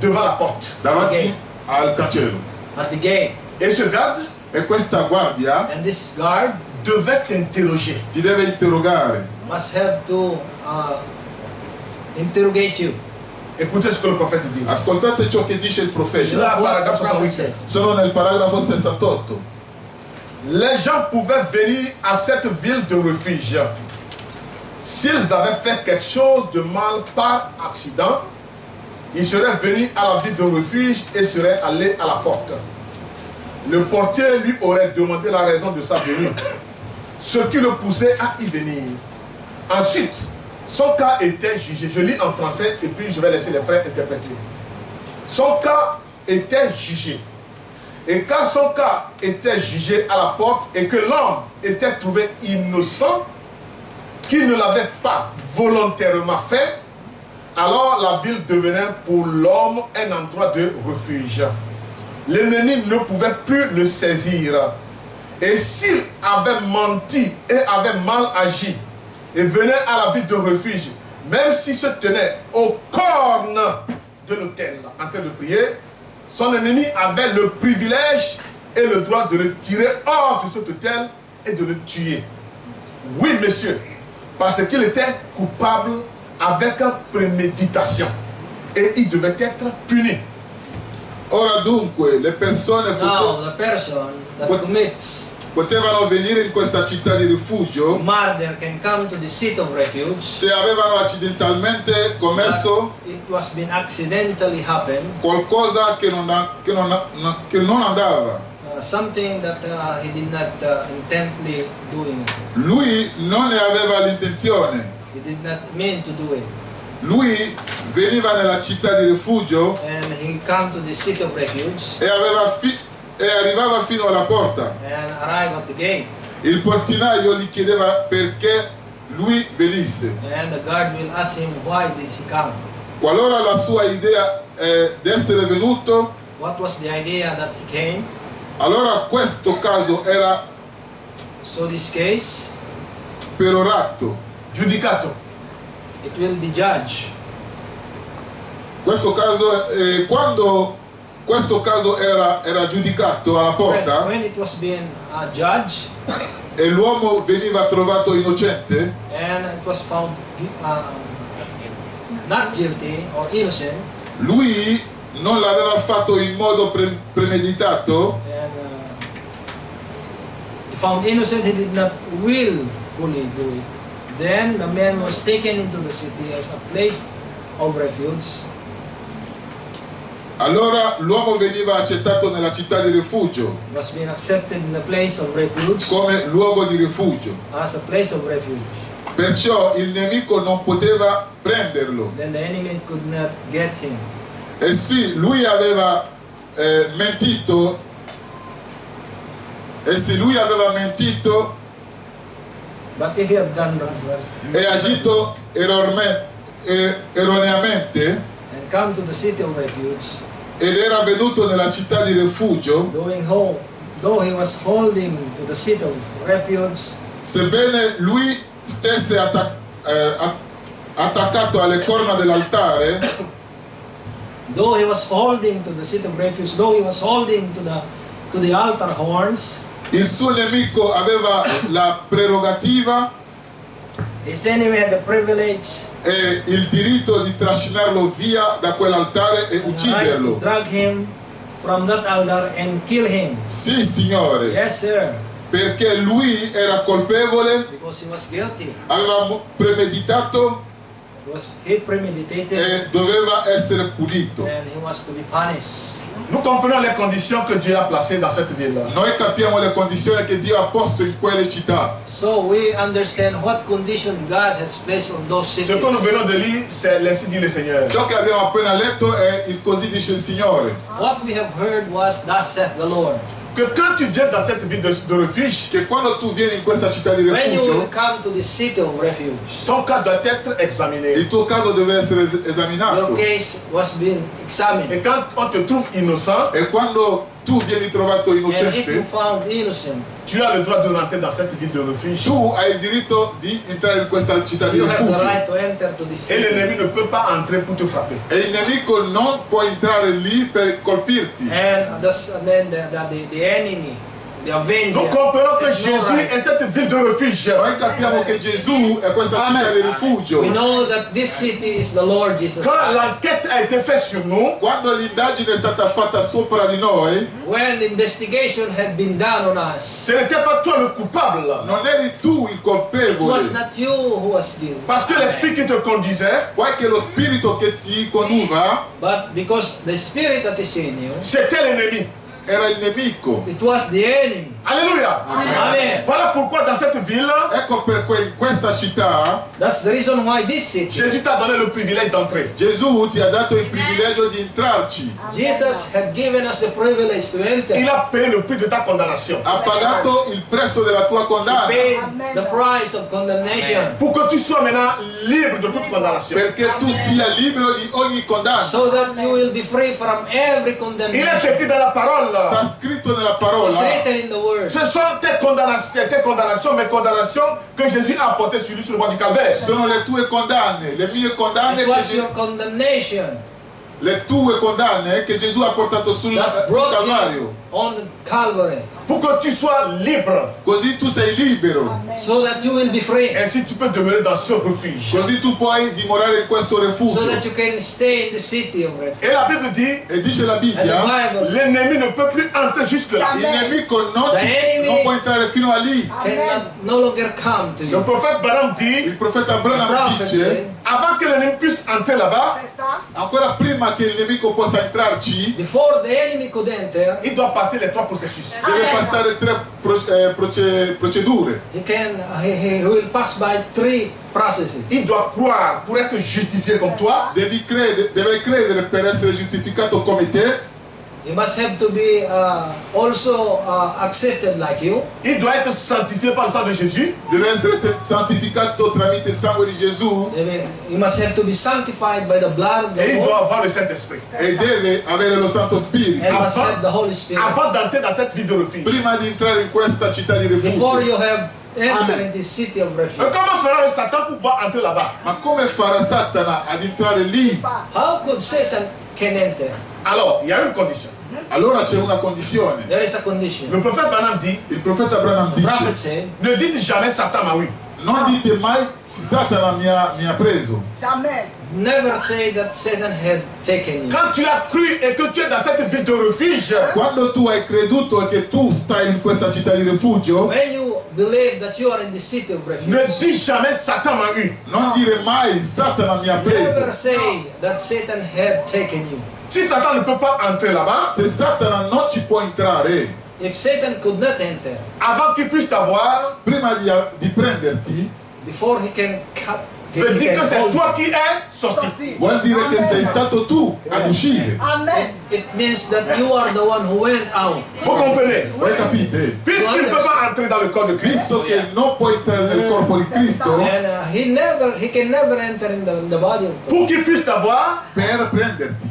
[SPEAKER 4] Devant la porte.
[SPEAKER 3] davanti al cancello.
[SPEAKER 1] at the gate.
[SPEAKER 4] Et ce garde
[SPEAKER 3] E questa guardia
[SPEAKER 1] And this guard
[SPEAKER 4] devait t'interroger.
[SPEAKER 3] ti deve interrogare.
[SPEAKER 1] must have to interrogate you.
[SPEAKER 4] Écoutez ce que le prophète dit.
[SPEAKER 3] Ascoltate ciò che dice il profeta.
[SPEAKER 4] Là,
[SPEAKER 1] What
[SPEAKER 4] paragraphe
[SPEAKER 1] the prophet
[SPEAKER 4] 68.
[SPEAKER 1] said.
[SPEAKER 3] Sono nel paragrafo 68.
[SPEAKER 4] Les gens pouvaient venir à cette ville de refuge s'ils avaient fait quelque chose de mal par accident. Ils seraient venus à la ville de refuge et seraient allés à la porte. Le portier lui aurait demandé la raison de sa venue, ce qui le poussait à y venir. Ensuite, son cas était jugé. Je lis en français et puis je vais laisser les frères interpréter.
[SPEAKER 3] son cas était jugé. Et quand son cas était jugé à la porte et que l'homme était trouvé innocent, qu'il ne l'avait pas volontairement fait, alors la ville devenait pour l'homme un endroit de refuge. L'ennemi ne pouvait plus le saisir. Et s'il avait menti et avait mal agi et venait à la ville de refuge, même s'il se tenait au corne de l'autel en train de prier, son ennemi avait le privilège et le droit de le tirer hors de cet autel et de le tuer. Oui, monsieur, parce qu'il était coupable avec préméditation et il devait être puni.
[SPEAKER 4] Ora dunque le persone
[SPEAKER 1] Now, the person that commits
[SPEAKER 4] potevano venire in questa città di rifugio
[SPEAKER 1] murder can come to the seat of refuge.
[SPEAKER 4] se avevano accidentalmente commesso
[SPEAKER 1] It was been accidentally happened.
[SPEAKER 4] qualcosa che non andava.
[SPEAKER 1] Something that he did not intently doing.
[SPEAKER 4] Lui non ne aveva l'intenzione.
[SPEAKER 1] He did not mean to do it.
[SPEAKER 4] Lui veniva nella città di rifugio
[SPEAKER 1] And he come to the seat of refuge
[SPEAKER 4] e arrivava fino alla porta.
[SPEAKER 1] and arrive at the gate.
[SPEAKER 4] Il portinaio gli chiedeva perché lui venisse.
[SPEAKER 1] And the guard will ask him, why did he come?
[SPEAKER 4] Qualora la sua idea d'essere venuto,
[SPEAKER 1] What was the idea that he came?
[SPEAKER 4] allora questo caso era
[SPEAKER 1] So this case,
[SPEAKER 4] perorato.
[SPEAKER 3] Giudicato.
[SPEAKER 1] it will be judged.
[SPEAKER 4] Questo caso, quando questo caso era giudicato alla porta
[SPEAKER 1] When it was being judged
[SPEAKER 4] e l'uomo veniva trovato innocente,
[SPEAKER 1] and it was found not guilty or innocent,
[SPEAKER 4] lui non l'aveva fatto in modo premeditato,
[SPEAKER 1] and found innocent, he did not willfully do it. Then the man was taken into the city as a place of refuge.
[SPEAKER 4] allora l'uomo veniva accettato nella città di rifugio
[SPEAKER 1] Was being accepted in the place of refuge
[SPEAKER 4] come luogo di rifugio.
[SPEAKER 1] as a place of refuge.
[SPEAKER 4] Perciò il nemico non poteva prenderlo.
[SPEAKER 1] Then the enemy could not get him.
[SPEAKER 4] E sì, lui aveva mentito. E sì, lui aveva mentito
[SPEAKER 1] But if you have done wrong
[SPEAKER 4] e agito erroneamente
[SPEAKER 1] and come to the city of refuge,
[SPEAKER 4] ed era venuto nella città di rifugio,
[SPEAKER 1] though he was holding to the seat of refuge,
[SPEAKER 4] sebbene lui stesse attaccato alle corna dell'altare,
[SPEAKER 1] though he was holding to the seat of refuge, though he was holding to the altar horns,
[SPEAKER 4] il suo nemico aveva la prerogativa
[SPEAKER 1] his enemy had the privilege
[SPEAKER 4] e il diritto di trascinarlo via da quell'altare e
[SPEAKER 1] and the right to
[SPEAKER 4] ucciderlo.
[SPEAKER 1] drag him from that altar and kill him.
[SPEAKER 4] Sì, Signore,
[SPEAKER 1] Yes, sir,
[SPEAKER 4] perché lui era colpevole,
[SPEAKER 1] because he was guilty.
[SPEAKER 4] aveva premeditato
[SPEAKER 1] He premeditated
[SPEAKER 4] e doveva essere punito.
[SPEAKER 1] and he was to be punished.
[SPEAKER 3] Nous comprenons les conditions que Dieu a placées dans cette ville.
[SPEAKER 4] Noi capiamo le condizioni che Dio ha posto in quelle città.
[SPEAKER 1] So we understand what condition God has placed on those
[SPEAKER 3] Ce
[SPEAKER 1] cities.
[SPEAKER 3] que nous venons de lire, c'est l'ainsi dit le Seigneur.
[SPEAKER 4] Ciò che abbiamo appena letto è il così dice il Signore.
[SPEAKER 1] What we have heard was, thus saith the Lord.
[SPEAKER 3] Que quand tu viens dans cette ville de refuge,
[SPEAKER 4] Che quando tu vieni in questa città di
[SPEAKER 1] When you will
[SPEAKER 4] rifugio,
[SPEAKER 1] come to the city of refuge,
[SPEAKER 3] ton cas doit être examiné.
[SPEAKER 4] il tuo caso deve essere
[SPEAKER 1] your
[SPEAKER 4] esaminato.
[SPEAKER 1] case was being examined.
[SPEAKER 3] Et quand on te trouve innocent,
[SPEAKER 4] E quando tu vieni trovato
[SPEAKER 1] And if you
[SPEAKER 4] innocente,
[SPEAKER 1] found innocent,
[SPEAKER 3] tu as le droit de rentrer dans cette ville de refuge.
[SPEAKER 4] tu hai il diritto di entrare in questa città di
[SPEAKER 1] you have the
[SPEAKER 4] rifugio.
[SPEAKER 1] right to enter to the
[SPEAKER 3] Et
[SPEAKER 1] city.
[SPEAKER 3] l'ennemi ne peut pas entrer pour te frapper.
[SPEAKER 4] E il nemico non può entrare lì per colpirti.
[SPEAKER 1] And then the enemy, the avenger,
[SPEAKER 3] Nous comprenons que
[SPEAKER 1] has no
[SPEAKER 3] Jésus
[SPEAKER 1] right.
[SPEAKER 3] est cette ville de refuge.
[SPEAKER 4] Noi capiamo che Gesù è questa città di rifugio.
[SPEAKER 1] We know that this city is the Lord Jesus
[SPEAKER 3] Quand
[SPEAKER 1] Christ.
[SPEAKER 3] l'enquête a été faite sur nous,
[SPEAKER 4] Quando l'indagine è stata fatta sopra di noi,
[SPEAKER 1] When the investigation had been done on us,
[SPEAKER 3] ce n'était pas toi le coupable.
[SPEAKER 4] non eri tu il
[SPEAKER 1] it
[SPEAKER 4] colpevole,
[SPEAKER 1] was not you who was guilty,
[SPEAKER 3] Parce que l'esprit qui te conduisait,
[SPEAKER 4] poiché lo spirito che ti conduva
[SPEAKER 1] but because the spirit that is in you,
[SPEAKER 3] c'était l'ennemi. era il nemico.
[SPEAKER 1] It was the enemy.
[SPEAKER 4] Alléluia.
[SPEAKER 1] Amen.
[SPEAKER 4] Voilà pourquoi dans cette ville,
[SPEAKER 3] Ecco perché in questa città
[SPEAKER 1] That's the reason why this city,
[SPEAKER 4] Jésus t'a donné le privilège d'entrer.
[SPEAKER 3] Gesù ti ha dato il privilegio di entrarci.
[SPEAKER 1] Jesus had given us the privilege to
[SPEAKER 4] Il
[SPEAKER 1] enter.
[SPEAKER 4] a payé le prix de ta condamnation.
[SPEAKER 3] Ha pagato il prezzo della tua
[SPEAKER 1] He
[SPEAKER 3] condanna
[SPEAKER 1] paid the price of condemnation
[SPEAKER 4] Pour que tu sois maintenant libre de toute condamnation.
[SPEAKER 3] perché tu sia libero di ogni condanna.
[SPEAKER 1] so that you will be free from every
[SPEAKER 4] Il est
[SPEAKER 1] condemnation.
[SPEAKER 4] écrit dans la parole.
[SPEAKER 3] Sta scritto nella
[SPEAKER 1] It's
[SPEAKER 3] parola.
[SPEAKER 1] written in the word.
[SPEAKER 4] Ce sont tes condamnations, mes condamnations que Jésus a apportées sur lui sur le bois du calvaire.
[SPEAKER 3] Sono le tue condanne, le mie condanne,
[SPEAKER 1] It was your condemnation
[SPEAKER 3] le tue condanne che Gesù ha portato sul
[SPEAKER 1] that
[SPEAKER 3] sul
[SPEAKER 1] brought
[SPEAKER 3] Calvario.
[SPEAKER 1] you on the Calvary,
[SPEAKER 4] Pour que tu sois libre.
[SPEAKER 3] Così tu sei libero.
[SPEAKER 1] so that you will be free,
[SPEAKER 4] Ainsi tu peux demeurer dans ce refuge.
[SPEAKER 3] Così tu puoi dimorare in questo
[SPEAKER 1] so
[SPEAKER 3] rifugio.
[SPEAKER 1] that you can stay in the city of refuge.
[SPEAKER 4] Et la Bible dit,
[SPEAKER 3] E dice la
[SPEAKER 1] And the
[SPEAKER 3] Bibbia,
[SPEAKER 1] Bible says,
[SPEAKER 4] l'ennemi ne peut plus entrer jusque-là.
[SPEAKER 3] il nemico non
[SPEAKER 1] The enemy-
[SPEAKER 3] può entrare fino a lì.
[SPEAKER 1] cannot no longer come to
[SPEAKER 4] Le
[SPEAKER 1] you.
[SPEAKER 4] prophète Balaam dit,
[SPEAKER 3] Il profeta Branham
[SPEAKER 1] Prophet
[SPEAKER 3] dice,
[SPEAKER 1] said,
[SPEAKER 4] avant que l'ennemi puisse entrer là-bas,
[SPEAKER 3] ancora prima che il nemico possa entrarci,
[SPEAKER 1] before the enemy could enter,
[SPEAKER 4] il doit passer les 3 processus.
[SPEAKER 3] deve passare 3 procedure.
[SPEAKER 1] he will pass by 3 processes.
[SPEAKER 4] Il doit croire pour être justifié comme toi.
[SPEAKER 3] Deve credere per essere giustificato come te.
[SPEAKER 1] He must have to be also accepted like you.
[SPEAKER 4] Il doit être sanctifié par le sang de Jésus.
[SPEAKER 3] Deve essere santificato tramite il sangue di Gesù
[SPEAKER 1] He must have to be sanctified by the blood of the
[SPEAKER 4] Et il doit
[SPEAKER 1] Lord,
[SPEAKER 4] avoir le Saint-Esprit.
[SPEAKER 3] e deve avere lo Santo Spirito.
[SPEAKER 1] and must have the Holy Spirit.
[SPEAKER 4] Avant d'entrer dans cette vie de refuge.
[SPEAKER 3] Prima di entrare in questa città di
[SPEAKER 1] Before you
[SPEAKER 3] rifugio.
[SPEAKER 1] have entered
[SPEAKER 3] Amen.
[SPEAKER 1] in this city of
[SPEAKER 4] Et
[SPEAKER 1] refuge.
[SPEAKER 4] comment fera Satan pour pouvoir entrer là-bas?
[SPEAKER 3] Ma come farà Satana ad entrare lì?
[SPEAKER 1] How could Satan can enter?
[SPEAKER 4] Alors, il y a une condition.
[SPEAKER 3] Allora c'è una condizione.
[SPEAKER 1] There is a condition.
[SPEAKER 4] Le prophète Balaam dit,
[SPEAKER 3] Il profeta Branham
[SPEAKER 1] The prophet
[SPEAKER 3] dice,
[SPEAKER 1] said,
[SPEAKER 4] ne dites jamais Satan m'a eu.
[SPEAKER 3] non dite mai Satana mi ha preso.
[SPEAKER 1] never say that Satan had taken you.
[SPEAKER 4] Quand tu as cru et que tu es dans cette vie de refuge,
[SPEAKER 3] Quando tu hai creduto e che tu stai in questa città di rifugio,
[SPEAKER 1] When you believe that you are in the city of refuge,
[SPEAKER 4] ne dis jamais Satan m'a eu.
[SPEAKER 3] non dire mai Satana mi ha
[SPEAKER 1] never
[SPEAKER 3] preso.
[SPEAKER 1] say that Satan had taken you.
[SPEAKER 4] Si Satan ne peut pas entrer là-bas,
[SPEAKER 3] Se Satana non ci può entrare,
[SPEAKER 1] If Satan could not enter,
[SPEAKER 4] avant qu'il puisse t'avoir,
[SPEAKER 3] prima di prenderti,
[SPEAKER 1] before he can cut,
[SPEAKER 4] veut
[SPEAKER 1] he
[SPEAKER 4] dire que
[SPEAKER 1] can
[SPEAKER 4] c'est
[SPEAKER 1] hold
[SPEAKER 4] toi
[SPEAKER 1] you.
[SPEAKER 4] qui es sorti.
[SPEAKER 3] vuol dire che sei stato tu ad uscire.
[SPEAKER 1] It means that you are the one who went out.
[SPEAKER 4] Vous comprenez?
[SPEAKER 3] Voi capite?
[SPEAKER 4] Puisqu'il ne peut pas entrer dans le corps de Christ,
[SPEAKER 3] Visto che non può entrare nel corpo di Cristo,
[SPEAKER 1] And he can never enter in the body of God
[SPEAKER 4] pour qu'il puisse t'avoir,
[SPEAKER 3] per prenderti,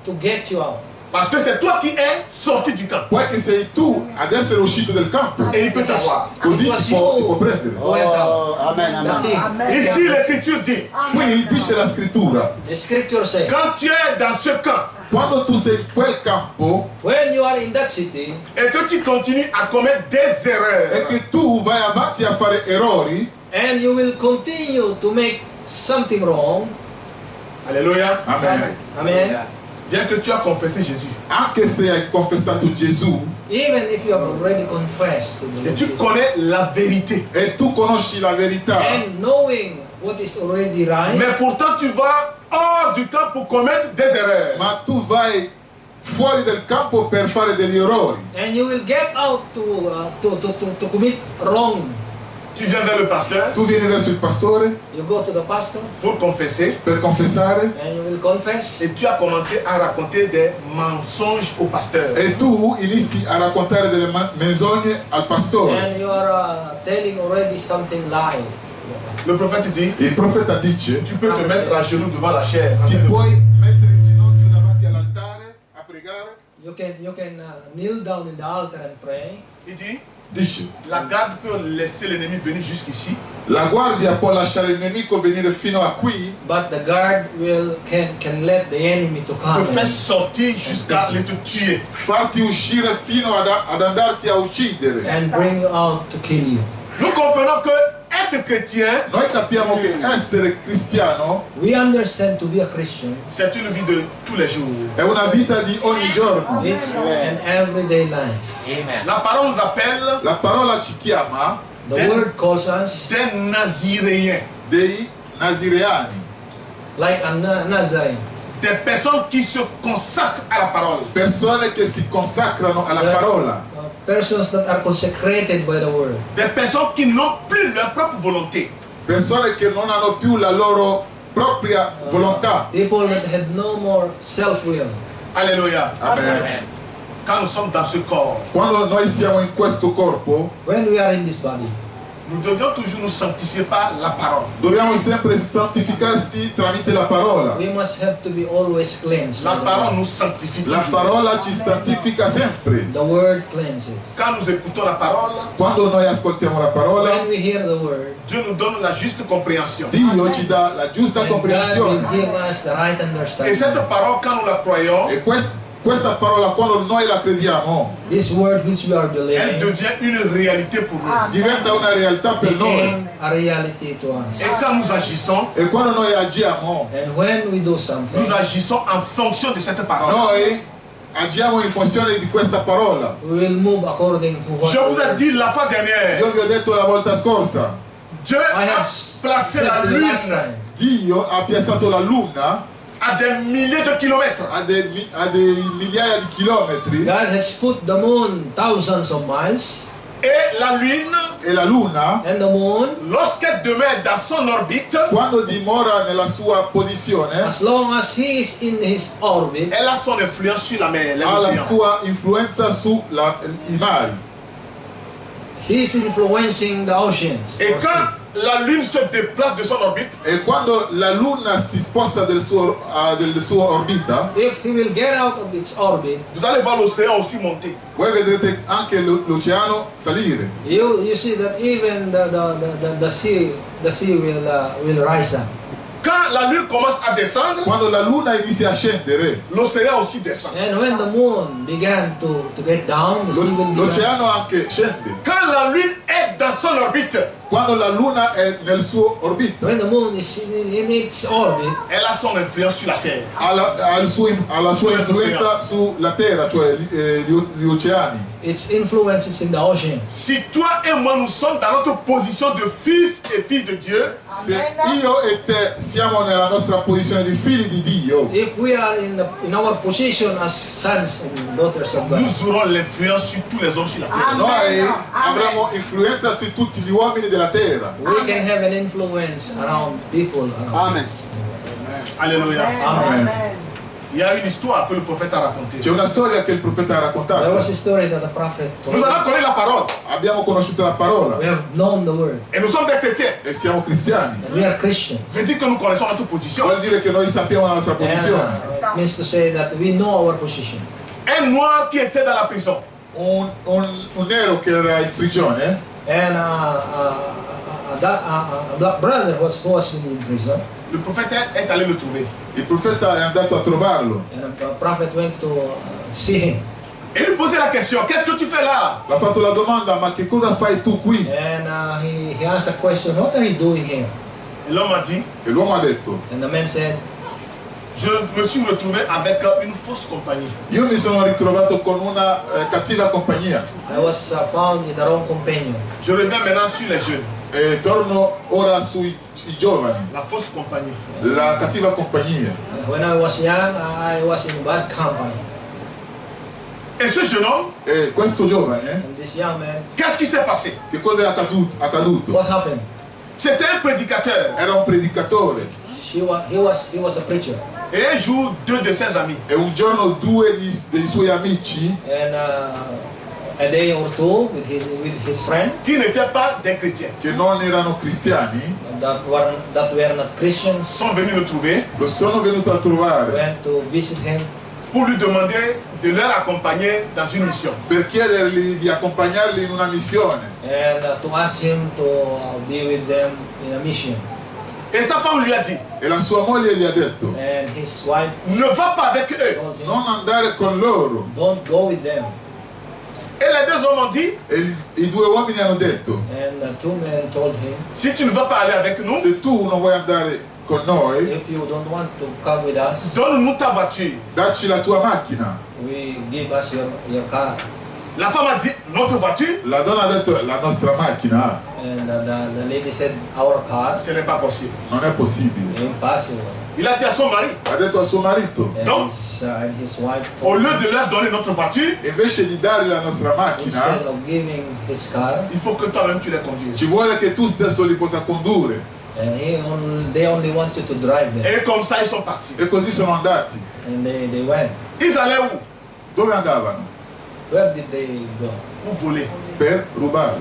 [SPEAKER 1] to get you out.
[SPEAKER 4] parce que c'est toi qui es sorti du camp.
[SPEAKER 3] poi che sei tu ad essere uscito del campo,
[SPEAKER 4] Et il peut t'avoir.
[SPEAKER 3] così
[SPEAKER 1] It was
[SPEAKER 3] ti può
[SPEAKER 1] you
[SPEAKER 3] prendere.
[SPEAKER 1] who went out.
[SPEAKER 2] Amen,
[SPEAKER 1] Not
[SPEAKER 2] amen.
[SPEAKER 1] he.
[SPEAKER 4] Ici, l'écriture dit,
[SPEAKER 3] Qui dice la scrittura,
[SPEAKER 1] The scripture says,
[SPEAKER 4] quand tu es dans ce camp
[SPEAKER 3] quando tu sei in quel campo
[SPEAKER 1] when you are in that city
[SPEAKER 4] et que tu continues à commettre des
[SPEAKER 3] e
[SPEAKER 4] erreurs,
[SPEAKER 3] che tu vai avanti a fare errori,
[SPEAKER 1] and you will continue to make something wrong,
[SPEAKER 4] alléluia,
[SPEAKER 3] amen,
[SPEAKER 1] amen,
[SPEAKER 4] bien que tu as confessé Jésus,
[SPEAKER 3] anche se hai confessato Gesù
[SPEAKER 1] even if you have already confessed to the
[SPEAKER 4] et
[SPEAKER 1] Lord
[SPEAKER 4] tu
[SPEAKER 1] Jesus,
[SPEAKER 4] connais la vérité,
[SPEAKER 3] e tu conosci la verità,
[SPEAKER 1] and knowing what is already right,
[SPEAKER 4] mais pourtant tu vas hors du camp pour commettre des erreurs,
[SPEAKER 3] ma tu vai fuori del campo per fare degli errori.
[SPEAKER 1] and you will get out to commit wrong.
[SPEAKER 4] tu viens vers le pasteur
[SPEAKER 3] Tu vieni verso il pastore
[SPEAKER 1] You go to the pastor
[SPEAKER 4] pour confesser
[SPEAKER 3] per confessare
[SPEAKER 1] and you will confess,
[SPEAKER 4] et tu as commencé à raconter des mensonges au pasteur.
[SPEAKER 3] e tu inizi a raccontare delle menzogne al pastore.
[SPEAKER 1] and you are telling already something lie.
[SPEAKER 4] Le prophète dit,
[SPEAKER 3] Il profeta dice,
[SPEAKER 4] tu peux te mettre à genoux devant la chair.
[SPEAKER 3] ti puoi mettere in ginocchio davanti all'altare a pregare.
[SPEAKER 1] You can kneel down in the altar and pray.
[SPEAKER 4] Il dit,
[SPEAKER 3] Dice,
[SPEAKER 4] la garde peut laisser l'ennemi venir jusqu'ici,
[SPEAKER 3] la guardia può lasciare il nemico venire fino a qui,
[SPEAKER 1] But the guard can let the enemy to
[SPEAKER 4] te
[SPEAKER 1] come
[SPEAKER 4] faire sortir jusqu'à le te tuer.
[SPEAKER 3] farti uscire fino ad andarti a uccidere.
[SPEAKER 1] and bring you out to kill you.
[SPEAKER 4] Nous comprenons que être chrétien,
[SPEAKER 3] Noi capiamo che essere cristiano
[SPEAKER 1] We understand to be a Christian,
[SPEAKER 4] c'est une vie de tous les jours.
[SPEAKER 3] è una vita di ogni giorno.
[SPEAKER 1] it's an everyday life.
[SPEAKER 4] La parole nous appelle
[SPEAKER 3] La parola ci chiama
[SPEAKER 1] The word calls us
[SPEAKER 4] des Naziréens.
[SPEAKER 3] dei nazireani.
[SPEAKER 1] like a Nazarene.
[SPEAKER 4] Des personnes qui se consacrent à la parole.
[SPEAKER 3] Persone che si consacrano alla parola.
[SPEAKER 1] Persons that are consecrated by the word.
[SPEAKER 4] Des personnes qui n'ont plus leur propre volonté.
[SPEAKER 3] Persone che non hanno più la loro propria volontà.
[SPEAKER 1] People that had no more self-will.
[SPEAKER 4] Alléluia.
[SPEAKER 3] Amen.
[SPEAKER 4] Quand nous sommes dans ce corps,
[SPEAKER 3] Quando noi siamo in questo corpo,
[SPEAKER 1] When we are in this body,
[SPEAKER 4] nous devions toujours nous sanctifier par la parole.
[SPEAKER 3] dobbiamo sempre santificarsi tramite la parola.
[SPEAKER 1] we must have to be always cleansed.
[SPEAKER 4] La
[SPEAKER 1] by the
[SPEAKER 4] parole
[SPEAKER 1] word.
[SPEAKER 4] nous sanctifie
[SPEAKER 3] La
[SPEAKER 4] toujours.
[SPEAKER 3] parola ci santifica sempre.
[SPEAKER 1] The word cleanses.
[SPEAKER 4] Quand nous écoutons la parole,
[SPEAKER 3] Quando noi ascoltiamo la parola,
[SPEAKER 1] When we hear the word,
[SPEAKER 4] Dieu nous donne la juste compréhension.
[SPEAKER 3] Dio ci dà la giusta
[SPEAKER 1] and God
[SPEAKER 3] comprensione.
[SPEAKER 1] will give us the right
[SPEAKER 4] Et
[SPEAKER 1] understanding.
[SPEAKER 4] cette parole, quand nous la croyons,
[SPEAKER 3] E questa parola, quando noi la crediamo,
[SPEAKER 1] This word which we are
[SPEAKER 4] elle
[SPEAKER 1] believing
[SPEAKER 4] devient une réalité pour nous.
[SPEAKER 3] diventa una realtà per noi.
[SPEAKER 1] became a reality to
[SPEAKER 4] Et
[SPEAKER 1] us.
[SPEAKER 4] quand nous agissons,
[SPEAKER 3] E quando noi agiamo,
[SPEAKER 1] And when we do something,
[SPEAKER 4] nous agissons en fonction de cette parole.
[SPEAKER 3] noi agiamo in funzione di questa parola.
[SPEAKER 1] we will move according to what
[SPEAKER 4] Je vous
[SPEAKER 1] the
[SPEAKER 4] ai
[SPEAKER 1] word-
[SPEAKER 4] dit la fois dernière,
[SPEAKER 3] Io vi ho detto la volta scorsa,
[SPEAKER 4] Dieu
[SPEAKER 1] I
[SPEAKER 4] a
[SPEAKER 1] have
[SPEAKER 4] placé la
[SPEAKER 1] said the last
[SPEAKER 4] lune
[SPEAKER 1] time.
[SPEAKER 3] Dio ha piazzato la luna
[SPEAKER 4] à des milliers de kilomètres.
[SPEAKER 3] a dei migliaia di chilometri
[SPEAKER 1] God has put the moon thousands of miles,
[SPEAKER 4] Et la lune,
[SPEAKER 3] e la luna,
[SPEAKER 1] and the moon,
[SPEAKER 4] lorsqu'elle demeure dans son orbite,
[SPEAKER 3] quando dimora nella sua posizione,
[SPEAKER 1] as long as he is in his orbit,
[SPEAKER 4] elle a son influence sur la mer,
[SPEAKER 3] ha la
[SPEAKER 4] l'océan.
[SPEAKER 3] sua influenza sui mari.
[SPEAKER 1] he is influencing the oceans.
[SPEAKER 4] Et quand la lune se déplace de son orbite,
[SPEAKER 3] E quando la luna si sposta del suo orbita,
[SPEAKER 1] If he will get out of its orbit,
[SPEAKER 4] vous allez voir l'océan aussi monter.
[SPEAKER 3] voi vedrete anche l'oceano salire.
[SPEAKER 1] you see that even the sea will rise up.
[SPEAKER 4] Quand la lune commence à descendre,
[SPEAKER 3] Quando la luna inizia a scendere,
[SPEAKER 4] l'océan aussi descend.
[SPEAKER 1] And when the moon began to get down, the sea will begin.
[SPEAKER 3] l'oceano anche scende.
[SPEAKER 4] Quand la lune est dans son orbite,
[SPEAKER 3] Quando la luna è nel suo orbita,
[SPEAKER 1] When the moon is in its orbit,
[SPEAKER 4] elle a son influence sur la terre.
[SPEAKER 3] ha la sua influenza sulla terra, cioè gli oceani.
[SPEAKER 1] its influence is in the oceans.
[SPEAKER 4] Si toi et moi nous sommes dans notre position de fils et filles de Dieu,
[SPEAKER 3] Se io e te siamo nella nostra posizione di figli di Dio,
[SPEAKER 1] If we are in our position as sons and daughters of God,
[SPEAKER 4] nous aurons l'influence sur tous les hommes sur la terre.
[SPEAKER 3] noi avremo influenza su tutti gli uomini della terra.
[SPEAKER 1] we can have an influence around people around
[SPEAKER 2] Amen.
[SPEAKER 1] us.
[SPEAKER 4] Alléluia.
[SPEAKER 1] Amen.
[SPEAKER 4] Il y a une histoire que le prophète a racontée.
[SPEAKER 3] C'è una storia che il profeta ha
[SPEAKER 1] There
[SPEAKER 3] raccontato.
[SPEAKER 1] was a story that the prophet told.
[SPEAKER 4] Nous allons connaître la parole.
[SPEAKER 3] Abbiamo conosciuto la parola
[SPEAKER 1] We have known the word,
[SPEAKER 4] Et nous sommes des chrétiens.
[SPEAKER 3] e siamo cristiani.
[SPEAKER 1] and we are Christians.
[SPEAKER 4] Ça veut dire que nous connaissons notre position.
[SPEAKER 3] Vuol dire che noi sappiamo la nostra
[SPEAKER 1] And
[SPEAKER 3] posizione.
[SPEAKER 1] it means to say that we know our position.
[SPEAKER 4] Un noir qui était dans la prison.
[SPEAKER 3] Un nero che era in prigione,
[SPEAKER 1] And a black brother who was in prison,
[SPEAKER 4] Le prophète est allé le trouver.
[SPEAKER 3] il profeta è andato a trovarlo.
[SPEAKER 1] and a prophet went to see him.
[SPEAKER 4] Et lui posait la question, qu'est-ce que tu fais là?
[SPEAKER 3] L'ha fatto la domanda, ma che cosa fai tu qui?
[SPEAKER 1] And he asked a question, what are you doing here?
[SPEAKER 4] Et l'homme a dit,
[SPEAKER 3] E l'uomo ha detto,
[SPEAKER 1] And the man said,
[SPEAKER 4] je me suis retrouvé avec une fausse compagnie.
[SPEAKER 3] io mi sono ritrovato con una cattiva compagnia
[SPEAKER 1] I was found in the wrong companion.
[SPEAKER 4] Je reviens maintenant sur les jeunes.
[SPEAKER 3] e torno ora sui giovani,
[SPEAKER 4] La fausse compagnie.
[SPEAKER 3] la cattiva compagnia.
[SPEAKER 1] When I was young, I was in bad company.
[SPEAKER 4] Et ce jeune homme,
[SPEAKER 3] E questo giovane,
[SPEAKER 1] And this young man,
[SPEAKER 4] qu'est-ce qui s'est passé?
[SPEAKER 3] che cosa è accaduto?
[SPEAKER 1] what happened?
[SPEAKER 4] C'était un prédicateur.
[SPEAKER 3] Era un predicatore
[SPEAKER 1] He was a preacher.
[SPEAKER 4] Et un jour, deux de ses amis,
[SPEAKER 3] e un giorno due dei suoi amici,
[SPEAKER 1] And a day or two with his friends
[SPEAKER 4] qui n'étaient pas des chrétiens,
[SPEAKER 3] che non erano cristiani,
[SPEAKER 1] that were not Christians,
[SPEAKER 4] sont venus le trouver
[SPEAKER 3] lo sono venuto a trovare
[SPEAKER 1] went to visit him
[SPEAKER 4] pour lui demander de leur accompagner dans une mission.
[SPEAKER 3] per chiedergli di accompagnarli in una missione.
[SPEAKER 1] and to ask him to be with them in a mission.
[SPEAKER 4] Et sa femme lui a dit,
[SPEAKER 3] E la sua moglie gli ha detto,
[SPEAKER 1] And his wife
[SPEAKER 4] ne va pas avec eux.
[SPEAKER 1] told him,
[SPEAKER 3] non andare con loro.
[SPEAKER 1] don't go with them.
[SPEAKER 4] Et les deux hommes ont dit,
[SPEAKER 3] E i due uomini hanno detto,
[SPEAKER 1] And the two men told him,
[SPEAKER 4] si tu ne veux pas aller avec nous,
[SPEAKER 3] se tu non vuoi andare con noi,
[SPEAKER 1] if you don't want to come with us,
[SPEAKER 4] donne-nous ta voiture.
[SPEAKER 3] dacci la tua macchina.
[SPEAKER 1] we give us your car.
[SPEAKER 4] La femme a dit, notre voiture,
[SPEAKER 3] La donna ha detto, la nostra macchina
[SPEAKER 1] And the lady said, our car,
[SPEAKER 4] ce n'est pas possible.
[SPEAKER 3] non è possibile.
[SPEAKER 1] impossible.
[SPEAKER 4] Il a dit à son mari,
[SPEAKER 3] Ha detto al suo marito,
[SPEAKER 1] And his wife
[SPEAKER 4] au
[SPEAKER 1] told
[SPEAKER 4] lieu
[SPEAKER 1] him,
[SPEAKER 4] de leur donner notre voiture,
[SPEAKER 3] invece di dargli la nostra
[SPEAKER 1] instead
[SPEAKER 3] macchina,
[SPEAKER 1] of giving his car,
[SPEAKER 4] il faut que toi-même tu les conduises.
[SPEAKER 3] ci vuole che tu stesso li possa condurre.
[SPEAKER 1] and they only want you to drive them.
[SPEAKER 4] Et comme ça, ils sont partis.
[SPEAKER 3] E così sono andati.
[SPEAKER 1] And they went.
[SPEAKER 4] Ils allaient où?
[SPEAKER 3] Dove andavano?
[SPEAKER 1] Where did they go?
[SPEAKER 4] Pour voler.
[SPEAKER 3] Per rubare.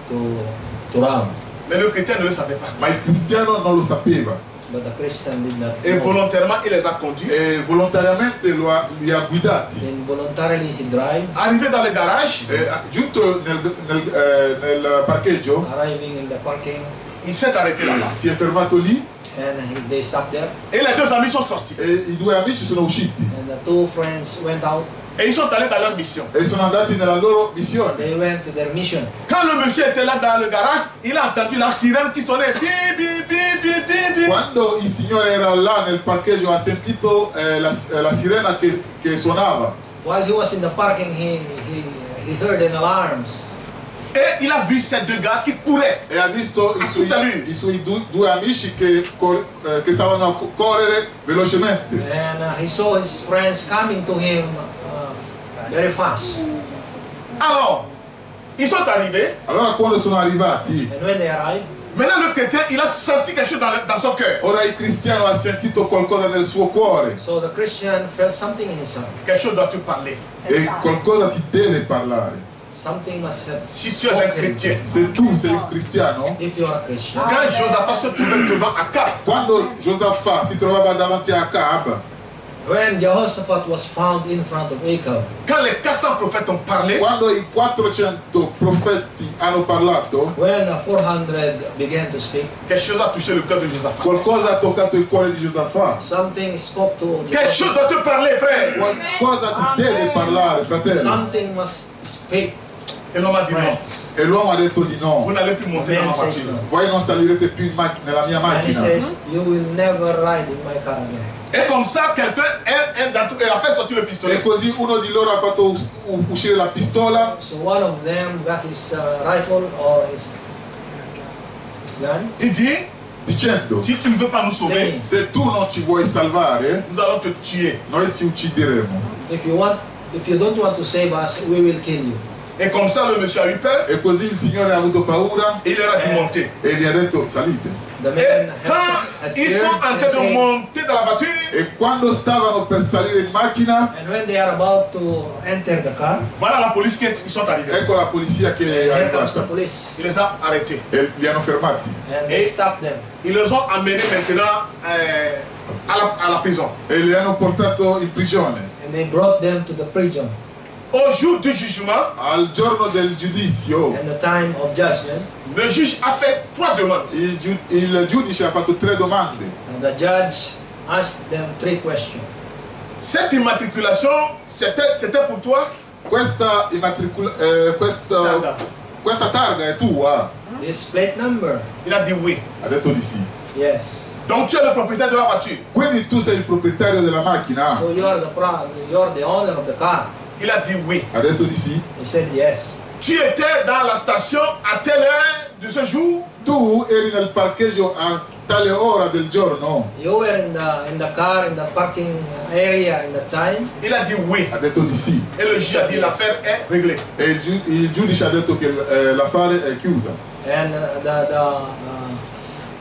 [SPEAKER 1] To rob.
[SPEAKER 4] Mais le chrétien ne le savait pas.
[SPEAKER 3] Ma il cristiano non lo sapeva
[SPEAKER 1] But the Christian did not
[SPEAKER 4] Et
[SPEAKER 1] know.
[SPEAKER 4] volontairement, il les a conduits.
[SPEAKER 3] e volontariamente li ha guidati.
[SPEAKER 1] Involuntarily he drive,
[SPEAKER 4] Arrivé dans le garage,
[SPEAKER 3] E, giunto nel parcheggio,
[SPEAKER 1] arriving in the parking,
[SPEAKER 4] il s'est arrêté là-bas.
[SPEAKER 3] si è fermato lì
[SPEAKER 1] and they stopped there.
[SPEAKER 4] Et les deux amis sont sortis.
[SPEAKER 3] e i due amici sono usciti
[SPEAKER 1] And the two friends went out.
[SPEAKER 4] Et ils sont allés dans leur mission.
[SPEAKER 3] e sono andati nella loro missione.
[SPEAKER 1] They went to their mission.
[SPEAKER 4] Quand le monsieur était là dans le garage, il a entendu la sirène qui sonnait. Bip, bip, bip, bip, bip, bip.
[SPEAKER 3] Quando il signore era là nel parcheggio ha sentito la sirena che suonava
[SPEAKER 1] While he was in the parking, he heard an alarms.
[SPEAKER 4] Et il a vu ces deux gars qui couraient.
[SPEAKER 3] e ha visto i suoi due amici che stavano a correre velocemente.
[SPEAKER 1] And he saw his friends coming to him very fast.
[SPEAKER 4] Alors, ils sont arrivés.
[SPEAKER 3] Allora quando sono arrivati,
[SPEAKER 1] And when they arrived,
[SPEAKER 4] Maintenant, le chrétien, il a senti quelque chose dans son cœur.
[SPEAKER 3] ora il cristiano ha sentito qualcosa nel suo cuore
[SPEAKER 1] so the Christian felt something in his heart.
[SPEAKER 4] Quelque chose doit te parler.
[SPEAKER 3] e qualcosa ti deve parlare.
[SPEAKER 1] Something must have
[SPEAKER 4] Si tu es un
[SPEAKER 1] spoken.
[SPEAKER 4] chrétien.
[SPEAKER 3] Se tu sei un cristiano,
[SPEAKER 1] If you are a Christian,
[SPEAKER 4] Quand Josaphat se trouvait devant Akab,
[SPEAKER 3] quando Giosafà si trovava davanti a Acab,
[SPEAKER 1] when Jehoshaphat was found in front of Acab,
[SPEAKER 4] quand les 400 prophètes ont parlé,
[SPEAKER 3] quando i 400 profeti hanno parlato,
[SPEAKER 1] when 400 began to speak,
[SPEAKER 4] quelque chose a touché le cœur de Josaphat.
[SPEAKER 3] qualcosa ha toccato il cuore di Giosafà.
[SPEAKER 1] something spoke to
[SPEAKER 4] Quelque chose doit te parler, frère.
[SPEAKER 3] Qualcosa ti deve parlare, fratello.
[SPEAKER 1] something must speak.
[SPEAKER 4] Et l'homme a dit non.
[SPEAKER 1] Friends.
[SPEAKER 3] E l'uomo ha detto di no.
[SPEAKER 4] Vous n'allez plus monter dans ma
[SPEAKER 1] Man says
[SPEAKER 4] voiture.
[SPEAKER 1] no.
[SPEAKER 3] Voi non salirete più nella mia
[SPEAKER 1] And he
[SPEAKER 3] macchina.
[SPEAKER 1] says, you will never ride in my car again.
[SPEAKER 4] Et comme ça, quelqu'un, un d'entre eux, a fait sortir le
[SPEAKER 3] E
[SPEAKER 4] pistolet.
[SPEAKER 3] così uno di loro ha fatto uscire la pistola
[SPEAKER 1] So one of them got his rifle or his gun,
[SPEAKER 4] Il dit,
[SPEAKER 3] dicendo:
[SPEAKER 4] si tu ne veux pas nous sauver,
[SPEAKER 1] saying,
[SPEAKER 3] se tu non ci vuoi salvare,
[SPEAKER 4] nous allons te tuer.
[SPEAKER 3] noi ti uccideremo.
[SPEAKER 1] if you don't want to save us, we will kill you.
[SPEAKER 4] Et comme ça, le monsieur a eu peur
[SPEAKER 3] E così il Signore ha avuto paura
[SPEAKER 4] et il leur a dit monter.
[SPEAKER 3] e gli ha detto salite.
[SPEAKER 1] The
[SPEAKER 4] Et
[SPEAKER 1] men
[SPEAKER 4] quand
[SPEAKER 1] had
[SPEAKER 4] ils
[SPEAKER 1] feared
[SPEAKER 4] sont en
[SPEAKER 1] and
[SPEAKER 4] train de
[SPEAKER 1] said,
[SPEAKER 4] monter dans la voiture,
[SPEAKER 3] E quando stavano per salire in macchina,
[SPEAKER 1] and when they are about to enter the car,
[SPEAKER 4] voilà la police ils sont arrivés.
[SPEAKER 3] ecco la polizia che è
[SPEAKER 1] here comes the
[SPEAKER 3] arrivata
[SPEAKER 1] police,
[SPEAKER 4] Il les a arrêtés.
[SPEAKER 3] e li hanno fermati
[SPEAKER 1] and they
[SPEAKER 4] Et-
[SPEAKER 1] stopped them.
[SPEAKER 4] Ils les ont amenés maintenant à la prison.
[SPEAKER 3] e li hanno portato in prigione.
[SPEAKER 1] And they brought them to the prison.
[SPEAKER 4] Au jour du jugement,
[SPEAKER 3] Al giorno del giudizio,
[SPEAKER 1] And the time of judgment,
[SPEAKER 4] le juge a fait 3 demandes.
[SPEAKER 3] il giudice ha fatto 3 domande.
[SPEAKER 1] and the judge asked them 3 questions.
[SPEAKER 4] Cette immatriculation, c'était pour toi?
[SPEAKER 3] Questa targa è tua?
[SPEAKER 1] This plate number,
[SPEAKER 4] Il a dit oui.
[SPEAKER 3] Ha detto di sì.
[SPEAKER 1] yes.
[SPEAKER 4] Donc tu es le propriétaire de la voiture.
[SPEAKER 3] Quindi tu sei il proprietario della macchina?
[SPEAKER 1] So you're the owner of the car.
[SPEAKER 4] Il a dit oui.
[SPEAKER 3] Ha detto di sì.
[SPEAKER 1] He said yes.
[SPEAKER 4] Tu étais dans la station à telle heure de ce jour?
[SPEAKER 3] Tu eri nel parcheggio a tale ora del giorno?
[SPEAKER 1] You were in the car in the parking area in the time.
[SPEAKER 4] Il a dit oui.
[SPEAKER 3] Ha detto di sì.
[SPEAKER 4] Et le juge a dit l'affaire est réglée.
[SPEAKER 3] E il giudice ha detto che l'affare è chiusa.
[SPEAKER 1] And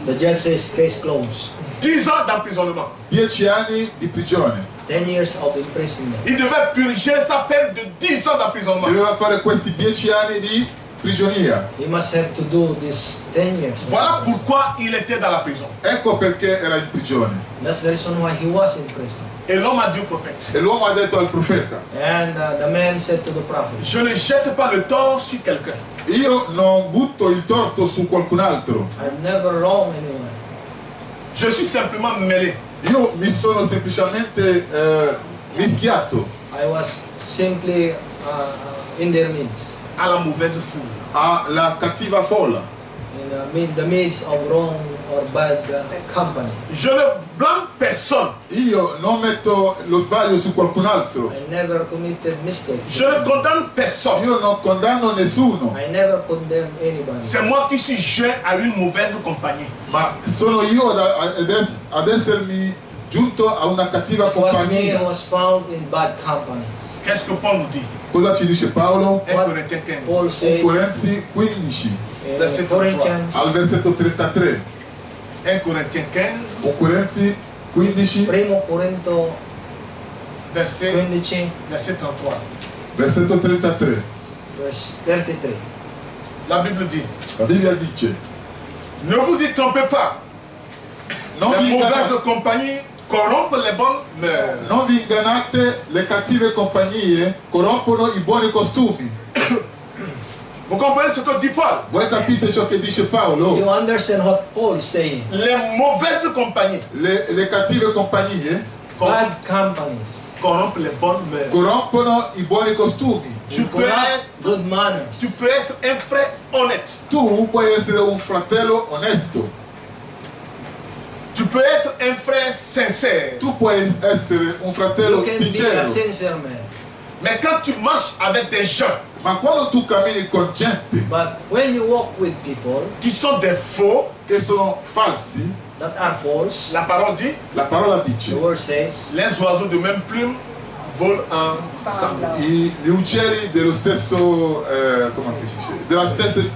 [SPEAKER 1] the judge says case closed.
[SPEAKER 4] 10 ans d'emprisonnement.
[SPEAKER 3] 10 anni di prigione.
[SPEAKER 1] 10 years of imprisonment.
[SPEAKER 4] Il devait purger sa peine de 10 ans d'emprisonnement.
[SPEAKER 3] Doveva fare questi 10 anni di prigionia.
[SPEAKER 1] He must have to do this 10 years.
[SPEAKER 4] Voilà pourquoi il était dans la prison.
[SPEAKER 3] Ecco perché era in prigione.
[SPEAKER 1] That's the reason why he was in prison.
[SPEAKER 4] Et l'homme a dit au prophète,
[SPEAKER 3] E l'uomo ha detto al profeta:
[SPEAKER 1] And the man said to the prophet,
[SPEAKER 4] je ne jette pas le tort sur quelqu'un.
[SPEAKER 3] io non butto il torto su qualcun altro.
[SPEAKER 1] I've never wronged anyone.
[SPEAKER 4] Je suis simplement mêlé.
[SPEAKER 3] Io mi sono semplicemente mischiato
[SPEAKER 1] I was simply in their midst,
[SPEAKER 4] À la mauvaise foule.
[SPEAKER 3] alla cattiva folla.
[SPEAKER 1] in the midst of wrong or bad company.
[SPEAKER 4] Je ne blâme personne.
[SPEAKER 3] Io non metto lo sbaglio su qualcun altro.
[SPEAKER 1] I never committed mistakes.
[SPEAKER 4] Je ne condamne personne.
[SPEAKER 3] Io non condanno nessuno,
[SPEAKER 1] I never condemn anybody.
[SPEAKER 4] C'est moi qui suis joint à une mauvaise compagnie.
[SPEAKER 3] ma sono io ad essermi giunto a una cattiva
[SPEAKER 1] It was me
[SPEAKER 3] compagnia.
[SPEAKER 1] who was found in bad companies.
[SPEAKER 4] Qu'est-ce que Paul nous dit?
[SPEAKER 3] Cosa ci dice Paolo?
[SPEAKER 4] 1
[SPEAKER 1] What
[SPEAKER 4] Corinthiens 15.
[SPEAKER 1] Paul says
[SPEAKER 3] Corinzi 15,
[SPEAKER 1] in
[SPEAKER 4] Verset
[SPEAKER 1] Corinthians,
[SPEAKER 3] al versetto 33.
[SPEAKER 4] 1 Corinthiens 15,
[SPEAKER 3] Corinzi 15,
[SPEAKER 1] Primo Corinto
[SPEAKER 4] verset
[SPEAKER 1] 15,
[SPEAKER 4] 33.
[SPEAKER 3] versetto 33.
[SPEAKER 1] verse 33.
[SPEAKER 4] La Bible dit,
[SPEAKER 3] La Bibbia dice:
[SPEAKER 4] ne vous y trompez pas.
[SPEAKER 3] non
[SPEAKER 4] Les
[SPEAKER 3] vi,
[SPEAKER 4] mauvaises
[SPEAKER 3] ingannate,
[SPEAKER 4] compagnies corrompent les bonnes mœurs.
[SPEAKER 3] non vi ingannate, le cattive compagnie corrompono i buoni costumi.
[SPEAKER 4] Vous comprenez ce que dit Paul?
[SPEAKER 3] Voi capite ciò che dice Paolo?
[SPEAKER 1] You understand what Paul is saying?
[SPEAKER 4] Les mauvaises compagnies
[SPEAKER 3] Le cattive compagnie
[SPEAKER 1] Bad companies.
[SPEAKER 4] corrompent les bonnes mœurs.
[SPEAKER 3] corrompono i buoni costumi.
[SPEAKER 4] Tu
[SPEAKER 1] You
[SPEAKER 4] peux
[SPEAKER 1] corrupt
[SPEAKER 4] être,
[SPEAKER 1] good manners.
[SPEAKER 4] tu peux être un frère honnête.
[SPEAKER 3] Tu puoi essere un fratello onesto,
[SPEAKER 4] Tu peux être un frère sincère.
[SPEAKER 3] tu puoi essere un fratello
[SPEAKER 1] You can be a
[SPEAKER 3] sincero,
[SPEAKER 1] sincere man.
[SPEAKER 4] Mais quand tu marches avec des gens
[SPEAKER 3] ma quando tu cammini con gente
[SPEAKER 1] But when you walk with people
[SPEAKER 4] qui sont des faux,
[SPEAKER 3] che sono falsi,
[SPEAKER 1] that are false,
[SPEAKER 4] la parole dit,
[SPEAKER 3] la parola
[SPEAKER 1] the
[SPEAKER 3] dice:
[SPEAKER 1] word says,
[SPEAKER 4] les oiseaux de même plume volent ensemble.
[SPEAKER 3] gli uccelli dello stesso, come si dice?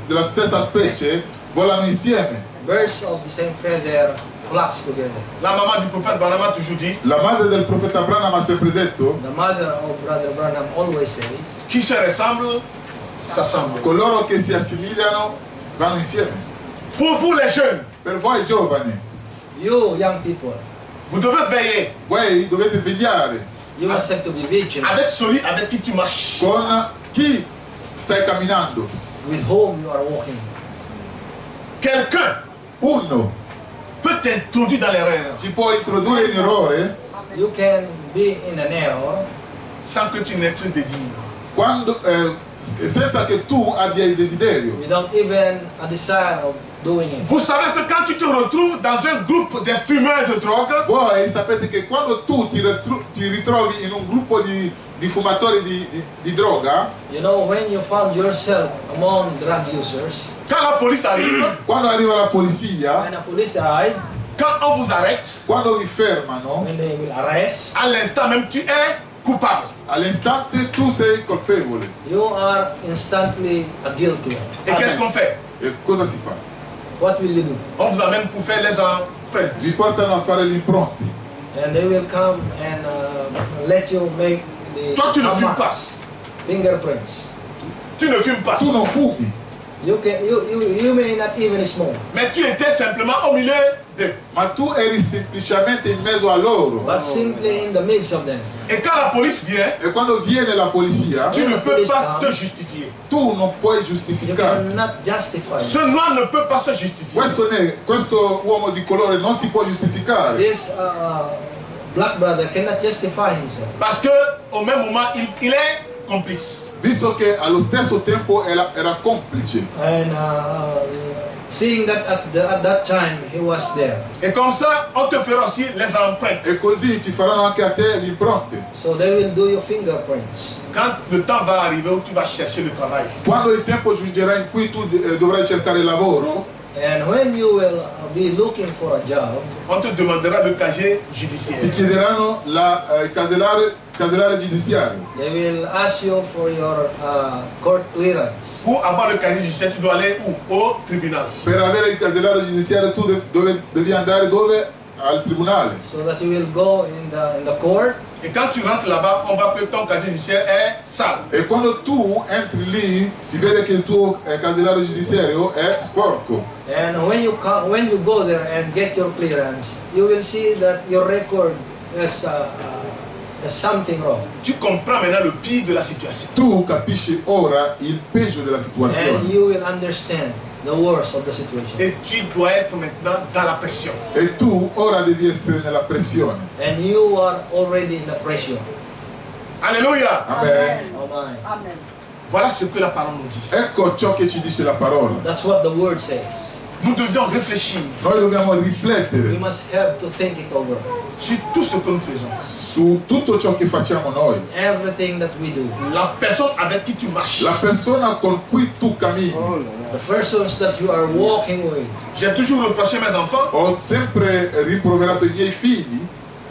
[SPEAKER 3] Della stessa specie volano insieme.
[SPEAKER 1] birds of the same feather flocks together.
[SPEAKER 4] La maman du prophète Branham a toujours dit,
[SPEAKER 3] La madre del profeta Branham ha sempre detto:
[SPEAKER 1] The mother of Brother Branham always says,
[SPEAKER 4] qui se ressemblent, s'assemblent.
[SPEAKER 3] coloro che si assomigliano vanno insieme.
[SPEAKER 4] Pour vous les jeunes,
[SPEAKER 3] Per voi giovani,
[SPEAKER 1] you young people,
[SPEAKER 4] vous devez veiller
[SPEAKER 3] voi dovete vegliare
[SPEAKER 1] you must have to be vigilant
[SPEAKER 4] avec celui avec qui tu marches.
[SPEAKER 3] con chi stai camminando.
[SPEAKER 1] with whom you are walking.
[SPEAKER 4] Quelqu'un
[SPEAKER 3] Uno
[SPEAKER 4] peut t'introduire dans l'erreur
[SPEAKER 3] ti può introdurre in errore
[SPEAKER 1] You can be in an error
[SPEAKER 4] sans que tu n'aies chose de dire.
[SPEAKER 3] quando, senza che tu abbia il desiderio.
[SPEAKER 1] without even a desire of doing it.
[SPEAKER 4] Vous savez que quand tu te retrouves dans un groupe de fumeurs de drogue,
[SPEAKER 3] Voi sapete che quando tu ti ritrovi in un gruppo di fumatori di droga,
[SPEAKER 1] You know, when you found yourself among drug users,
[SPEAKER 4] quand la police arrive,
[SPEAKER 3] quando arriva la polizia,
[SPEAKER 1] when a police arrive,
[SPEAKER 4] quand on vous arrête,
[SPEAKER 3] quando vi fermano,
[SPEAKER 1] when they will arrest,
[SPEAKER 4] à l'instant même tu es coupable.
[SPEAKER 3] all'istante tu sei colpevole.
[SPEAKER 1] you are instantly a guilty.
[SPEAKER 4] Et qu'est-ce qu'on fait?
[SPEAKER 3] E cosa si fa?
[SPEAKER 1] What will you do?
[SPEAKER 4] On vous amène pour faire les empreintes.
[SPEAKER 3] Vi portano a fare gli impronti.
[SPEAKER 1] And they will come and let you make the
[SPEAKER 4] Toi, tu ne fumes
[SPEAKER 1] marks, fingerprints.
[SPEAKER 4] Tu ne fumes pas.
[SPEAKER 3] Tu non fumi,
[SPEAKER 1] You may not even smoke,
[SPEAKER 4] Mais tu étais simplement au milieu d'eux.
[SPEAKER 3] ma tu eri semplicemente in mezzo a loro.
[SPEAKER 1] but simply in the midst of them.
[SPEAKER 4] Et quand la police vient,
[SPEAKER 3] E quando viene la polizia,
[SPEAKER 4] tu ne peux pas te justifier.
[SPEAKER 3] tu non puoi
[SPEAKER 1] You
[SPEAKER 3] giustificarti.
[SPEAKER 1] cannot justify it.
[SPEAKER 4] Ce noir ne peut pas se justifier.
[SPEAKER 3] Questo uomo di colore non si può giustificare.
[SPEAKER 1] This black brother cannot justify himself
[SPEAKER 4] Parce que au même moment, il est complice.
[SPEAKER 3] Visto che allo stesso tempo era complice.
[SPEAKER 1] and seeing that at that time he was there.
[SPEAKER 4] Et comme ça, on te fera aussi les empreintes.
[SPEAKER 3] E così ti faranno anche a te le impronte.
[SPEAKER 1] So they will do your fingerprints.
[SPEAKER 4] Quand le temps va arriver où tu vas chercher le travail,
[SPEAKER 3] Quando il tempo giungerà in cui tu dovrai cercare lavoro,
[SPEAKER 1] And when you will be looking for a job,
[SPEAKER 4] on te demandera le casier
[SPEAKER 3] ti
[SPEAKER 4] judiciaire.
[SPEAKER 3] chiederanno il casellaire giudiziario.
[SPEAKER 1] they will ask you for your court clearance.
[SPEAKER 4] Pour avoir le casier judiciaire, tu dois aller où? Au tribunal.
[SPEAKER 3] Per avere il casellario giudiziario tu devi andare dove? Al tribunale.
[SPEAKER 1] So that you will go in the court,
[SPEAKER 4] Et quand tu rentres là-bas, on va que ton casier judiciaire est sale.
[SPEAKER 3] E quando tu entri lì si vede che il tuo casellario giudiziario è sporco.
[SPEAKER 1] and when you go there and get your clearance, you will see that your record has something wrong.
[SPEAKER 4] Tu comprends maintenant le pire de la situation.
[SPEAKER 3] Tu capisci ora il peggio della
[SPEAKER 1] And
[SPEAKER 3] situazione.
[SPEAKER 1] you will understand the worst of the situation.
[SPEAKER 4] Et tu dois être maintenant dans la pression.
[SPEAKER 3] E tu ora devi essere nella pressione.
[SPEAKER 1] And you are already in the pressure.
[SPEAKER 4] Alléluia.
[SPEAKER 3] Amen.
[SPEAKER 1] Oh my.
[SPEAKER 6] Amen.
[SPEAKER 4] Voilà ce que la parole nous dit.
[SPEAKER 3] Ecco ciò che ci dice la parola.
[SPEAKER 1] That's what the word says.
[SPEAKER 4] Nous devions réfléchir
[SPEAKER 3] Noi dobbiamo
[SPEAKER 1] We
[SPEAKER 3] riflettere
[SPEAKER 1] must have to think it over.
[SPEAKER 4] sur tout ce que nous faisons.
[SPEAKER 3] su tutto ciò che facciamo noi.
[SPEAKER 1] Everything that we do.
[SPEAKER 4] La personne avec qui tu marches.
[SPEAKER 3] La persona con cui tu cammini.
[SPEAKER 1] The persons that you are walking with.
[SPEAKER 4] J'ai toujours reproché mes enfants.
[SPEAKER 3] Ho sempre rimproverato i miei figli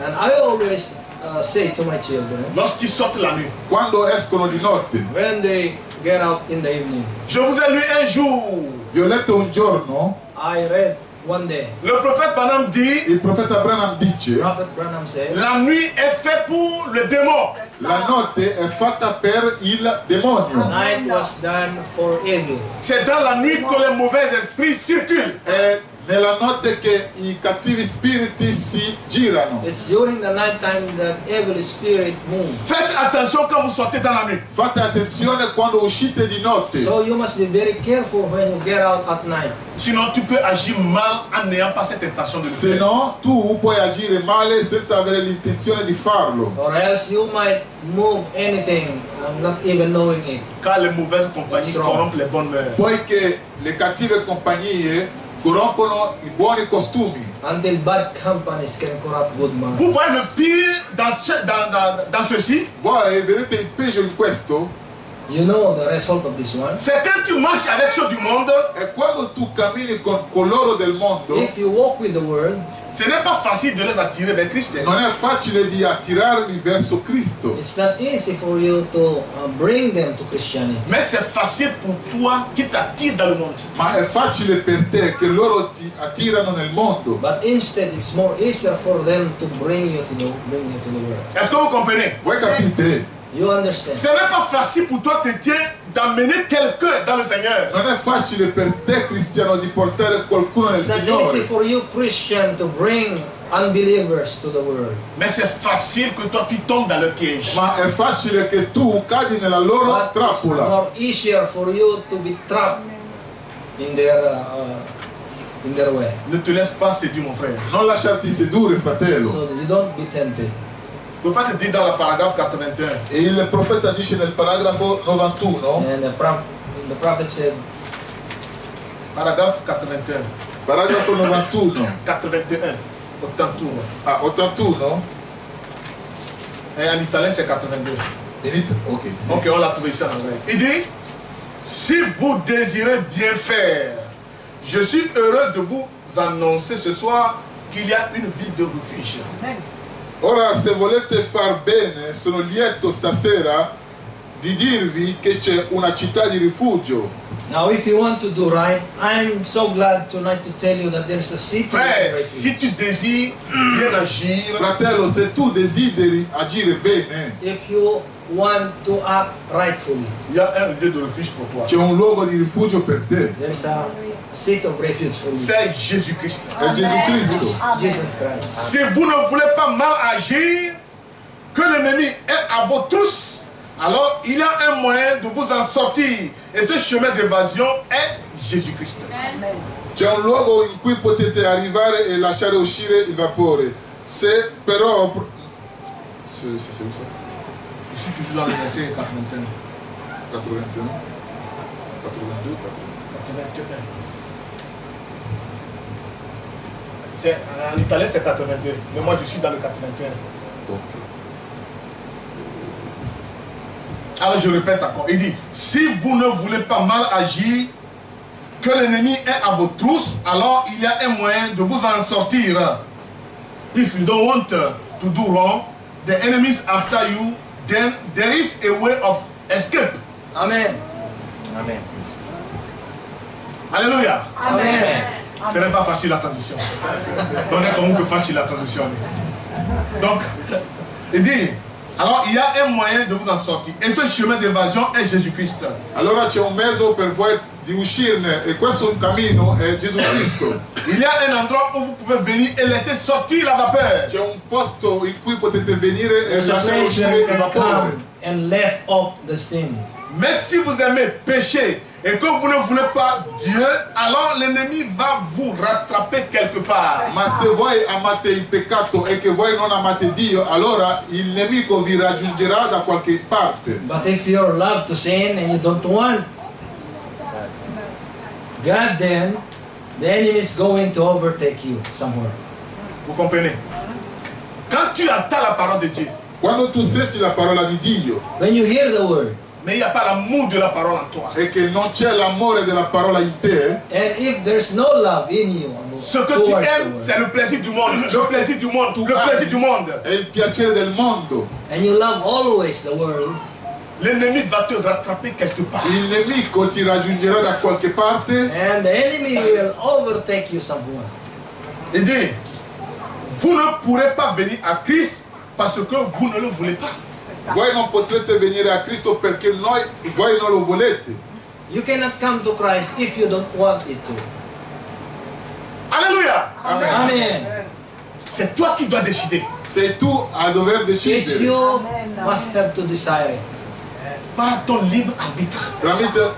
[SPEAKER 1] And I always say to my children,
[SPEAKER 4] lorsqu'ils sortent la nuit,
[SPEAKER 3] Quando escono di notte,
[SPEAKER 1] when they get out in the evening,
[SPEAKER 4] je vous ai lu un jour,
[SPEAKER 3] vi ho letto un giorno,
[SPEAKER 1] I read one day,
[SPEAKER 4] le prophète Branham dit,
[SPEAKER 3] il profeta Branham dice,
[SPEAKER 1] Prophet Branham said,
[SPEAKER 4] la nuit est faite pour le démon.
[SPEAKER 3] la notte è fatta per il demonio.
[SPEAKER 1] night was done for evil.
[SPEAKER 4] C'est dans la nuit que les mauvais esprits circulent.
[SPEAKER 3] È nella notte che i cattivi spiriti si girano.
[SPEAKER 1] It's during the night time that evil spirit move.
[SPEAKER 4] Faites attention quand vous sortez dans la nuit.
[SPEAKER 3] Fate attenzione quando uscite di notte,
[SPEAKER 1] So you must be very careful when you get out at night.
[SPEAKER 4] Sinon, tu peux agir mal en n'ayant pas cette intention de le
[SPEAKER 3] se
[SPEAKER 4] faire.
[SPEAKER 3] no tu puoi agire male senza avere l'intenzione di farlo.
[SPEAKER 1] Or else you might move anything and not even knowing it.
[SPEAKER 4] Car les mauvaises compagnies
[SPEAKER 1] That's wrong.
[SPEAKER 4] corrompent les bonnes mœurs.
[SPEAKER 3] Poiché le cattive compagnie corrompono i buoni costumi.
[SPEAKER 1] Until bad companies can corrupt good minds.
[SPEAKER 4] Vous voyez le pire dans ceci?
[SPEAKER 3] Voi vedete il peggio in questo?
[SPEAKER 1] You know the result of this one.
[SPEAKER 4] C'est quand tu marches avec ceux du monde,
[SPEAKER 3] È quando tu cammini con coloro del mondo,
[SPEAKER 1] If you walk with the world,
[SPEAKER 4] ce n'est pas facile de les attirer vers Christ.
[SPEAKER 3] non è facile di attirarli verso Cristo.
[SPEAKER 1] it's not easy for you to bring them to Christianity.
[SPEAKER 4] Mais c'est facile pour toi qui t'attire dans le monde.
[SPEAKER 3] Ma è facile per te che loro ti attirano nel mondo.
[SPEAKER 1] But instead, it's more easier for them to bring you to the world.
[SPEAKER 4] Est-ce que vous comprenez?
[SPEAKER 3] Voi capite?
[SPEAKER 1] You understand?
[SPEAKER 4] Ce n'est pas facile pour toi, chrétien, d'amener quelqu'un dans le Seigneur.
[SPEAKER 3] Non è facile per te, cristiano, di portare qualcuno nel
[SPEAKER 1] It's not easy
[SPEAKER 3] Signore.
[SPEAKER 1] for you, Christian, to bring unbelievers to the world.
[SPEAKER 4] Mais c'est facile que toi tu tombes dans le piège.
[SPEAKER 3] Ma è facile che tu cadi nella loro
[SPEAKER 1] But it's
[SPEAKER 3] trappola.
[SPEAKER 1] more easier for you to be trapped in their way,
[SPEAKER 4] Ne te laisse pas séduire, mon frère.
[SPEAKER 3] Non lasciarti sedurre, fratello.
[SPEAKER 1] so that you don't be tempted.
[SPEAKER 4] Le prophète dit dans le paragraphe 81,
[SPEAKER 3] E il profeta dice nel paragrafo 91,
[SPEAKER 1] And the prophet said,
[SPEAKER 4] paragraphe 81,
[SPEAKER 3] paragrafo 91,
[SPEAKER 4] 81, 81.
[SPEAKER 3] ah, 81,
[SPEAKER 4] Et en italien c'est 82.
[SPEAKER 3] ok, sì.
[SPEAKER 4] Ok, on l'a trouvé ici en anglais. Il dit, si vous désirez bien faire, je suis heureux de vous annoncer ce soir qu'il y a une ville de refuge.
[SPEAKER 3] Ora se volete far bene, sono lieto stasera di dirvi che c'è una città di rifugio.
[SPEAKER 1] now if you want to do right, I'm so glad tonight to tell you that there's a city of
[SPEAKER 4] Frère,
[SPEAKER 1] refuge.
[SPEAKER 4] si tu désires bien agir,
[SPEAKER 3] Fratello, se tu desideri agire bene,
[SPEAKER 1] If you want to act rightfully,
[SPEAKER 4] il y a un lieu de refuge pour toi.
[SPEAKER 3] c'è un luogo di rifugio per te.
[SPEAKER 1] there's a seat of refuge for you.
[SPEAKER 4] C'est Jésus-Christ.
[SPEAKER 3] È Gesù Cristo.
[SPEAKER 1] Jesus Christ.
[SPEAKER 4] Si vous ne voulez pas mal agir, que l'ennemi est à vos trousses, alors il y a un moyen de vous en sortir. Et ce chemin d'évasion est Jésus-Christ.
[SPEAKER 3] C'è un luogo in cui potete arrivare e lasciare uscire il vapore. Se però... C'est où ça?
[SPEAKER 4] Je suis toujours dans le verset 81.
[SPEAKER 3] 81, 82,
[SPEAKER 4] 81. En italien c'est 82, mais moi je suis dans le 81.
[SPEAKER 3] ok.
[SPEAKER 4] Alors je répète encore, il dit, si vous ne voulez pas mal agir, que l'ennemi est à vos trousses, alors il y a un moyen de vous en sortir. If you don't want to do wrong, the enemy is after you, then there is a way of escape.
[SPEAKER 1] Amen.
[SPEAKER 4] Alléluia.
[SPEAKER 1] Amen.
[SPEAKER 4] Ce n'est pas facile la traduction. Donc comment on peut facile la traduction. Donc, il dit, alors il y a un moyen de vous en sortir. Et ce chemin d'évasion est Jésus-Christ.
[SPEAKER 3] Allora c'è un mezzo per voi di uscirne e questo cammino è Gesù Cristo.
[SPEAKER 4] Il y a un endroit où vous pouvez venir et laisser sortir la vapeur.
[SPEAKER 3] C'è un posto in cui potete venire e
[SPEAKER 1] There's a
[SPEAKER 3] lasciare
[SPEAKER 1] place
[SPEAKER 3] uscire
[SPEAKER 1] where you
[SPEAKER 3] il
[SPEAKER 1] can
[SPEAKER 3] vapore.
[SPEAKER 1] come and let off the steam.
[SPEAKER 4] Mais si vous aimez pécher et que vous ne voulez pas Dieu, alors l'ennemi va vous rattraper quelque part.
[SPEAKER 3] Ma se voi amate il peccato e che voi non amate Dio, allora il nemico vi raggiungerà da qualche parte.
[SPEAKER 1] But if you're loved to sin and you don't want God, then the enemy is going to overtake you somewhere.
[SPEAKER 4] Vous comprenez? Quand tu entends la parole de Dieu,
[SPEAKER 3] Quando tu senti la parola di Dio,
[SPEAKER 1] When you hear the word,
[SPEAKER 4] mais il n'y a pas l'amour de la parole en toi.
[SPEAKER 3] e che non c'è l'amore della parola in te,
[SPEAKER 1] And if there's no love in you,
[SPEAKER 4] Ce que tu aimes, c'est le plaisir du monde. Le plaisir du monde. Le plaisir du monde.
[SPEAKER 3] è il piacere del mondo.
[SPEAKER 1] and you love always the world,
[SPEAKER 4] L'ennemi va te rattraper quelque part.
[SPEAKER 3] Il nemico ti raggiungerà da qualche parte
[SPEAKER 1] and the enemy will overtake you somewhere.
[SPEAKER 4] Il dit, vous ne pourrez pas venir à Christ parce que vous ne le voulez pas.
[SPEAKER 3] voi non potrete venire a Cristo perché voi non lo volete.
[SPEAKER 1] You cannot come to Christ if you don't want it to.
[SPEAKER 4] Alléluia.
[SPEAKER 1] Amen.
[SPEAKER 4] C'est toi qui dois décider.
[SPEAKER 3] Sei tu a dover
[SPEAKER 1] It's
[SPEAKER 3] decidere
[SPEAKER 1] you must have to desire it.
[SPEAKER 4] Par ton libre arbitre.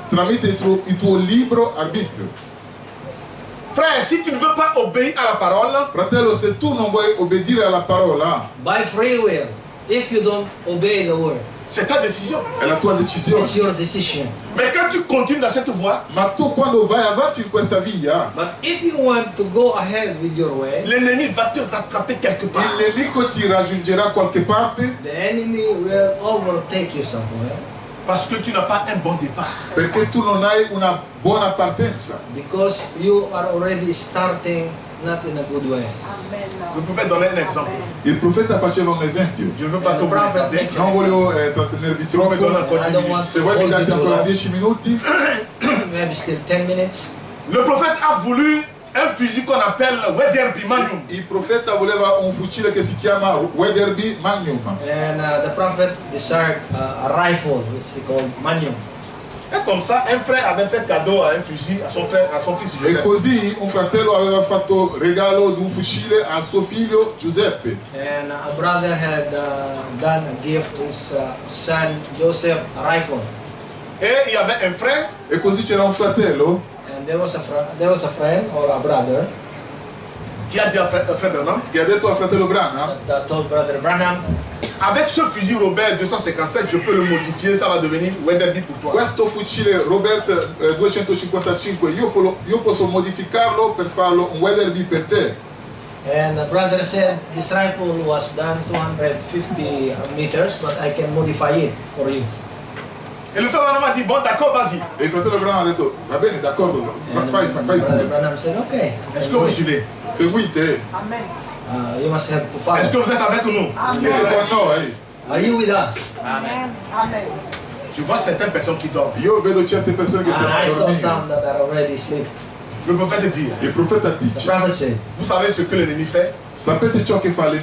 [SPEAKER 3] tramite il tuo libero arbitrio.
[SPEAKER 4] Frère, si tu ne veux pas obéir à la parole,
[SPEAKER 3] Fratello, se tu non vuoi obbedire alla parola,
[SPEAKER 1] By free will, if you don't obey the word,
[SPEAKER 4] c'est ta décision.
[SPEAKER 3] è la tua decisione.
[SPEAKER 1] it's your decision.
[SPEAKER 4] Mais quand tu continues dans cette voie,
[SPEAKER 3] Ma tu quando vai avanti in questa via,
[SPEAKER 1] But if you want to go ahead with your way,
[SPEAKER 4] l'ennemi va te rattraper quelque part.
[SPEAKER 3] il nemico ti raggiungerà qualche parte
[SPEAKER 1] the enemy will overtake you somewhere
[SPEAKER 4] Parce que tu n'as pas un bon départ.
[SPEAKER 3] perché tu non hai una buona partenza.
[SPEAKER 1] because you are already starting not in a good way.
[SPEAKER 4] Je pouvais donner un exemple.
[SPEAKER 3] Il profeta faceva un esempio.
[SPEAKER 4] Je ne veux pas
[SPEAKER 1] And
[SPEAKER 4] te
[SPEAKER 1] the prophet
[SPEAKER 4] regarder.
[SPEAKER 1] makes
[SPEAKER 3] Non
[SPEAKER 1] an
[SPEAKER 3] voglio trattenervi
[SPEAKER 4] Tu me donnes
[SPEAKER 3] troppo.
[SPEAKER 4] encore
[SPEAKER 1] I
[SPEAKER 4] 10
[SPEAKER 1] don't
[SPEAKER 4] minutes.
[SPEAKER 1] want
[SPEAKER 3] Se
[SPEAKER 1] to
[SPEAKER 3] voi mi
[SPEAKER 1] hold
[SPEAKER 3] date
[SPEAKER 1] you too
[SPEAKER 3] ancora
[SPEAKER 1] long.
[SPEAKER 3] 10 minuti,
[SPEAKER 1] We have still 10 minutes.
[SPEAKER 4] Le prophète a voulu un fusil qu'on appelle Wederby Magnum.
[SPEAKER 3] il profeta voleva un fucile che si chiama Wederby Magnum.
[SPEAKER 1] And the prophet desired a rifle, which is called Magnum.
[SPEAKER 4] Et comme ça, un frère avait fait cadeau à un fusil à son frère, à son fils
[SPEAKER 3] E
[SPEAKER 4] Joseph.
[SPEAKER 3] così un fratello aveva fatto regalo di un fucile a suo figlio Giuseppe.
[SPEAKER 1] And a brother had done a gift to his son Joseph, a rifle.
[SPEAKER 4] Et il y avait un frère
[SPEAKER 3] E così c'era un fratello
[SPEAKER 1] And there was a friend or a brother
[SPEAKER 4] qui a dit à frère Branham,
[SPEAKER 3] che ha detto al fratello Branham:
[SPEAKER 1] that told Brother Branham,
[SPEAKER 4] avec ce fusil Robert 257, je peux le modifier, ça va devenir Wederby pour toi.
[SPEAKER 3] questo fucile Robert 255 io posso modificarlo per farlo un Wederby per te.
[SPEAKER 1] and the brother said this rifle was done 250 meters, but I can modify it for you.
[SPEAKER 4] Et le frère Branham a dit, bon d'accord, vas-y.
[SPEAKER 3] E il fratello Branham ha detto: va bene, d'accordo,
[SPEAKER 1] And
[SPEAKER 3] fai
[SPEAKER 1] Brother
[SPEAKER 3] pure.
[SPEAKER 1] Branham said, okay.
[SPEAKER 4] Est-ce que vous suivez?
[SPEAKER 3] Seguite,
[SPEAKER 1] You must have to
[SPEAKER 4] Est-ce que
[SPEAKER 1] follow.
[SPEAKER 4] vous êtes avec nous?
[SPEAKER 3] siete con noi.
[SPEAKER 1] Are you with us?
[SPEAKER 4] Je vois certaines personnes qui dorment.
[SPEAKER 3] Io vedo certe persone che
[SPEAKER 1] And I saw
[SPEAKER 3] stanno
[SPEAKER 1] some
[SPEAKER 3] dormendo.
[SPEAKER 1] that are already asleep.
[SPEAKER 4] Le prophète dit,
[SPEAKER 3] Il profeta
[SPEAKER 1] The
[SPEAKER 3] dice:
[SPEAKER 1] prophet said,
[SPEAKER 4] vous savez ce que l'ennemi fait?
[SPEAKER 3] sapete ciò che fa il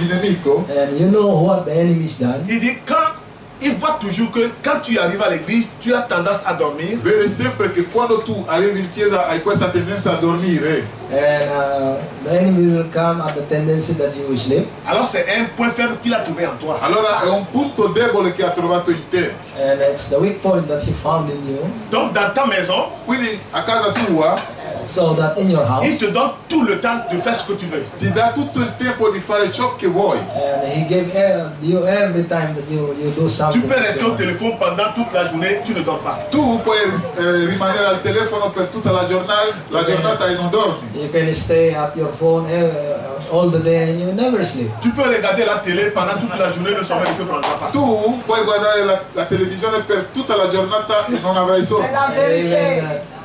[SPEAKER 3] nemico?
[SPEAKER 1] and you know what the enemy's done?
[SPEAKER 4] Il dit, quand il voit toujours que quand tu arrives à l'église, tu as tendance à dormir.
[SPEAKER 3] Vede sempre che quando tu arrivi in chiesa hai questa tendenza a dormire.
[SPEAKER 1] And the enemy will come at the tendency that you will sleep.
[SPEAKER 4] Alors c'est un point faible qu'il a trouvé en toi.
[SPEAKER 3] Allora è un punto debole che ha trovato in te.
[SPEAKER 1] And it's the weak point that he found in you.
[SPEAKER 4] Donc dans ta maison,
[SPEAKER 3] Quindi a casa tua
[SPEAKER 1] So that in your
[SPEAKER 4] il
[SPEAKER 1] house,
[SPEAKER 4] te donne tout le temps de faire ce que tu veux.
[SPEAKER 3] ti dà tutto il tempo di fare ciò che vuoi.
[SPEAKER 1] and he gave you every time that you do
[SPEAKER 4] Tu
[SPEAKER 1] something.
[SPEAKER 4] peux rester au téléphone pendant toute la journée, tu ne dors pas.
[SPEAKER 3] Tu puoi rimanere al telefono per tutta la giornata e non dormi.
[SPEAKER 1] You can stay at your phone all the day and you never sleep.
[SPEAKER 4] Tu peux regarder la télé pendant toute la journée, le sommeil ne te prendra pas.
[SPEAKER 3] Tu puoi guardare la televisione per tutta la giornata e non avrai sonno.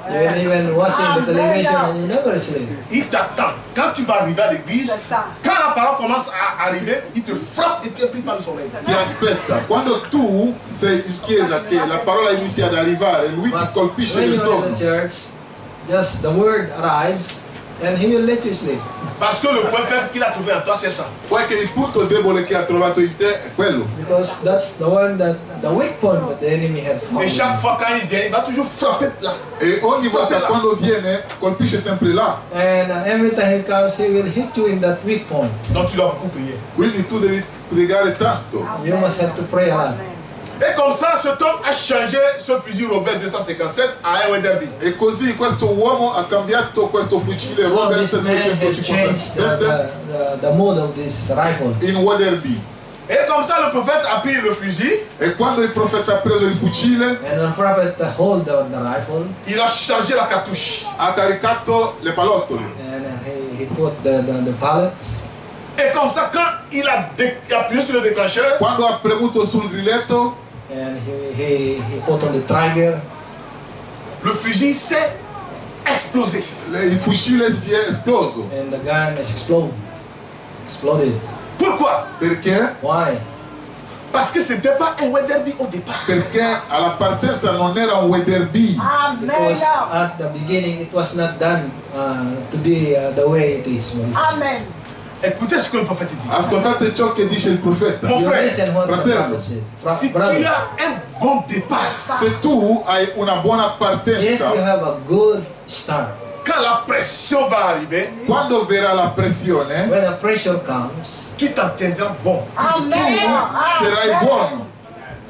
[SPEAKER 1] You're even watching the television and you never sleep.
[SPEAKER 4] Il t'attend. Quand tu vas arriver à l'église, quand la parole commence à arriver, il te frappe et tu es pris par le sommeil.
[SPEAKER 3] Ti aspetta. Quando tu sei in chiesa che la parola inizia ad arrivare, lui ti
[SPEAKER 1] But
[SPEAKER 3] colpisce
[SPEAKER 1] when
[SPEAKER 3] nel
[SPEAKER 1] you're in
[SPEAKER 3] sonno.
[SPEAKER 1] the church, just the word arrives and he will let you sleep.
[SPEAKER 4] Parce que le point faible qu'il a trouvé en toi, c'est ça.
[SPEAKER 3] Poi che il punto debole che ha trovato in te è quello.
[SPEAKER 1] Because that's the one that the weak point that the enemy had found.
[SPEAKER 4] Et chaque fois quand il vient, il va toujours frapper là.
[SPEAKER 3] E ogni volta quando viene colpisce sempre là.
[SPEAKER 1] And every time he comes, he will hit you in that weak point.
[SPEAKER 4] Donc tu dois beaucoup prier.
[SPEAKER 3] Quindi tu devi pregare tanto.
[SPEAKER 1] You must have to pray a lot.
[SPEAKER 4] Et comme ça, cet homme a changé ce fusil Robert 257 à un Wederby.
[SPEAKER 3] E così questo uomo ha cambiato questo fucile
[SPEAKER 1] So
[SPEAKER 3] Robert
[SPEAKER 1] this man had changed
[SPEAKER 3] 257
[SPEAKER 1] the mode of this rifle.
[SPEAKER 3] in Wederby.
[SPEAKER 4] Et comme ça, le prophète a pris le fusil,
[SPEAKER 3] E quando il profeta ha preso il fucile,
[SPEAKER 1] And when prophet hold the rifle,
[SPEAKER 4] il a chargé la cartouche.
[SPEAKER 3] ha caricato le pallottole.
[SPEAKER 1] and he put the pallets.
[SPEAKER 4] Et comme ça, quand il a appuyé sur le déclencheur,
[SPEAKER 3] Quando ha premuto sul grilletto,
[SPEAKER 1] and he put on the trigger.
[SPEAKER 5] Le fusil s'est explosé.
[SPEAKER 3] Il fucile si è esploso.
[SPEAKER 1] And the gun is exploded.
[SPEAKER 5] Pourquoi?
[SPEAKER 3] Perché?
[SPEAKER 1] Why?
[SPEAKER 5] Parce que ce n'était pas un Wetherby au départ.
[SPEAKER 3] Perché alla partenza non era un Weatherby.
[SPEAKER 1] Because at the beginning it was not done to be the way it is.
[SPEAKER 6] Amen.
[SPEAKER 5] Écoutez ce que le prophète dit.
[SPEAKER 3] Ascoltate ciò che dice il profeta.
[SPEAKER 5] Mon
[SPEAKER 1] You
[SPEAKER 5] frère,
[SPEAKER 1] listen what the
[SPEAKER 3] fratello,
[SPEAKER 1] prophet said.
[SPEAKER 5] si tu
[SPEAKER 1] Brothers,
[SPEAKER 5] as un bon départ,
[SPEAKER 3] Se tu hai una buona
[SPEAKER 1] if
[SPEAKER 3] partenza,
[SPEAKER 1] you have a good start,
[SPEAKER 5] quand la pression va arriver,
[SPEAKER 3] quando verrà la pressione,
[SPEAKER 1] when the pressure comes,
[SPEAKER 5] tu t'en tiendras bon.
[SPEAKER 6] Amen.
[SPEAKER 3] sarai buono.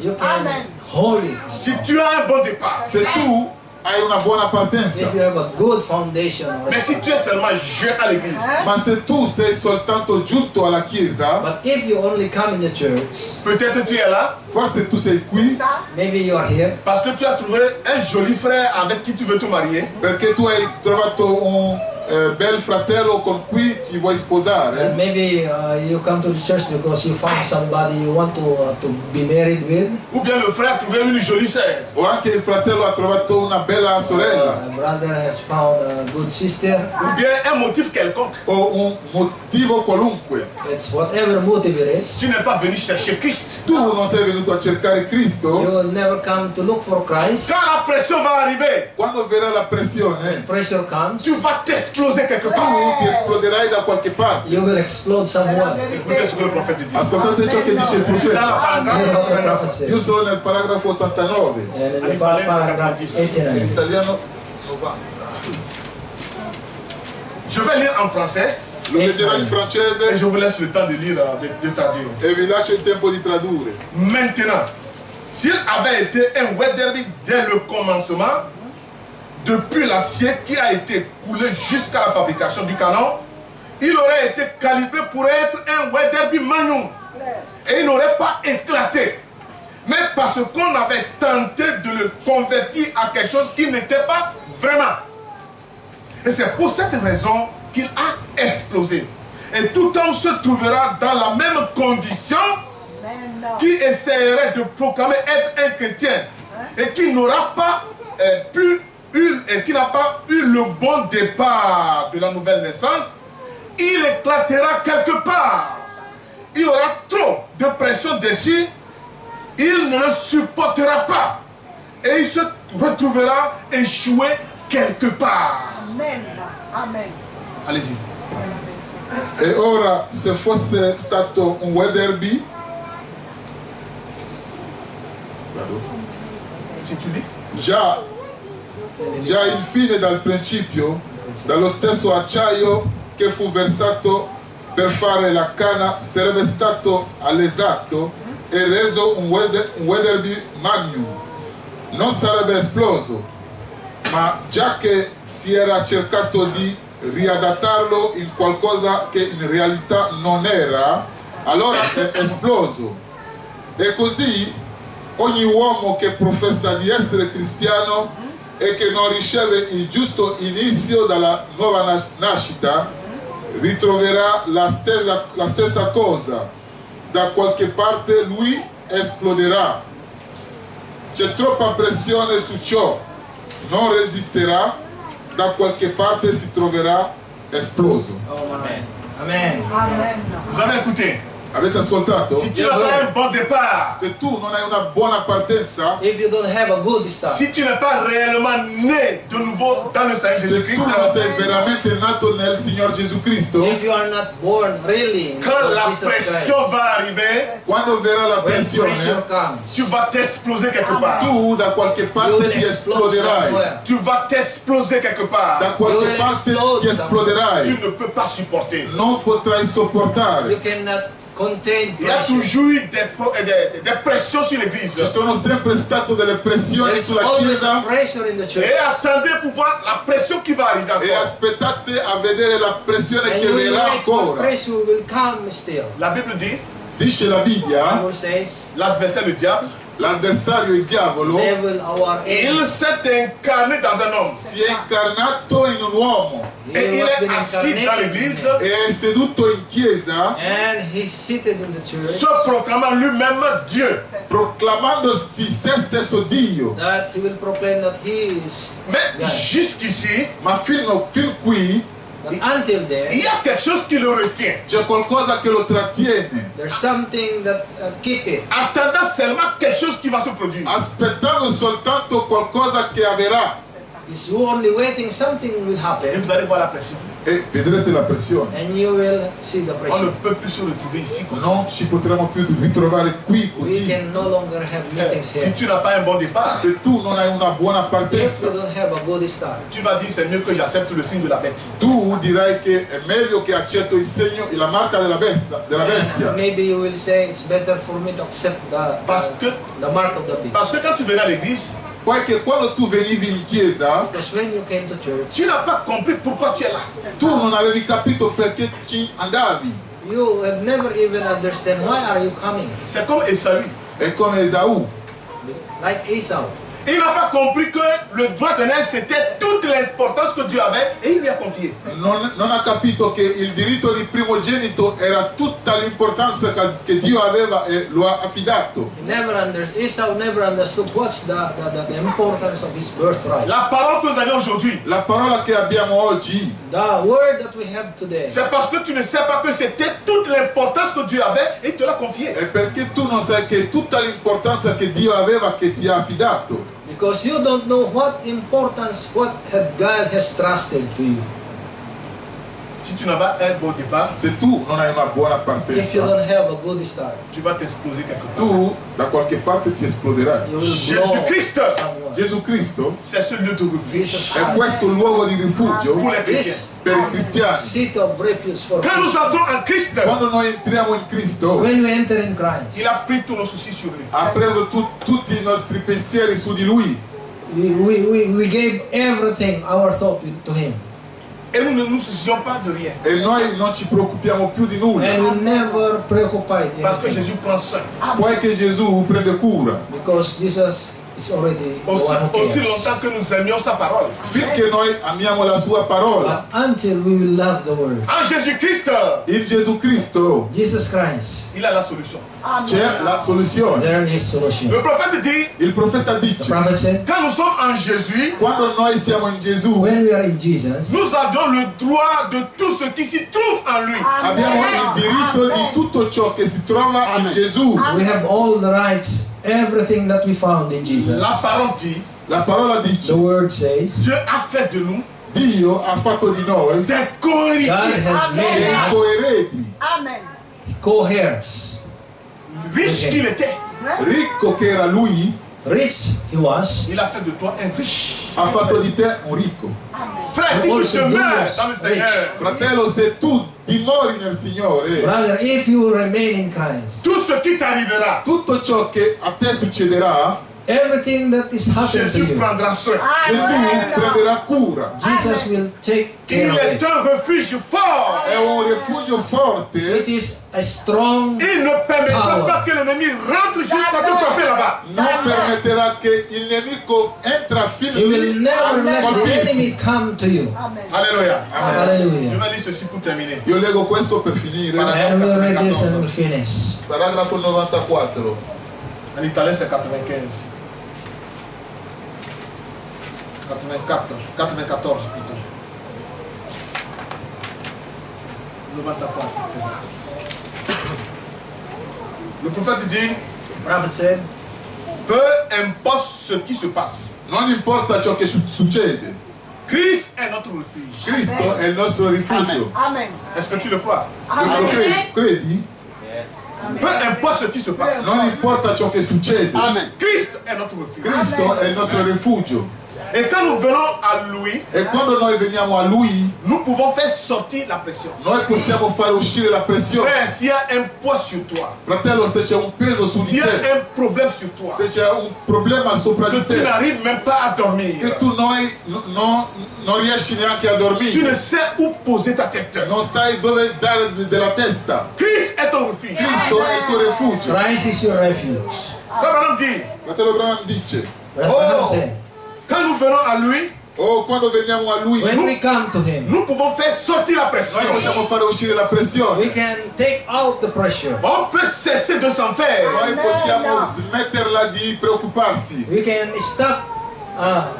[SPEAKER 1] you can
[SPEAKER 6] Amen.
[SPEAKER 1] hold it.
[SPEAKER 5] Si tu as un bon départ,
[SPEAKER 3] Se tu hai una buona partenza,
[SPEAKER 1] If you have a good foundation, or
[SPEAKER 5] mais si tu es seulement jeune à l'église,
[SPEAKER 3] ma se tu sei soltanto giunto alla chiesa,
[SPEAKER 1] but if you only come in the church,
[SPEAKER 5] peut-être tu es là
[SPEAKER 3] forse tu sei qui
[SPEAKER 6] Ça.
[SPEAKER 1] maybe you are here
[SPEAKER 5] parce que tu as trouvé un joli frère avec qui tu veux te marier.
[SPEAKER 3] perché tu hai trovato un bel fratello con cui ti vuoi
[SPEAKER 1] and
[SPEAKER 3] sposare,
[SPEAKER 1] maybe you come to the church because you found somebody you want to be married with.
[SPEAKER 5] Ou bien le frère a trouvé une jolie sœur.
[SPEAKER 3] o anche il fratello ha trovato una bella sorella,
[SPEAKER 1] A brother has found a good sister.
[SPEAKER 5] Ou bien un motif quelconque.
[SPEAKER 3] o un motivo qualunque.
[SPEAKER 1] It's whatever motive it is.
[SPEAKER 5] Tu n'es pas venu chercher Christ.
[SPEAKER 3] Tu non sei venuto a cercare Cristo.
[SPEAKER 1] You will never come to look for Christ.
[SPEAKER 5] Quand la pression va arriver,
[SPEAKER 3] Quando verrà la pressione,
[SPEAKER 1] Pressure comes,
[SPEAKER 5] tu vas t'exploser quelque
[SPEAKER 3] tu
[SPEAKER 5] part.
[SPEAKER 3] ti esploderai da qualche parte.
[SPEAKER 1] you will explode
[SPEAKER 6] C'est la
[SPEAKER 1] somewhere.
[SPEAKER 5] Écoutez ce que le
[SPEAKER 6] vérité.
[SPEAKER 5] prophète dit.
[SPEAKER 3] Ascoltate ciò che dice il
[SPEAKER 5] Dans
[SPEAKER 3] profeta.
[SPEAKER 5] la paragraphe
[SPEAKER 1] Hear what the
[SPEAKER 5] 89.
[SPEAKER 1] prophet
[SPEAKER 3] Io
[SPEAKER 1] said.
[SPEAKER 3] sono nel paragrafo 89,
[SPEAKER 1] And in the paragraph
[SPEAKER 3] in
[SPEAKER 1] 89.
[SPEAKER 3] italiano 90.
[SPEAKER 5] Je vais lire en français
[SPEAKER 3] Lo leggerò in
[SPEAKER 5] et
[SPEAKER 3] francese
[SPEAKER 5] je vous laisse le temps de lire, de traduire.
[SPEAKER 3] e vi lascio il tempo di tradurre.
[SPEAKER 5] Maintenant, s'il avait été un Wetherby dès le commencement, depuis l'acier qui a été coulé jusqu'à la fabrication du canon, il aurait été calibré pour être un Wetherby Magnum et il n'aurait pas éclaté. Mais parce qu'on avait tenté de le convertir à quelque chose qui n'était pas vraiment. Et c'est pour cette raison qu'il a explosé. Et tout homme se trouvera dans la même condition
[SPEAKER 6] Amen.
[SPEAKER 5] qui essaierait de proclamer être un chrétien et qui n'aura pas qui n'a pas eu le bon départ de la nouvelle naissance, il éclatera quelque part. Il y aura trop de pression dessus, il ne le supportera pas et il se retrouvera échoué quelque part.
[SPEAKER 6] Amen. Amen.
[SPEAKER 5] Allez-y.
[SPEAKER 3] E ora, se fosse stato un Weatherby,
[SPEAKER 5] Si tu lis.
[SPEAKER 3] già infine dal principio, dallo stesso acciaio che fu versato per fare la canna sarebbe stato all'esatto e reso un Weatherby Magnum. Non sarebbe esploso, ma già che si era cercato di riadattarlo in qualcosa che in realtà non era, allora è esploso. E così ogni uomo che professa di essere cristiano e che non riceve il giusto inizio dalla nuova nascita ritroverà la stessa cosa. Da qualche parte lui esploderà. C'è troppa pressione su ciò, non resisterà, da qualche parte si troverà esploso.
[SPEAKER 1] Oh, Amen. Amen.
[SPEAKER 6] Amen.
[SPEAKER 5] Vous avez écouté.
[SPEAKER 3] Avete ascoltato?
[SPEAKER 5] Si tu n'as pas un bon départ,
[SPEAKER 3] Se tu non hai una buona partenza,
[SPEAKER 1] If you don't have a good start,
[SPEAKER 5] si tu n'es pas réellement né de nouveau dans le Seigneur
[SPEAKER 3] se tu
[SPEAKER 5] Jésus-Christ,
[SPEAKER 3] non sei veramente nato nel Signor Gesù Cristo,
[SPEAKER 1] if you are not born really in
[SPEAKER 5] quand la
[SPEAKER 1] Jesus
[SPEAKER 5] pression
[SPEAKER 1] Christ,
[SPEAKER 5] va arriver,
[SPEAKER 3] quando verrà la
[SPEAKER 1] when pressure
[SPEAKER 3] pressione,
[SPEAKER 1] comes,
[SPEAKER 5] tu vas t'exploser quelque part.
[SPEAKER 3] tu da qualche
[SPEAKER 1] you
[SPEAKER 3] parte
[SPEAKER 1] will
[SPEAKER 3] ti
[SPEAKER 1] explode
[SPEAKER 3] esploderai.
[SPEAKER 1] somewhere.
[SPEAKER 5] Tu vas t'exploser quelque
[SPEAKER 3] Da
[SPEAKER 5] part.
[SPEAKER 3] qualche
[SPEAKER 1] You will
[SPEAKER 3] parte
[SPEAKER 1] explode
[SPEAKER 3] ti esploderai.
[SPEAKER 5] Tu ne peux pas supporter.
[SPEAKER 3] Non potrai
[SPEAKER 1] You
[SPEAKER 3] sopportare.
[SPEAKER 1] cannot contain
[SPEAKER 5] Il y a
[SPEAKER 1] pressure.
[SPEAKER 5] toujours eu des pressions sur l'église.
[SPEAKER 3] Ci sono sempre state delle pressioni
[SPEAKER 1] There is
[SPEAKER 3] sulla
[SPEAKER 1] always a
[SPEAKER 3] Chiesa
[SPEAKER 1] pressure in the church.
[SPEAKER 5] Et attendez pour voir la pression qui va arriver
[SPEAKER 3] e
[SPEAKER 5] encore.
[SPEAKER 3] aspettate a vedere la pressione
[SPEAKER 1] And
[SPEAKER 3] che
[SPEAKER 1] you will
[SPEAKER 3] verrà
[SPEAKER 1] wait what
[SPEAKER 3] ancora.
[SPEAKER 1] pressure will come still.
[SPEAKER 5] La Bible dit,
[SPEAKER 3] Dice la Bibbia,
[SPEAKER 1] Bible says,
[SPEAKER 5] l'adversaire, le diable,
[SPEAKER 3] l'avversario, il diavolo,
[SPEAKER 1] devil, our enemy.
[SPEAKER 5] il s'est incarné dans un homme.
[SPEAKER 3] si è incarnato in un uomo
[SPEAKER 1] He
[SPEAKER 5] Et il
[SPEAKER 1] was
[SPEAKER 5] est
[SPEAKER 1] been
[SPEAKER 5] assis dans
[SPEAKER 1] incarnated in
[SPEAKER 5] l'église,
[SPEAKER 1] him.
[SPEAKER 3] e è seduto in chiesa
[SPEAKER 1] And he's seated in the church,
[SPEAKER 5] se proclamant lui-même Dieu.
[SPEAKER 3] proclamandosi se stesso Dio.
[SPEAKER 1] that he will proclaim that he is
[SPEAKER 5] Mais
[SPEAKER 1] God.
[SPEAKER 5] jusqu'ici,
[SPEAKER 3] Ma fin qui
[SPEAKER 1] But until
[SPEAKER 5] il
[SPEAKER 1] then,
[SPEAKER 5] y a quelque chose qui le retient.
[SPEAKER 3] c'è qualcosa che lo trattiene,
[SPEAKER 1] there's something that keep it.
[SPEAKER 5] Attendant seulement quelque chose qui va se produire.
[SPEAKER 3] aspettando soltanto qualcosa che avverrà.
[SPEAKER 1] Is you only waiting something will
[SPEAKER 5] Et
[SPEAKER 1] happen,
[SPEAKER 5] vous allez voir la pression.
[SPEAKER 3] E vedrete la pressione.
[SPEAKER 1] and you will see the
[SPEAKER 5] On ne
[SPEAKER 1] pressure.
[SPEAKER 5] peut plus se retrouver ici comme ça.
[SPEAKER 3] Non ci potremo più ritrovare qui
[SPEAKER 1] We
[SPEAKER 3] così.
[SPEAKER 1] can no longer have meetings
[SPEAKER 5] Si
[SPEAKER 1] here.
[SPEAKER 5] tu n'as pas un bon départ,
[SPEAKER 3] Se tu non hai una buona
[SPEAKER 1] If you
[SPEAKER 3] partenza,
[SPEAKER 1] don't have a good start,
[SPEAKER 5] tu vas dire c'est mieux que j'accepte le signe de la bête.
[SPEAKER 3] tu dirai che è meglio che accetto il segno e la marca della bestia.
[SPEAKER 1] maybe you will say it's better for me to accept
[SPEAKER 5] Parce que,
[SPEAKER 1] the mark of the beast.
[SPEAKER 5] parce que quand tu venais à l'église,
[SPEAKER 3] Poiché quando tu venivi in chiesa,
[SPEAKER 1] Because when you came to church,
[SPEAKER 5] tu n'as pas compris pourquoi tu es là.
[SPEAKER 3] tu non avevi capito perché ci andavi.
[SPEAKER 1] you have never even understand why are you coming.
[SPEAKER 5] C'est comme Esaü.
[SPEAKER 3] È come Esaù.
[SPEAKER 1] Like Esau.
[SPEAKER 5] Il n'a pas compris que le droit de naître c'était toute l'importance que Dieu avait et il lui a confié.
[SPEAKER 3] Non ha capito che il diritto di primogenito era tutta l'importanza che Dio aveva e lo ha affidato.
[SPEAKER 1] Esau never understood what's the importance of his birthright.
[SPEAKER 5] La parole que vous avez aujourd'hui,
[SPEAKER 3] La parola che abbiamo oggi
[SPEAKER 1] The word that we have today.
[SPEAKER 5] c'est parce que tu ne sais pas que c'était toute l'importance que Dieu avait et il te l'a confié.
[SPEAKER 3] è perché tu non sai che tutta l'importanza che Dio aveva che ti ha affidato.
[SPEAKER 1] Because you don't know what importance, what God has trusted to you.
[SPEAKER 5] Si tu n'as pas un bon départ,
[SPEAKER 3] Se tu non hai una buona
[SPEAKER 1] If you
[SPEAKER 3] partenza,
[SPEAKER 1] don't have a good start,
[SPEAKER 5] tu vas t'exploser quelque part.
[SPEAKER 3] tu da qualche parte ti esploderai.
[SPEAKER 1] you will blow
[SPEAKER 5] Jésus-Christ,
[SPEAKER 1] someone.
[SPEAKER 3] Gesù Cristo
[SPEAKER 5] c'est ce lieu de refuge
[SPEAKER 1] Jesus
[SPEAKER 3] è questo luogo di rifugio
[SPEAKER 5] pour les chrétiens.
[SPEAKER 1] This
[SPEAKER 3] per i cristiani.
[SPEAKER 1] seat of refuge for
[SPEAKER 5] Quand nous
[SPEAKER 1] Christians.
[SPEAKER 5] entrons en Christ,
[SPEAKER 3] Quando noi entriamo in Cristo,
[SPEAKER 1] When we enter in Christ,
[SPEAKER 5] il a pris tous nos soucis sur lui.
[SPEAKER 3] ha preso tutti i nostri pensieri su di Lui
[SPEAKER 1] we gave everything, our thought to Him.
[SPEAKER 5] Et nous ne nous soucions pas de rien.
[SPEAKER 3] e noi non ci preoccupiamo più di nulla,
[SPEAKER 1] And we never preoccupied
[SPEAKER 5] Parce que
[SPEAKER 1] anything.
[SPEAKER 5] Jésus prend soin.
[SPEAKER 3] poiché Gesù prende cura.
[SPEAKER 1] Because Jesus is already the one who
[SPEAKER 5] Aussi
[SPEAKER 1] cares.
[SPEAKER 5] longtemps que nous aimions sa parole.
[SPEAKER 3] Finché noi amiamo la sua parola,
[SPEAKER 1] But until we will love the word,
[SPEAKER 5] En Jésus-Christ,
[SPEAKER 3] in Gesù Cristo
[SPEAKER 1] Jesus Christ,
[SPEAKER 5] il a la solution.
[SPEAKER 3] c'è la soluzione.
[SPEAKER 1] there is solution.
[SPEAKER 5] Le prophète dit,
[SPEAKER 3] Il profeta
[SPEAKER 1] The
[SPEAKER 3] dice,
[SPEAKER 1] prophet said,
[SPEAKER 5] quand nous sommes en Jésus,
[SPEAKER 3] quando noi siamo in Gesù
[SPEAKER 1] when we are in Jesus,
[SPEAKER 5] nous avions le droit de tout ce qui s'y trouve en lui.
[SPEAKER 3] abbiamo il diritto di tutto ciò che si trova in Gesù.
[SPEAKER 1] we have all the rights, everything that we found in Jesus.
[SPEAKER 5] La parole dit,
[SPEAKER 3] La parola dice,
[SPEAKER 1] The word says,
[SPEAKER 5] Dieu a fait de nous
[SPEAKER 3] Dio ha fatto di noi
[SPEAKER 5] des
[SPEAKER 1] God
[SPEAKER 5] co-héritiers.
[SPEAKER 1] has made
[SPEAKER 3] dei
[SPEAKER 1] us
[SPEAKER 3] coeredi,
[SPEAKER 6] Amen.
[SPEAKER 1] co-heirs.
[SPEAKER 5] Riche qu'il était,
[SPEAKER 3] ricco che era lui,
[SPEAKER 1] Rich he was,
[SPEAKER 5] il a fait de toi un riche.
[SPEAKER 3] ha fatto di te un ricco.
[SPEAKER 5] Frère, si tu demeures dans le Seigneur,
[SPEAKER 3] Fratello, se tu dimori nel Signore,
[SPEAKER 1] brother, if you remain in Christ,
[SPEAKER 5] tout ce qui t'arrivera,
[SPEAKER 3] tutto ciò che a te succederà,
[SPEAKER 1] everything that is happening to
[SPEAKER 5] Jésus
[SPEAKER 1] you,
[SPEAKER 5] prendra soin.
[SPEAKER 3] Gesù prenderà cura.
[SPEAKER 1] Jesus will take
[SPEAKER 5] Il
[SPEAKER 1] care of
[SPEAKER 5] est
[SPEAKER 1] it.
[SPEAKER 5] un refuge fort.
[SPEAKER 3] È un rifugio
[SPEAKER 1] It
[SPEAKER 3] forte.
[SPEAKER 1] is a strong,
[SPEAKER 5] Il ne permettra
[SPEAKER 1] Power.
[SPEAKER 5] pas que l'ennemi rentre jusqu'à te frapper là-bas.
[SPEAKER 3] Non permetterà che il nemico entra fino
[SPEAKER 1] he will
[SPEAKER 3] lì
[SPEAKER 1] never
[SPEAKER 3] a
[SPEAKER 1] let the
[SPEAKER 3] colpirti.
[SPEAKER 1] enemy come to you.
[SPEAKER 6] Amen.
[SPEAKER 5] Alléluia. Je
[SPEAKER 1] Hallelujah.
[SPEAKER 5] vais lire ceci pour terminer.
[SPEAKER 3] Io leggo questo per finire.
[SPEAKER 1] And we'll read this and we'll finish.
[SPEAKER 3] Paragrafo 94.
[SPEAKER 5] En italien, c'est 95. 94 plutôt. 94, exact. Le prophète dit,
[SPEAKER 1] The prophet said,
[SPEAKER 5] peu importe ce qui se passe,
[SPEAKER 3] Non importa ciò che succede,
[SPEAKER 5] Christ est notre refuge.
[SPEAKER 3] Cristo è il nostro rifugio.
[SPEAKER 6] Amen.
[SPEAKER 5] Est-ce que tu le crois?
[SPEAKER 3] Lo credi?
[SPEAKER 5] Peu importe ce qui se passe,
[SPEAKER 3] Non importa ciò che succede,
[SPEAKER 5] Christ est notre refuge.
[SPEAKER 3] Cristo è il nostro rifugio.
[SPEAKER 5] Et quand nous venons à lui,
[SPEAKER 3] E quando noi veniamo a Lui,
[SPEAKER 5] nous pouvons faire sortir la pression.
[SPEAKER 3] noi possiamo fare uscire la pressione.
[SPEAKER 5] Frère, s'il y a un poids sur toi,
[SPEAKER 3] Fratello, se c'è un peso su
[SPEAKER 5] s'il
[SPEAKER 3] di
[SPEAKER 5] y a
[SPEAKER 3] te,
[SPEAKER 5] un problème sur toi,
[SPEAKER 3] se c'è un problema sopra
[SPEAKER 5] que
[SPEAKER 3] di
[SPEAKER 5] tu
[SPEAKER 3] te,
[SPEAKER 5] n'arrives même pas à dormir,
[SPEAKER 3] che tu non riesci neanche a
[SPEAKER 5] tu ne
[SPEAKER 3] dormire,
[SPEAKER 5] sais où poser ta tête.
[SPEAKER 3] non sai dove dare della testa,
[SPEAKER 5] Christ est ton refuge.
[SPEAKER 3] Cristo è il tuo rifugio.
[SPEAKER 1] Christ is your refuge.
[SPEAKER 5] Frère Branham dit,
[SPEAKER 3] Fratello Branham dice,
[SPEAKER 1] Brother Branham
[SPEAKER 5] Oh.
[SPEAKER 1] said,
[SPEAKER 5] quand nous venons à lui,
[SPEAKER 3] oh, quando veniamo a lui,
[SPEAKER 1] when we come to him,
[SPEAKER 5] nous pouvons faire sortir la pression.
[SPEAKER 3] noi possiamo fare uscire la
[SPEAKER 1] we
[SPEAKER 3] pressione.
[SPEAKER 1] can take out the pressure.
[SPEAKER 5] On peut cesser de s'en faire.
[SPEAKER 3] Noi possiamo smetterla di preoccuparsi.
[SPEAKER 1] We can stop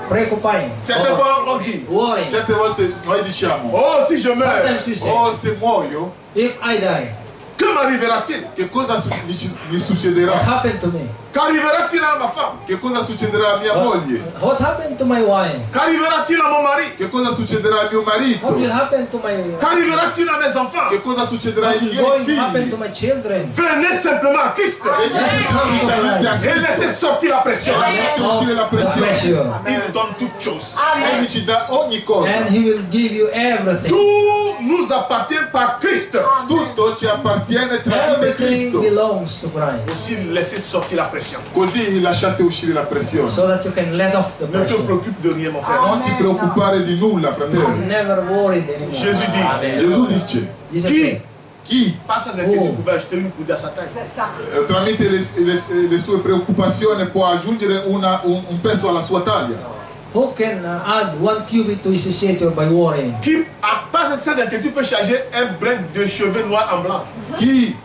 [SPEAKER 1] preoccupying.
[SPEAKER 5] Certaines
[SPEAKER 1] or
[SPEAKER 5] fois, on dit,
[SPEAKER 1] worrying.
[SPEAKER 3] Certe volte noi diciamo,
[SPEAKER 5] oh, si je meurs,
[SPEAKER 1] Sometimes we say,
[SPEAKER 3] oh, se muoio,
[SPEAKER 1] if I die,
[SPEAKER 5] que m'arrivera-t-il?
[SPEAKER 3] che cosa mi
[SPEAKER 1] what
[SPEAKER 3] succederà?
[SPEAKER 1] happened to me?
[SPEAKER 5] Qu'arrivera-t-il à ma femme?
[SPEAKER 3] Che cosa succederà a mia moglie?
[SPEAKER 1] What happened to my wife?
[SPEAKER 5] Qu'arrivera-t-il à mon mari?
[SPEAKER 3] Che cosa succederà a mio
[SPEAKER 1] What will
[SPEAKER 3] marito?
[SPEAKER 1] happen to my
[SPEAKER 5] Qu'arrivera-t-il à mes enfants?
[SPEAKER 3] Che cosa succederà
[SPEAKER 1] What
[SPEAKER 3] ai
[SPEAKER 1] will
[SPEAKER 3] miei
[SPEAKER 1] going to happen to
[SPEAKER 3] figli?
[SPEAKER 1] my children?
[SPEAKER 5] Venez simplement à Christ
[SPEAKER 1] Let's come to
[SPEAKER 3] Semplicemente a
[SPEAKER 1] Christ.
[SPEAKER 5] et laissez
[SPEAKER 3] Cristo.
[SPEAKER 5] sortir la pression.
[SPEAKER 3] Lasciate uscire la
[SPEAKER 1] The
[SPEAKER 3] pressione.
[SPEAKER 1] pressure.
[SPEAKER 5] Il donne toutes choses.
[SPEAKER 3] Egli ci dà ogni cosa.
[SPEAKER 1] And he will give you everything.
[SPEAKER 5] Tout nous appartient par Christ.
[SPEAKER 3] Tutto ci appartiene tramite
[SPEAKER 1] Everything
[SPEAKER 3] Cristo.
[SPEAKER 1] belongs to Christ.
[SPEAKER 5] Aussi laissez sortir la pression.
[SPEAKER 3] Così lasciate uscire la pressione.
[SPEAKER 1] So that you can let off the
[SPEAKER 5] Ne te
[SPEAKER 1] pressure.
[SPEAKER 5] préoccupe de rien, mon frère.
[SPEAKER 3] Non ti preoccupare di nulla,
[SPEAKER 1] I'm
[SPEAKER 3] fratello.
[SPEAKER 1] never worried anymore.
[SPEAKER 5] Jésus dit,
[SPEAKER 3] Gesù dice,
[SPEAKER 1] Jesus
[SPEAKER 5] qui,
[SPEAKER 1] said,
[SPEAKER 3] chi
[SPEAKER 5] par sa inquiétude, pouvait ajouter une coudée à sa taille.
[SPEAKER 6] C'est ça.
[SPEAKER 3] tramite le sue preoccupazioni può aggiungere un peso alla sua taglia?
[SPEAKER 1] who can add 1 cubit to his stature by worrying?
[SPEAKER 5] Qui, à part cette inquiétude, peut changer un brin de cheveux noirs en blanc.
[SPEAKER 3] Chi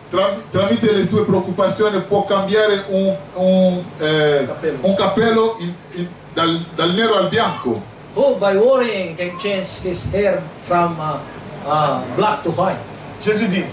[SPEAKER 3] tramite le sue preoccupazioni può cambiare un cappello dal nero al bianco?
[SPEAKER 1] Who by worrying can change his hair from black to white?
[SPEAKER 5] Jésus dit,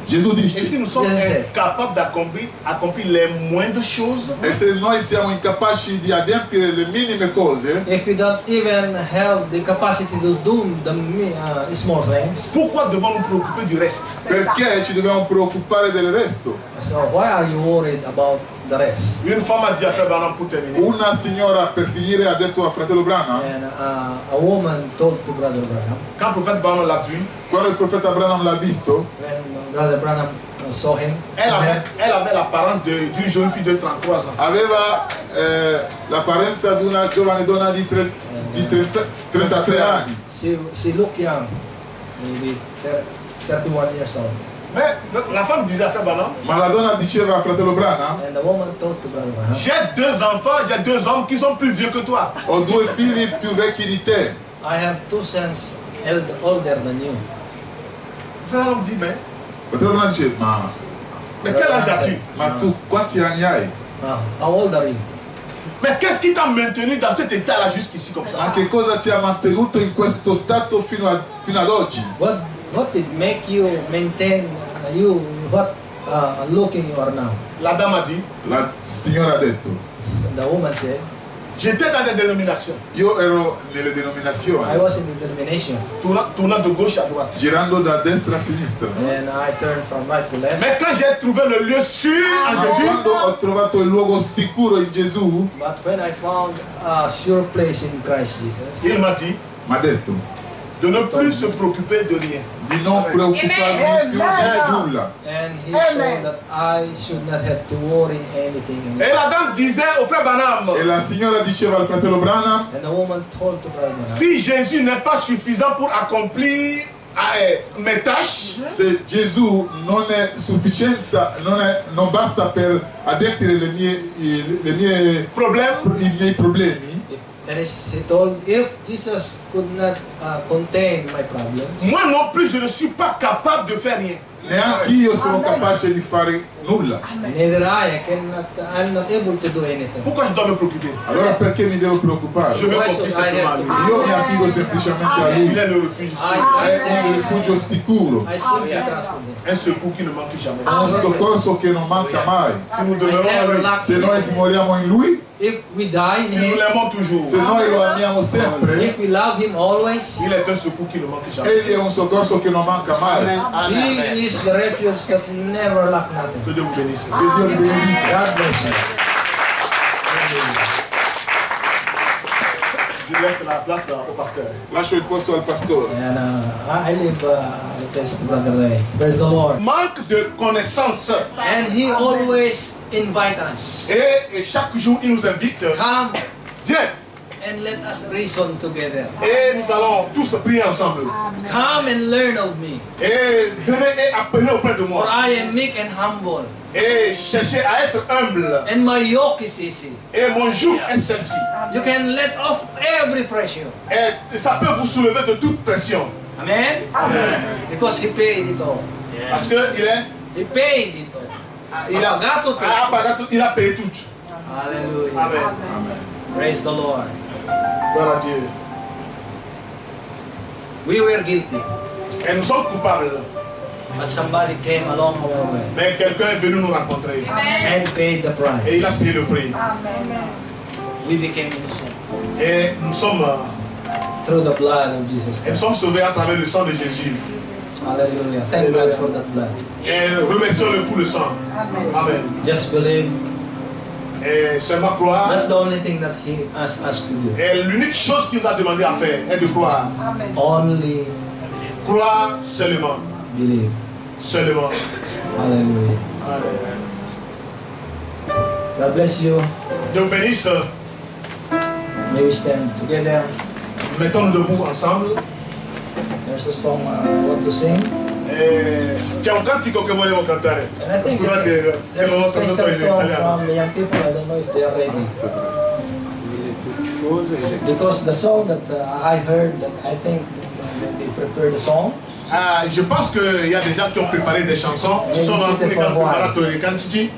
[SPEAKER 3] Gesù
[SPEAKER 5] et si
[SPEAKER 3] dice,
[SPEAKER 5] nous sommes
[SPEAKER 1] Yes,
[SPEAKER 5] incapables d'accomplir les moindres choses,
[SPEAKER 3] e se noi siamo incapaci di adempiere le minime cose,
[SPEAKER 1] If we don't even have the capacity to do the small things,
[SPEAKER 5] pourquoi devons nous préoccuper du reste?
[SPEAKER 3] perché ci dobbiamo preoccupare del resto?
[SPEAKER 1] so why are you worried about the rest?
[SPEAKER 5] Une femme a dit à Frère Branham pour terminer.
[SPEAKER 3] Una signora, per finire, ha detto a fratello Branham,
[SPEAKER 1] And a woman told to Brother Branham,
[SPEAKER 5] Quand le prophète Branham l'a vu,
[SPEAKER 3] quando il profeta Branham l'ha visto,
[SPEAKER 1] when Brother Branham saw him,
[SPEAKER 5] elle avait l'apparence d'une jeune fille de 33 ans.
[SPEAKER 3] aveva l'apparenza di una giovane donna di 33 anni.
[SPEAKER 1] she looked young, maybe 31 years old.
[SPEAKER 5] Mais la femme disait à Frère Branham,
[SPEAKER 3] Ma la donna diceva a fratello Branham,
[SPEAKER 1] And the woman told to Brother Branham,
[SPEAKER 5] j'ai 2 enfants, j'ai 2 hommes qui sont plus vieux que toi.
[SPEAKER 3] ho 2 figli più vecchi di te.
[SPEAKER 1] I have 2 sons older than you.
[SPEAKER 5] Frère Branham dit, mais
[SPEAKER 3] Fratello Branham dice,
[SPEAKER 5] quel âge as-tu?
[SPEAKER 3] ma tu quanti anni hai?
[SPEAKER 1] How old are you?
[SPEAKER 5] Mais qu'est-ce qui t'a maintenu dans cet état-là jusqu'ici comme
[SPEAKER 3] Ma
[SPEAKER 5] ça?
[SPEAKER 3] che cosa ti ha mantenuto in questo stato fino ad oggi?
[SPEAKER 1] What did make you maintain you what looking you are now?
[SPEAKER 5] La dame a dit,
[SPEAKER 3] La signora ha detto,
[SPEAKER 1] The woman said,
[SPEAKER 5] j'étais dans des dénominations,
[SPEAKER 3] io ero nelle
[SPEAKER 1] I
[SPEAKER 3] denominazioni,
[SPEAKER 1] was in the denomination
[SPEAKER 5] tournant de gauche à droite.
[SPEAKER 3] girando da destra a sinistra.
[SPEAKER 1] and I turned from right to left.
[SPEAKER 5] Mais quand j'ai trouvé le lieu sûr en
[SPEAKER 3] Ma
[SPEAKER 5] Jésus,
[SPEAKER 3] quando ho trovato il luogo sicuro in Gesù,
[SPEAKER 1] But when I found a sure place in Christ Jesus,
[SPEAKER 5] il m'a dit
[SPEAKER 3] mi ha detto
[SPEAKER 5] de ne plus se préoccuper de rien.
[SPEAKER 3] di non preoccuparmi più di nulla.
[SPEAKER 1] and he
[SPEAKER 6] Amen.
[SPEAKER 1] told that I should not have to worry anything.
[SPEAKER 5] Et la dame disait au frère Branham,
[SPEAKER 3] E la signora diceva al fratello Branham,
[SPEAKER 1] And the woman told to Brother Branham,
[SPEAKER 5] si Jésus n'est pas suffisant pour accomplir mes tâches,
[SPEAKER 3] se Gesù non è sufficienza, non basta per adempiere i miei problemi,
[SPEAKER 1] and he told, if Jesus could not contain my problems,
[SPEAKER 5] moi non plus je ne suis pas capable de faire rien.
[SPEAKER 3] neanche io sono capace di fare nulla.
[SPEAKER 1] neither I'm not able to do anything.
[SPEAKER 5] Pourquoi je dois me préoccuper?
[SPEAKER 3] Allora perché mi devo preoccupare?
[SPEAKER 5] Je me
[SPEAKER 1] Why
[SPEAKER 5] confie
[SPEAKER 1] should I
[SPEAKER 5] simplement à
[SPEAKER 1] have
[SPEAKER 5] lui.
[SPEAKER 1] to-
[SPEAKER 3] Io mi affido semplicemente a
[SPEAKER 5] Il
[SPEAKER 3] Lui.
[SPEAKER 5] est le refuge,
[SPEAKER 3] È un rifugio sicuro,
[SPEAKER 1] I simply trust in him.
[SPEAKER 5] un secours qui ne manque jamais.
[SPEAKER 3] un soccorso che non manca mai.
[SPEAKER 5] Si nous
[SPEAKER 1] I
[SPEAKER 5] demeurons en
[SPEAKER 1] never
[SPEAKER 5] lui,
[SPEAKER 1] lack
[SPEAKER 3] Se noi
[SPEAKER 1] anything.
[SPEAKER 3] dimoriamo in Lui,
[SPEAKER 1] If we die in
[SPEAKER 5] si nous
[SPEAKER 1] him,
[SPEAKER 5] l'aimons toujours,
[SPEAKER 3] se noi lo amiamo sempre,
[SPEAKER 1] if we love him always,
[SPEAKER 5] il est un secours qui ne manque jamais.
[SPEAKER 3] Egli è un soccorso che non manca mai.
[SPEAKER 1] he is the refuge that never lack nothing.
[SPEAKER 5] Que Dieu vous bénisse.
[SPEAKER 3] Che Dio vi benedica.
[SPEAKER 1] God bless you.
[SPEAKER 5] Je laisse la place au pasteur.
[SPEAKER 3] Lascio il posto al pastore.
[SPEAKER 1] And I leave the place to Brother Ray. Praise the Lord.
[SPEAKER 5] Manque de connaissances.
[SPEAKER 1] And he always invite us.
[SPEAKER 5] Et chaque jour, il nous invite.
[SPEAKER 1] Come,
[SPEAKER 5] Viens,
[SPEAKER 1] and let us reason together.
[SPEAKER 5] Et nous allons tous prier ensemble.
[SPEAKER 1] Come and learn of me,
[SPEAKER 5] Et venez et apprenez auprès de
[SPEAKER 1] for
[SPEAKER 5] moi.
[SPEAKER 1] I am meek and humble,
[SPEAKER 5] Et cherchez à être humble.
[SPEAKER 1] and my yoke is easy.
[SPEAKER 5] Et mon joug est celle-ci.
[SPEAKER 1] You can let off every pressure.
[SPEAKER 5] Et ça peut vous soulever de toute pression.
[SPEAKER 1] Amen?
[SPEAKER 5] Amen.
[SPEAKER 1] Because He paid it all.
[SPEAKER 5] Parce qu'il est.
[SPEAKER 1] He paid it all.
[SPEAKER 5] Il a,
[SPEAKER 1] Pagato tout.
[SPEAKER 5] il a payé tout.
[SPEAKER 1] Hallelujah.
[SPEAKER 5] Amen.
[SPEAKER 1] Praise the Lord.
[SPEAKER 5] Gloire à Dieu.
[SPEAKER 1] We were guilty,
[SPEAKER 5] Et nous sommes coupables.
[SPEAKER 1] but somebody came along our way
[SPEAKER 5] Mais quelqu'un est venu nous rencontrer.
[SPEAKER 1] and paid the
[SPEAKER 5] Et il a
[SPEAKER 1] price.
[SPEAKER 5] payé le prix.
[SPEAKER 1] We became innocent
[SPEAKER 5] Et nous sommes,
[SPEAKER 1] through the blood of Jesus
[SPEAKER 5] et nous
[SPEAKER 1] Christ.
[SPEAKER 5] sommes sauvés à travers le sang de Jésus.
[SPEAKER 1] Hallelujah. Thank God for that blood.
[SPEAKER 5] Et remercions-le pour le sang. Amen.
[SPEAKER 1] Just believe.
[SPEAKER 5] Et seulement croire.
[SPEAKER 1] That's the only thing that He asked us to do.
[SPEAKER 5] Et l'unique chose qu'il nous a demandé à faire est de croire.
[SPEAKER 1] Only
[SPEAKER 5] Croire seulement.
[SPEAKER 1] believe.
[SPEAKER 5] Seulement.
[SPEAKER 1] Hallelujah.
[SPEAKER 5] Amen.
[SPEAKER 1] God bless you.
[SPEAKER 5] Dieu vous bénisse.
[SPEAKER 1] May we stand together.
[SPEAKER 5] Mettons-nous debout ensemble.
[SPEAKER 1] There's a song I want to sing.
[SPEAKER 5] C'è un cantico che volevo cantare.
[SPEAKER 1] And I think
[SPEAKER 5] Scusate che
[SPEAKER 1] there's
[SPEAKER 5] non
[SPEAKER 1] a
[SPEAKER 5] ho cantato
[SPEAKER 1] special
[SPEAKER 5] in
[SPEAKER 1] song
[SPEAKER 5] italiano.
[SPEAKER 1] from the young people. I don't know if they are ready. Because the song that I heard, that I think when they prepared the song,
[SPEAKER 5] Ah, je pense qu'il y a des gens qui ont préparé des chansons. Ci sono alcuni che hanno preparato i cantici.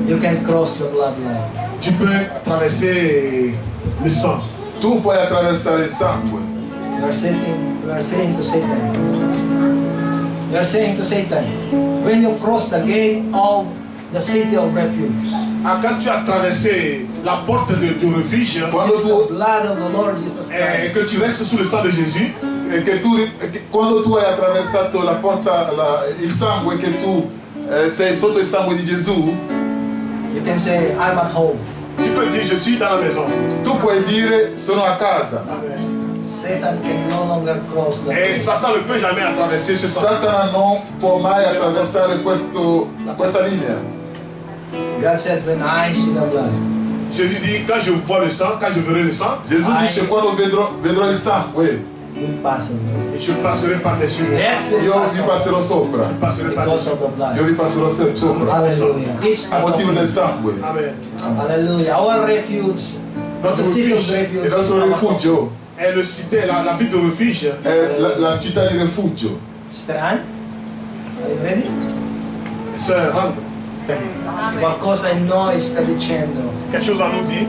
[SPEAKER 1] you can cross the bloodline.
[SPEAKER 5] Tu peux traverser le sang.
[SPEAKER 3] Tu puoi attraversare il sangue.
[SPEAKER 1] You are saying to Satan, you are saying to Satan, when you cross the gate of the city of refuge,
[SPEAKER 5] Ah, quand tu as traversé la porte du refuge
[SPEAKER 1] it's the blood of the Lord Jesus
[SPEAKER 5] et
[SPEAKER 1] Christ.
[SPEAKER 5] que tu restes sous le sang de Jésus,
[SPEAKER 3] E quando tu hai attraversato la porta, il sangue, che tu sei sotto il sangue di Gesù,
[SPEAKER 1] You can say, I'm at home.
[SPEAKER 5] tu peux dire je suis dans la maison.
[SPEAKER 3] tu puoi dire sono a casa.
[SPEAKER 5] Amen.
[SPEAKER 1] Satan can no longer cross the
[SPEAKER 5] Et
[SPEAKER 1] gate.
[SPEAKER 5] Satan ne peut jamais traverser ce sang.
[SPEAKER 3] Satana non può mai attraversare questa linea.
[SPEAKER 1] God said, when I see the blood,
[SPEAKER 5] Jésus dit quand je vois le sang, quand je verrai le sang,
[SPEAKER 3] Gesù dice quando vedrò il sangue,
[SPEAKER 1] will pass over.
[SPEAKER 5] et je passerai par-dessus vous.
[SPEAKER 1] Death will
[SPEAKER 3] io
[SPEAKER 1] pass
[SPEAKER 3] vi
[SPEAKER 1] over
[SPEAKER 3] passerò sopra.
[SPEAKER 5] Je passerai
[SPEAKER 1] because
[SPEAKER 5] par-dessus.
[SPEAKER 1] of the blood.
[SPEAKER 3] Io vi passerò sopra.
[SPEAKER 1] Hallelujah. Each
[SPEAKER 3] A motivo del
[SPEAKER 1] time.
[SPEAKER 3] sangue.
[SPEAKER 5] Amen.
[SPEAKER 1] Hallelujah. Our refuge,
[SPEAKER 5] Notre
[SPEAKER 1] the city of
[SPEAKER 5] refuge
[SPEAKER 1] refuge,
[SPEAKER 3] Il nostro
[SPEAKER 1] is
[SPEAKER 3] rifugio
[SPEAKER 5] est le cité, la ville de refuge.
[SPEAKER 3] è la città di rifugio.
[SPEAKER 1] Sister Anne, are you ready?
[SPEAKER 5] Sœur Anne,
[SPEAKER 1] Qualcosa in noi sta dicendo,
[SPEAKER 5] quelque chose à nous dire.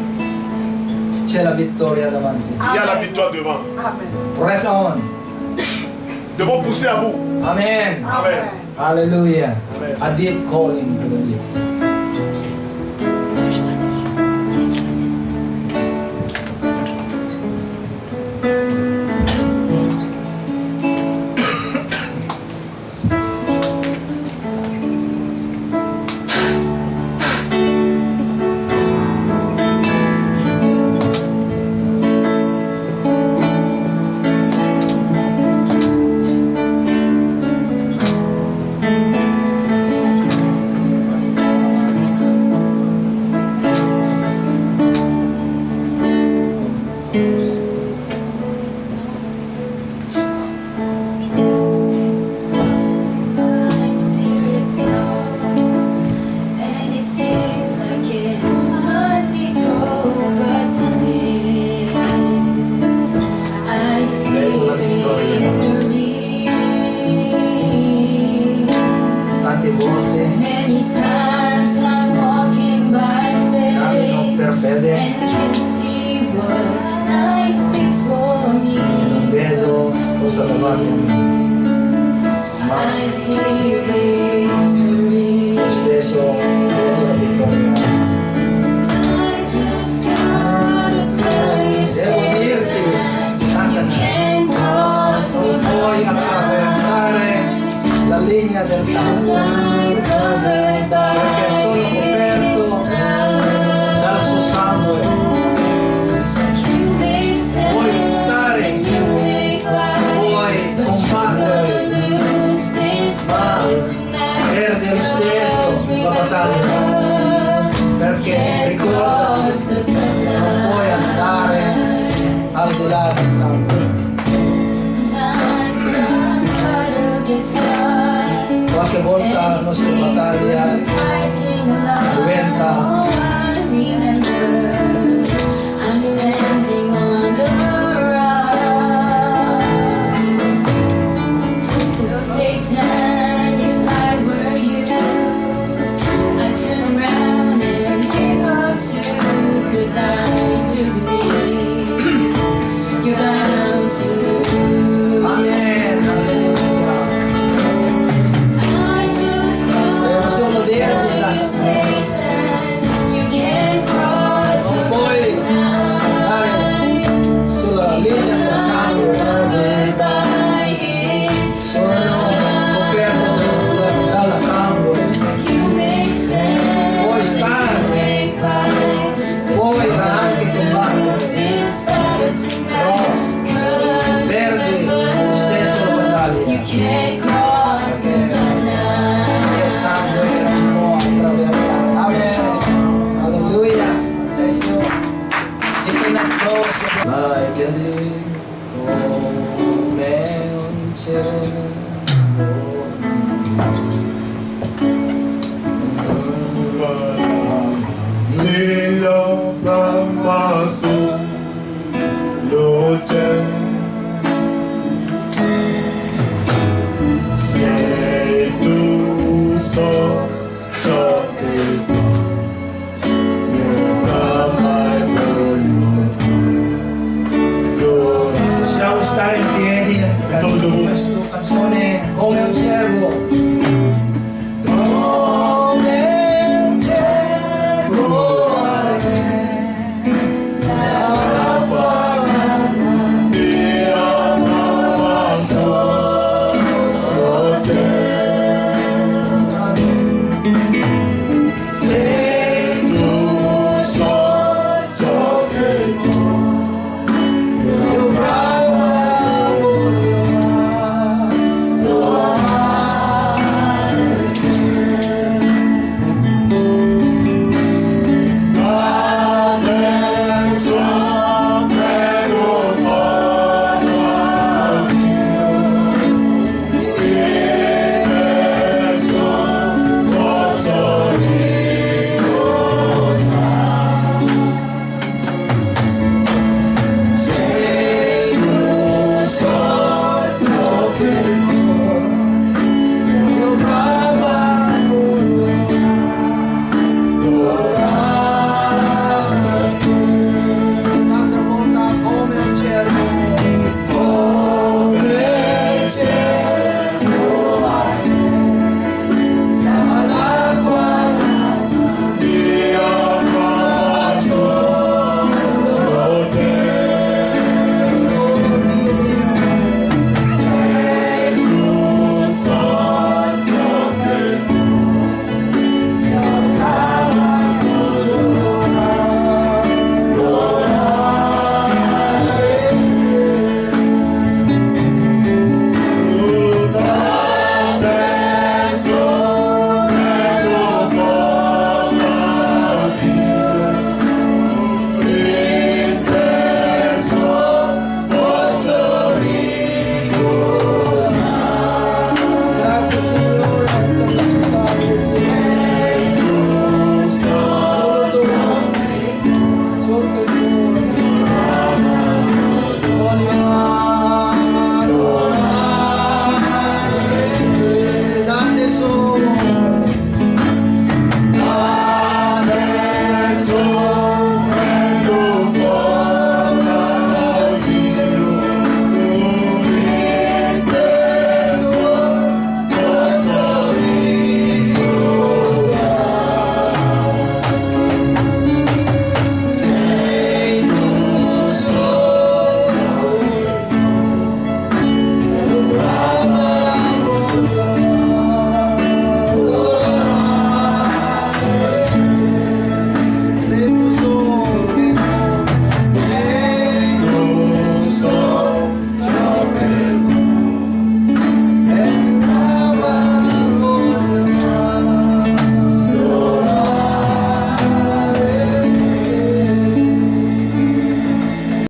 [SPEAKER 1] c'è la vittoria davanti.
[SPEAKER 5] Il y a la victoire devant.
[SPEAKER 1] Press on.
[SPEAKER 5] Devons pousser à bout.
[SPEAKER 1] Amen.
[SPEAKER 5] Amen.
[SPEAKER 1] Hallelujah.
[SPEAKER 5] Amen.
[SPEAKER 1] A deep calling to the deep.
[SPEAKER 7] My spirit's low, and it seems I can hardly go, but still I see victory.
[SPEAKER 1] Tante volte
[SPEAKER 7] Many times I'm walking by
[SPEAKER 1] cammino
[SPEAKER 7] faith
[SPEAKER 1] per fede
[SPEAKER 7] and can see what lies before
[SPEAKER 1] e non
[SPEAKER 7] me.
[SPEAKER 1] vedo cosa davanti a me. Ma
[SPEAKER 7] I see victory.
[SPEAKER 1] lo stesso vedo la vittoria.
[SPEAKER 7] I just gotta tell you, Satan, you can't cross the
[SPEAKER 1] Non puoi attraversare la linea del sangue
[SPEAKER 7] I'm covered
[SPEAKER 1] perché sono
[SPEAKER 7] by
[SPEAKER 1] coperto dal suo sangue.
[SPEAKER 7] you may
[SPEAKER 1] Puoi
[SPEAKER 7] stand,
[SPEAKER 1] stare in
[SPEAKER 7] you may fight,
[SPEAKER 1] puoi
[SPEAKER 7] but you're
[SPEAKER 1] combattere,
[SPEAKER 7] gonna lose this fight tonight.
[SPEAKER 1] perde lo stesso la battaglia perché
[SPEAKER 7] Can't
[SPEAKER 1] ricordati,
[SPEAKER 7] cross the
[SPEAKER 1] non
[SPEAKER 7] bloodline.
[SPEAKER 1] puoi di là del sangue. Qualche volta la nostra battaglia diventa
[SPEAKER 7] I'm standing on the rock. So Satan, if I were you, I'd turn around and give up too, 'cause I do believe you're bound to lose.
[SPEAKER 1] Amen. Alleluia.
[SPEAKER 7] I just call you Satan, you can't cross the
[SPEAKER 1] Non puoi andare sulla linea del sangue. Sono coperto dalla sangue. Puoi stare, puoi anche combattere, però perdi lo stesso la battaglia. Il sangue che non può attraversare. Amen. Alleluia. Ito na cross. Like a day, come un cielo.
[SPEAKER 3] N'ayant pas ma soul, l'autel, c'est tout sans chanter, never my
[SPEAKER 1] Possiamo stare in piedi cantando questa canzone come un cervo.